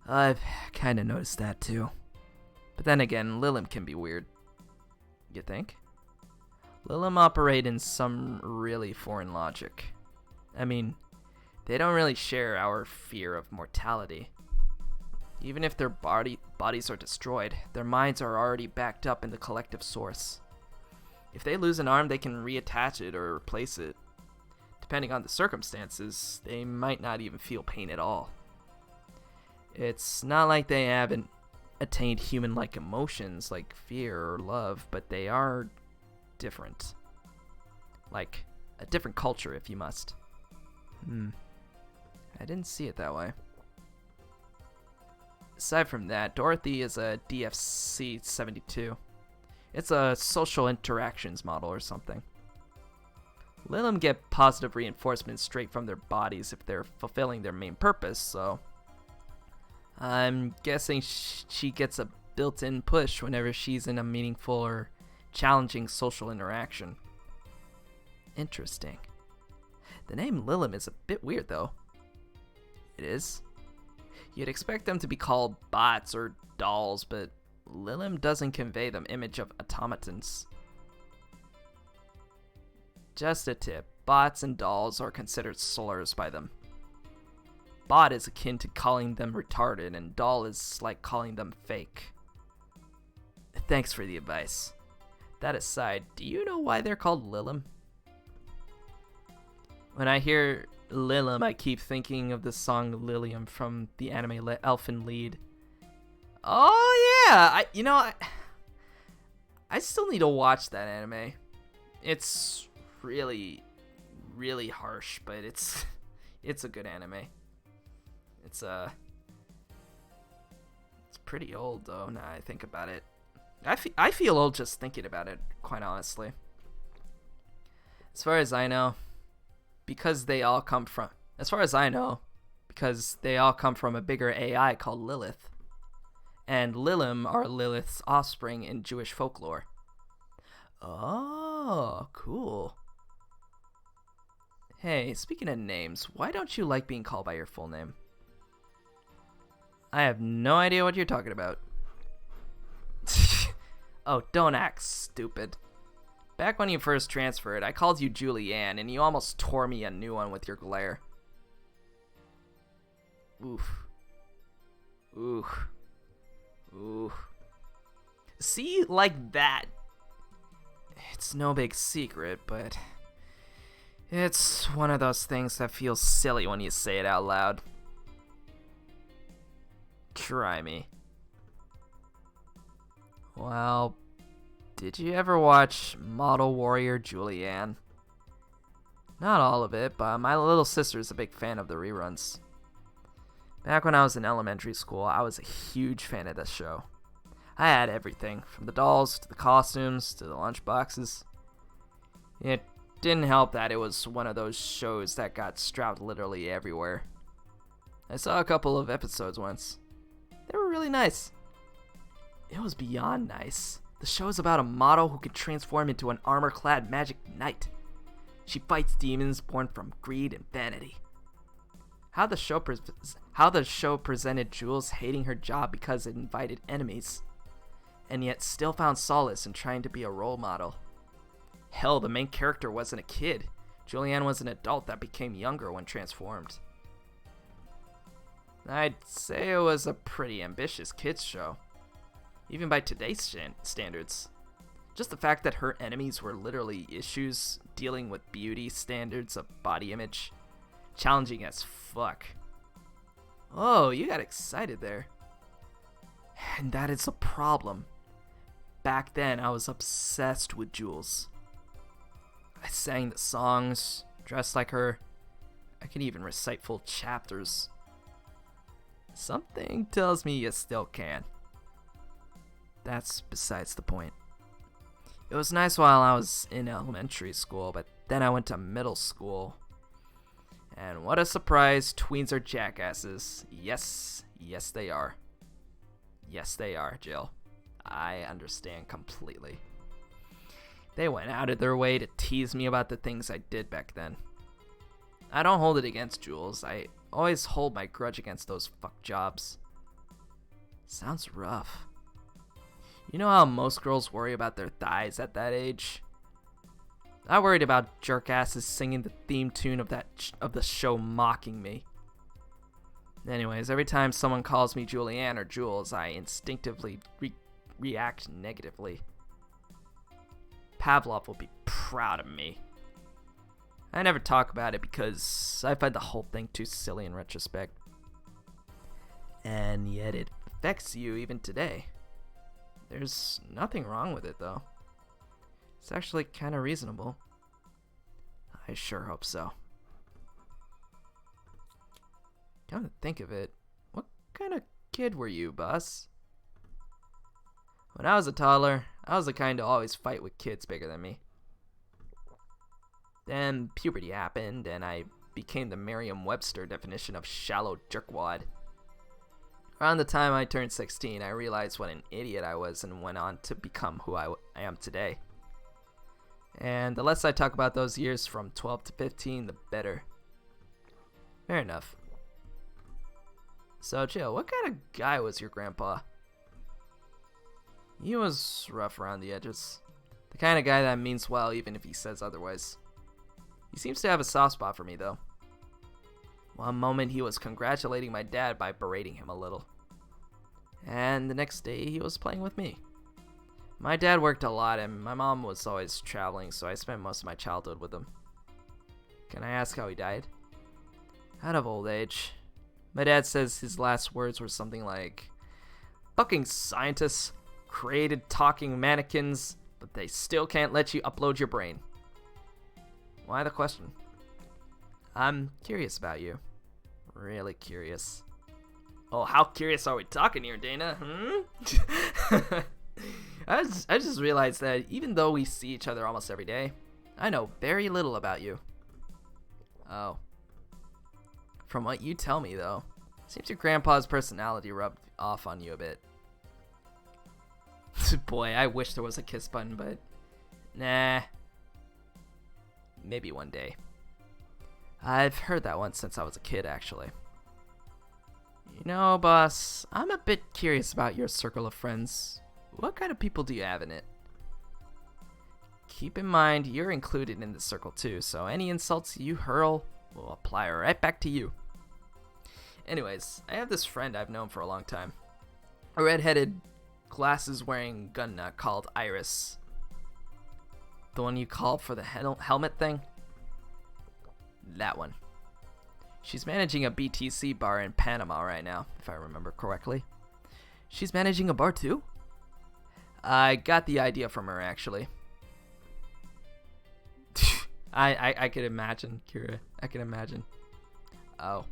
I've kind of noticed that, too. But then again, Lilim can be weird. You think? Lilim operate in some really foreign logic. I mean, they don't really share our fear of mortality. Even if their bodies are destroyed, their minds are already backed up in the collective source. If they lose an arm, they can reattach it or replace it. Depending on the circumstances, they might not even feel pain at all. It's not like they haven't attained human-like emotions like fear or love, but they are different. Like a different culture, if you must. I didn't see it that way. Aside from that, Dorothy is a DFC-72. It's a social interactions model or something. Lilim get positive reinforcement straight from their bodies if they're fulfilling their main purpose, so I'm guessing she gets a built-in push whenever she's in a meaningful or challenging social interaction. Interesting. The name Lilim is a bit weird, though. It is. You'd expect them to be called bots or dolls, but Lilim doesn't convey the image of automatons. Just a tip, bots and dolls are considered slurs by them. Bot is akin to calling them retarded, and doll is like calling them fake. Thanks for the advice. That aside, do you know why they're called Lilim? When I hear Lilim, I keep thinking of the song Lilium from the anime Elfen Lied. Oh yeah, I still need to watch that anime. It's really, really harsh, but it's a good anime. It's pretty old though. Now I think about it, I feel old just thinking about it. Quite honestly. As far as I know, because they all come from a bigger AI called Lilith. And Lilim are Lilith's offspring in Jewish folklore. Oh, cool. Hey, speaking of names, why don't you like being called by your full name? I have no idea what you're talking about. Oh, don't act stupid. Back when you first transferred, I called you Julianne, and you almost tore me a new one with your glare. Oof. Oof. Ooh. See, like that. It's no big secret, but it's one of those things that feels silly when you say it out loud. Try me. Well, did you ever watch Model Warrior Julianne? Not all of it, but my little sister's a big fan of the reruns. Back when I was in elementary school, I was a huge fan of this show. I had everything, from the dolls to the costumes to the lunchboxes. It didn't help that it was one of those shows that got strapped literally everywhere. I saw a couple of episodes once. They were really nice. It was beyond nice. The show is about a model who can transform into an armor-clad magic knight. She fights demons born from greed and vanity. How the show presented Jules hating her job because it invited enemies, and yet still found solace in trying to be a role model. Hell, the main character wasn't a kid. Julianne was an adult that became younger when transformed. I'd say it was a pretty ambitious kids show, even by today's standards. Just the fact that her enemies were literally issues dealing with beauty standards of body image. Challenging as fuck. Oh, you got excited there. And that is a problem. Back then, I was obsessed with Jules. I sang the songs, dressed like her. I could even recite full chapters. Something tells me you still can. That's besides the point. It was nice while I was in elementary school, but then I went to middle school. And what a surprise, tweens are jackasses. Yes, yes they are. Yes they are, Jill. I understand completely. They went out of their way to tease me about the things I did back then. I don't hold it against Jules. I always hold my grudge against those fuck jobs. Sounds rough. You know how most girls worry about their thighs at that age? I worried about jerkasses singing the theme tune of the show mocking me. Anyways, every time someone calls me Julianne or Jules, I instinctively react negatively. Pavlov will be proud of me. I never talk about it because I find the whole thing too silly in retrospect. And yet it affects you even today. There's nothing wrong with it though. It's actually kind of reasonable. I sure hope so. Come to think of it, what kind of kid were you, boss? When I was a toddler, I was the kind to always fight with kids bigger than me. Then puberty happened, and I became the Merriam-Webster definition of shallow jerkwad. Around the time I turned 16, I realized what an idiot I was and went on to become who I am today. And the less I talk about those years from 12 to 15, the better. Fair enough. So, Jill, what kind of guy was your grandpa? He was rough around the edges. The kind of guy that means well even if he says otherwise. He seems to have a soft spot for me, though. One moment he was congratulating my dad by berating him a little. And the next day he was playing with me. My dad worked a lot and my mom was always traveling, so I spent most of my childhood with him. Can I ask how he died? Out of old age. My dad says his last words were something like, "Fucking scientists created talking mannequins, but they still can't let you upload your brain." Why the question? I'm curious about you. Really curious. Oh, how curious are we talking here, Dana? I just realized that even though we see each other almost every day, I know very little about you. Oh. From what you tell me, though, seems your grandpa's personality rubbed off on you a bit. Boy, I wish there was a kiss button, but nah. Maybe one day. I've heard that once since I was a kid, actually. You know, boss, I'm a bit curious about your circle of friends. What kind of people do you have in it? Keep in mind, you're included in this circle too, so any insults you hurl will apply right back to you. Anyways, I have this friend I've known for a long time. A red-headed, glasses-wearing gun nut called Iris. The one you called for the helmet thing? That one. She's managing a BTC bar in Panama right now, if I remember correctly. She's managing a bar too? I got the idea from her, actually. I could imagine, Kira. I can imagine. Oh.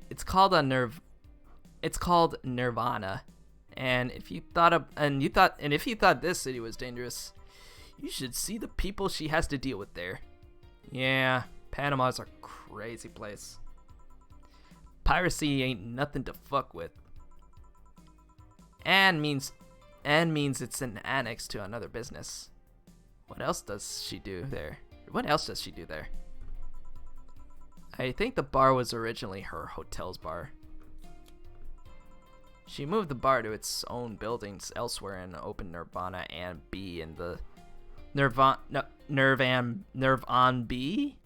It's called Nirvana. And if you thought this city was dangerous, you should see the people she has to deal with there. Yeah, Panama's a crazy place. Piracy ain't nothing to fuck with. And and means it's an annex to another business. What else does she do there? I think the bar was originally her hotel's bar. She moved the bar to its own buildings elsewhere and opened Nirvana and B in the Nerve on B,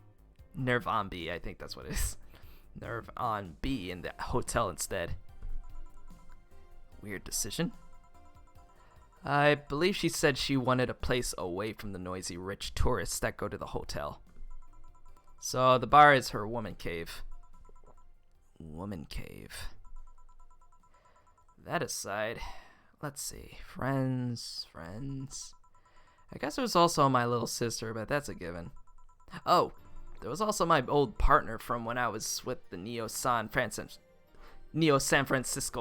I think that's what it is. Nerve on B in the hotel instead. Weird decision. I believe she said she wanted a place away from the noisy rich tourists that go to the hotel. So the bar is her woman cave. That aside, let's see. Friends. I guess it was also my little sister, but that's a given. Oh, there was also my old partner from when I was with the Neo San Francisco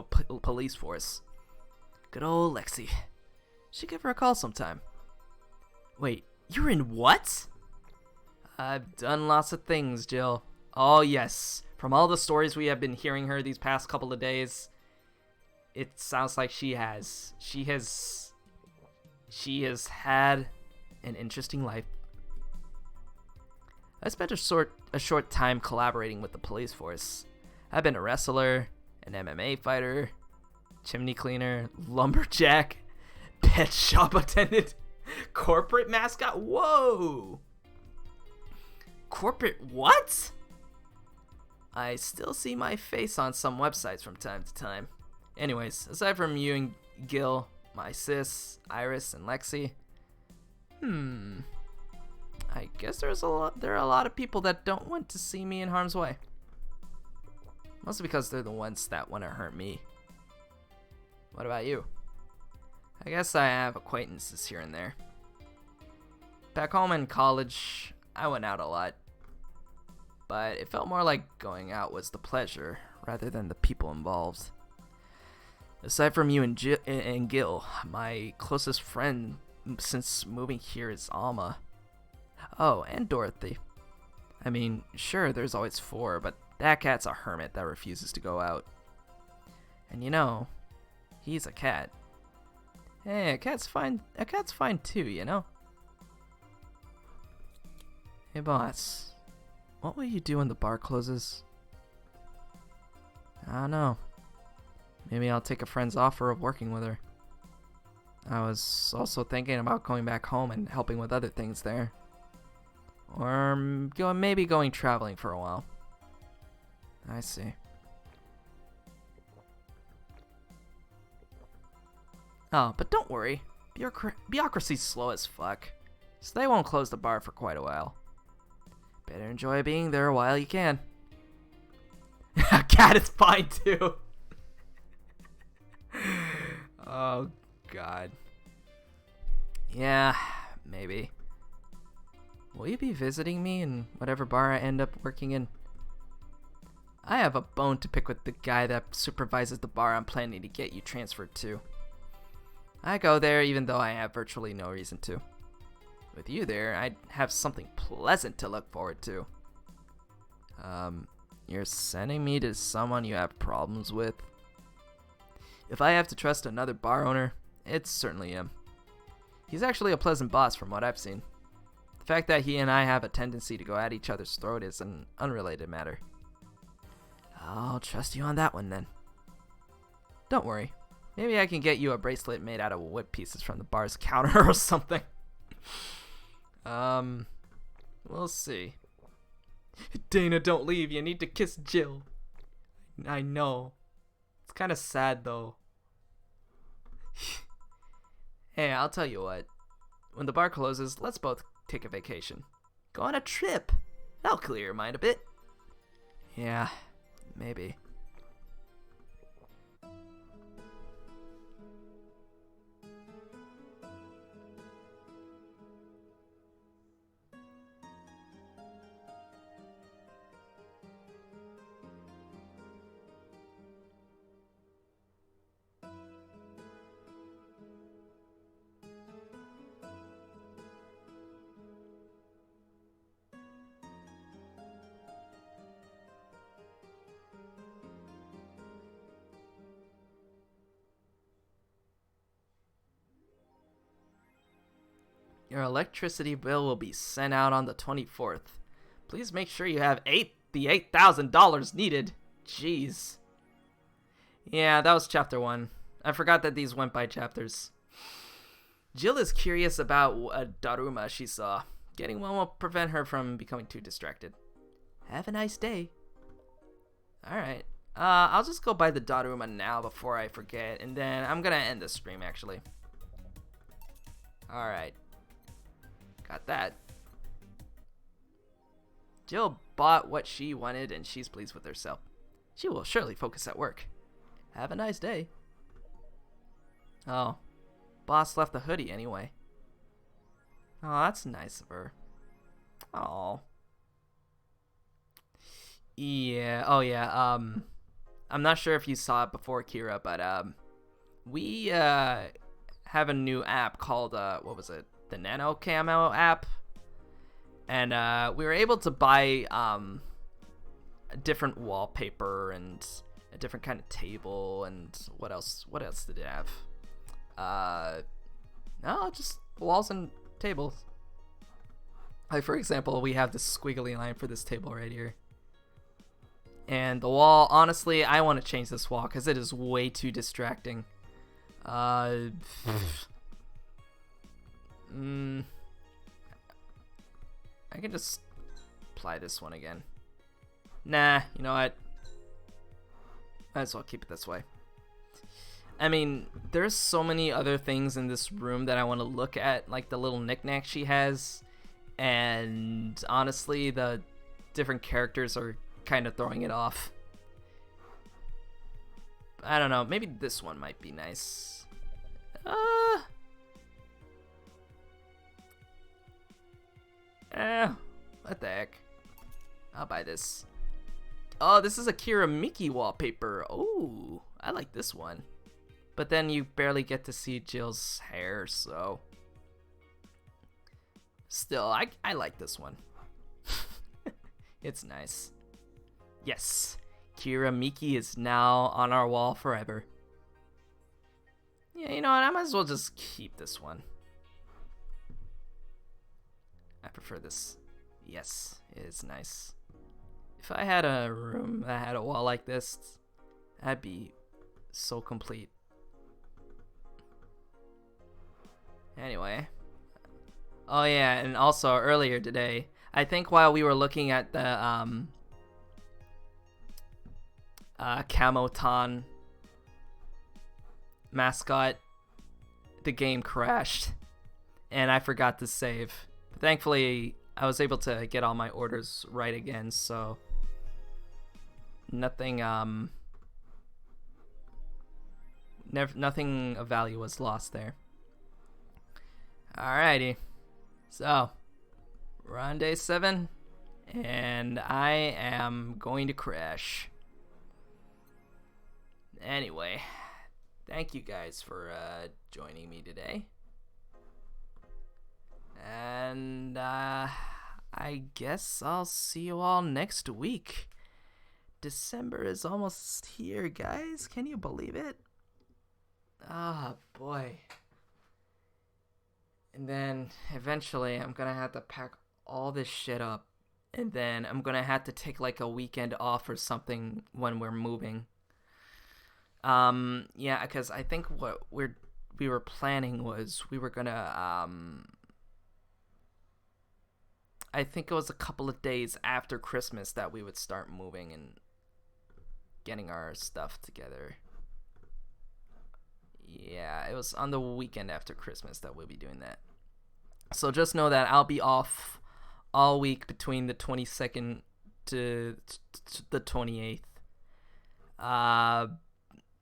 police force. Good old Lexi. Should give her a call sometime. Wait, you're in what? I've done lots of things, Jill. Oh yes, from all the stories we have been hearing her these past couple of days, it sounds like she has had an interesting life. I spent a short time collaborating with the police force. I've been a wrestler, an MMA fighter, chimney cleaner, lumberjack, pet shop attendant, corporate mascot. Whoa! Corporate what? I still see my face on some websites from time to time. Anyways, aside from you and Gil, my sis, Iris, and Lexi, I guess there are a lot of people that don't want to see me in harm's way. Mostly because they're the ones that want to hurt me. What about you? I guess I have acquaintances here and there. Back home in college, I went out a lot. But it felt more like going out was the pleasure rather than the people involved. Aside from you and Gil, my closest friend since moving here is Alma. Oh, and Dorothy. I mean, sure, there's always 4, but that cat's a hermit that refuses to go out. And you know, he's a cat. Hey, a cat's fine too, you know? Hey boss, what will you do when the bar closes? I don't know. Maybe I'll take a friend's offer of working with her. I was also thinking about going back home and helping with other things there. Or maybe going traveling for a while. I see. Oh, but don't worry. Bureaucracy's slow as fuck. So they won't close the bar for quite a while. Better enjoy being there while you can. Cat is fine too. Oh, God. Yeah, maybe. Will you be visiting me in whatever bar I end up working in? I have a bone to pick with the guy that supervises the bar I'm planning to get you transferred to. I go there even though I have virtually no reason to. With you there, I'd have something pleasant to look forward to. You're sending me to someone you have problems with? If I have to trust another bar owner, it's certainly him. He's actually a pleasant boss from what I've seen. The fact that he and I have a tendency to go at each other's throat is an unrelated matter. I'll trust you on that one then. Don't worry. Maybe I can get you a bracelet made out of wood pieces from the bar's counter or something. We'll see. Dana, don't leave. You need to kiss Jill. I know. It's kind of sad though. Hey, I'll tell you what. When the bar closes, let's both take a vacation. Go on a trip. That'll clear your mind a bit. Yeah, maybe. Your electricity bill will be sent out on the 24th. Please make sure you have the $8,000 needed. Jeez. Yeah, that was chapter 1. I forgot that these went by chapters. Jill is curious about a Daruma she saw. Getting one will prevent her from becoming too distracted. Have a nice day. Alright. I'll just go buy the Daruma now before I forget, and then I'm gonna end the stream, actually. Alright. Got that. Jill bought what she wanted, and she's pleased with herself. She will surely focus at work. Have a nice day. Oh. Boss left the hoodie anyway. Oh, that's nice of her. Oh. Yeah. Oh, yeah. I'm not sure if you saw it before, Kira, but we have a new app called what was it? The Nano Camo app, and we were able to buy a different wallpaper and a different kind of table, and what else? What else did it have? No, just walls and tables. Like, for example, we have this squiggly line for this table right here. And the wall, honestly, I want to change this wall because it is way too distracting. I can just apply this one again. Nah, you know what? Might as well keep it this way. I mean, there's so many other things in this room that I want to look at, like the little knickknack she has. And honestly, the different characters are kind of throwing it off. I don't know, maybe this one might be nice. What the heck? I'll buy this. Oh, this is a Kiramiki wallpaper. Oh, I like this one. But then you barely get to see Jill's hair, so... Still, I like this one. It's nice. Yes, Kiramiki is now on our wall forever. Yeah, you know what? I might as well just keep this one. I prefer this. Yes, it is nice. If I had a room that had a wall like this, that'd be so complete. Anyway. Oh yeah, and also earlier today, I think while we were looking at the Camoton mascot, the game crashed and I forgot to save. But thankfully, I was able to get all my orders right again, so nothing nothing of value was lost there. Alrighty, so we're on day 7 and I am going to crash. Anyway, thank you guys for joining me today. And I guess I'll see you all next week. December is almost here, guys. Can you believe it? Ah, boy. And then eventually I'm gonna have to pack all this shit up. And then I'm gonna have to take like a weekend off or something when we're moving. Yeah, because I think what we were planning was we were gonna I think it was a couple of days after Christmas that we would start moving and getting our stuff together. Yeah, it was on the weekend after Christmas that we'll be doing that. So just know that I'll be off all week between the 22nd to the 28th. And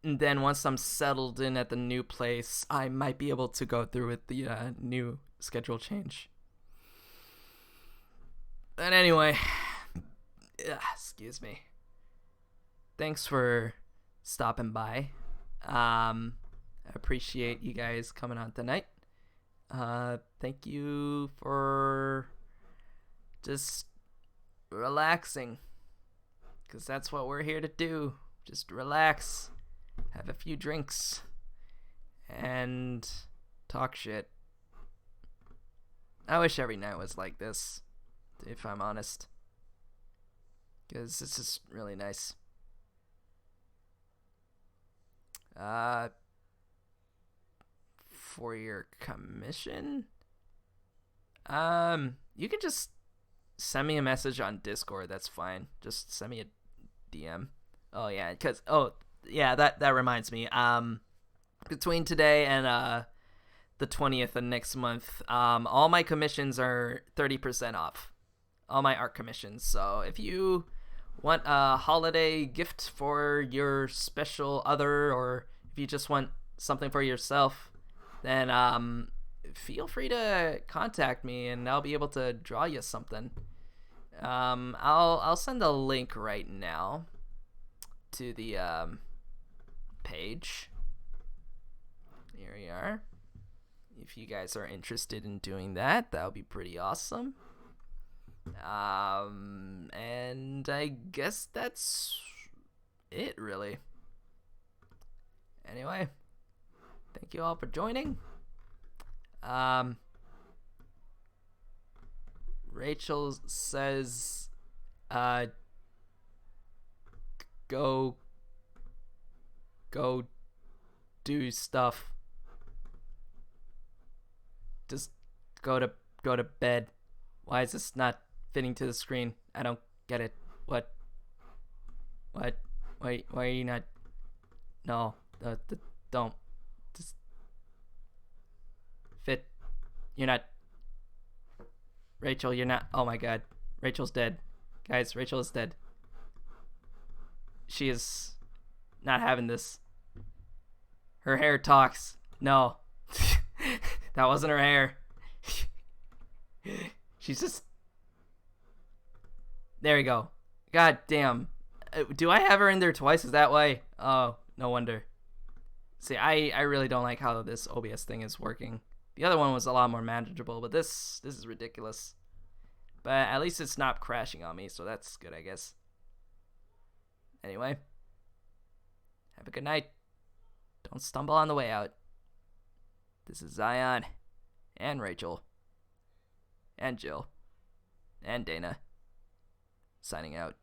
then once I'm settled in at the new place, I might be able to go through with the new schedule change. But anyway, excuse me. Thanks for stopping by. I appreciate you guys coming on tonight. Thank you for just relaxing, because that's what we're here to do. Just relax, have a few drinks, and talk shit. I wish every night was like this, if I'm honest. Because this is really nice. For your commission? You can just send me a message on Discord. That's fine. Just send me a DM. Oh yeah, that reminds me. Between today and the 20th of next month, all my commissions are 30% off. All my art commissions. So if you want a holiday gift for your special other, or if you just want something for yourself, then feel free to contact me and I'll be able to draw you something. I'll send a link right now to the page. Here we are. If you guys are interested in doing that, that would be pretty awesome. And I guess that's it, really. Anyway, thank you all for joining. Rachel says, go do stuff. Just go to bed. Why is this not fitting to the screen? I don't get it. What? Why are you not? No, don't. Just fit. You're not. Rachel, you're not. Oh my god. Rachel's dead. Guys, Rachel is dead. She is not having this. Her hair talks. No. That wasn't her hair. She's just... There we go. God damn. Do I have her in there twice? Is that why? Oh, no wonder. See, I really don't like how this OBS thing is working. The other one was a lot more manageable, but this is ridiculous. But at least it's not crashing on me, so that's good, I guess. Anyway. Have a good night. Don't stumble on the way out. This is Zion. And Rachel. And Jill. And Dana. Signing out.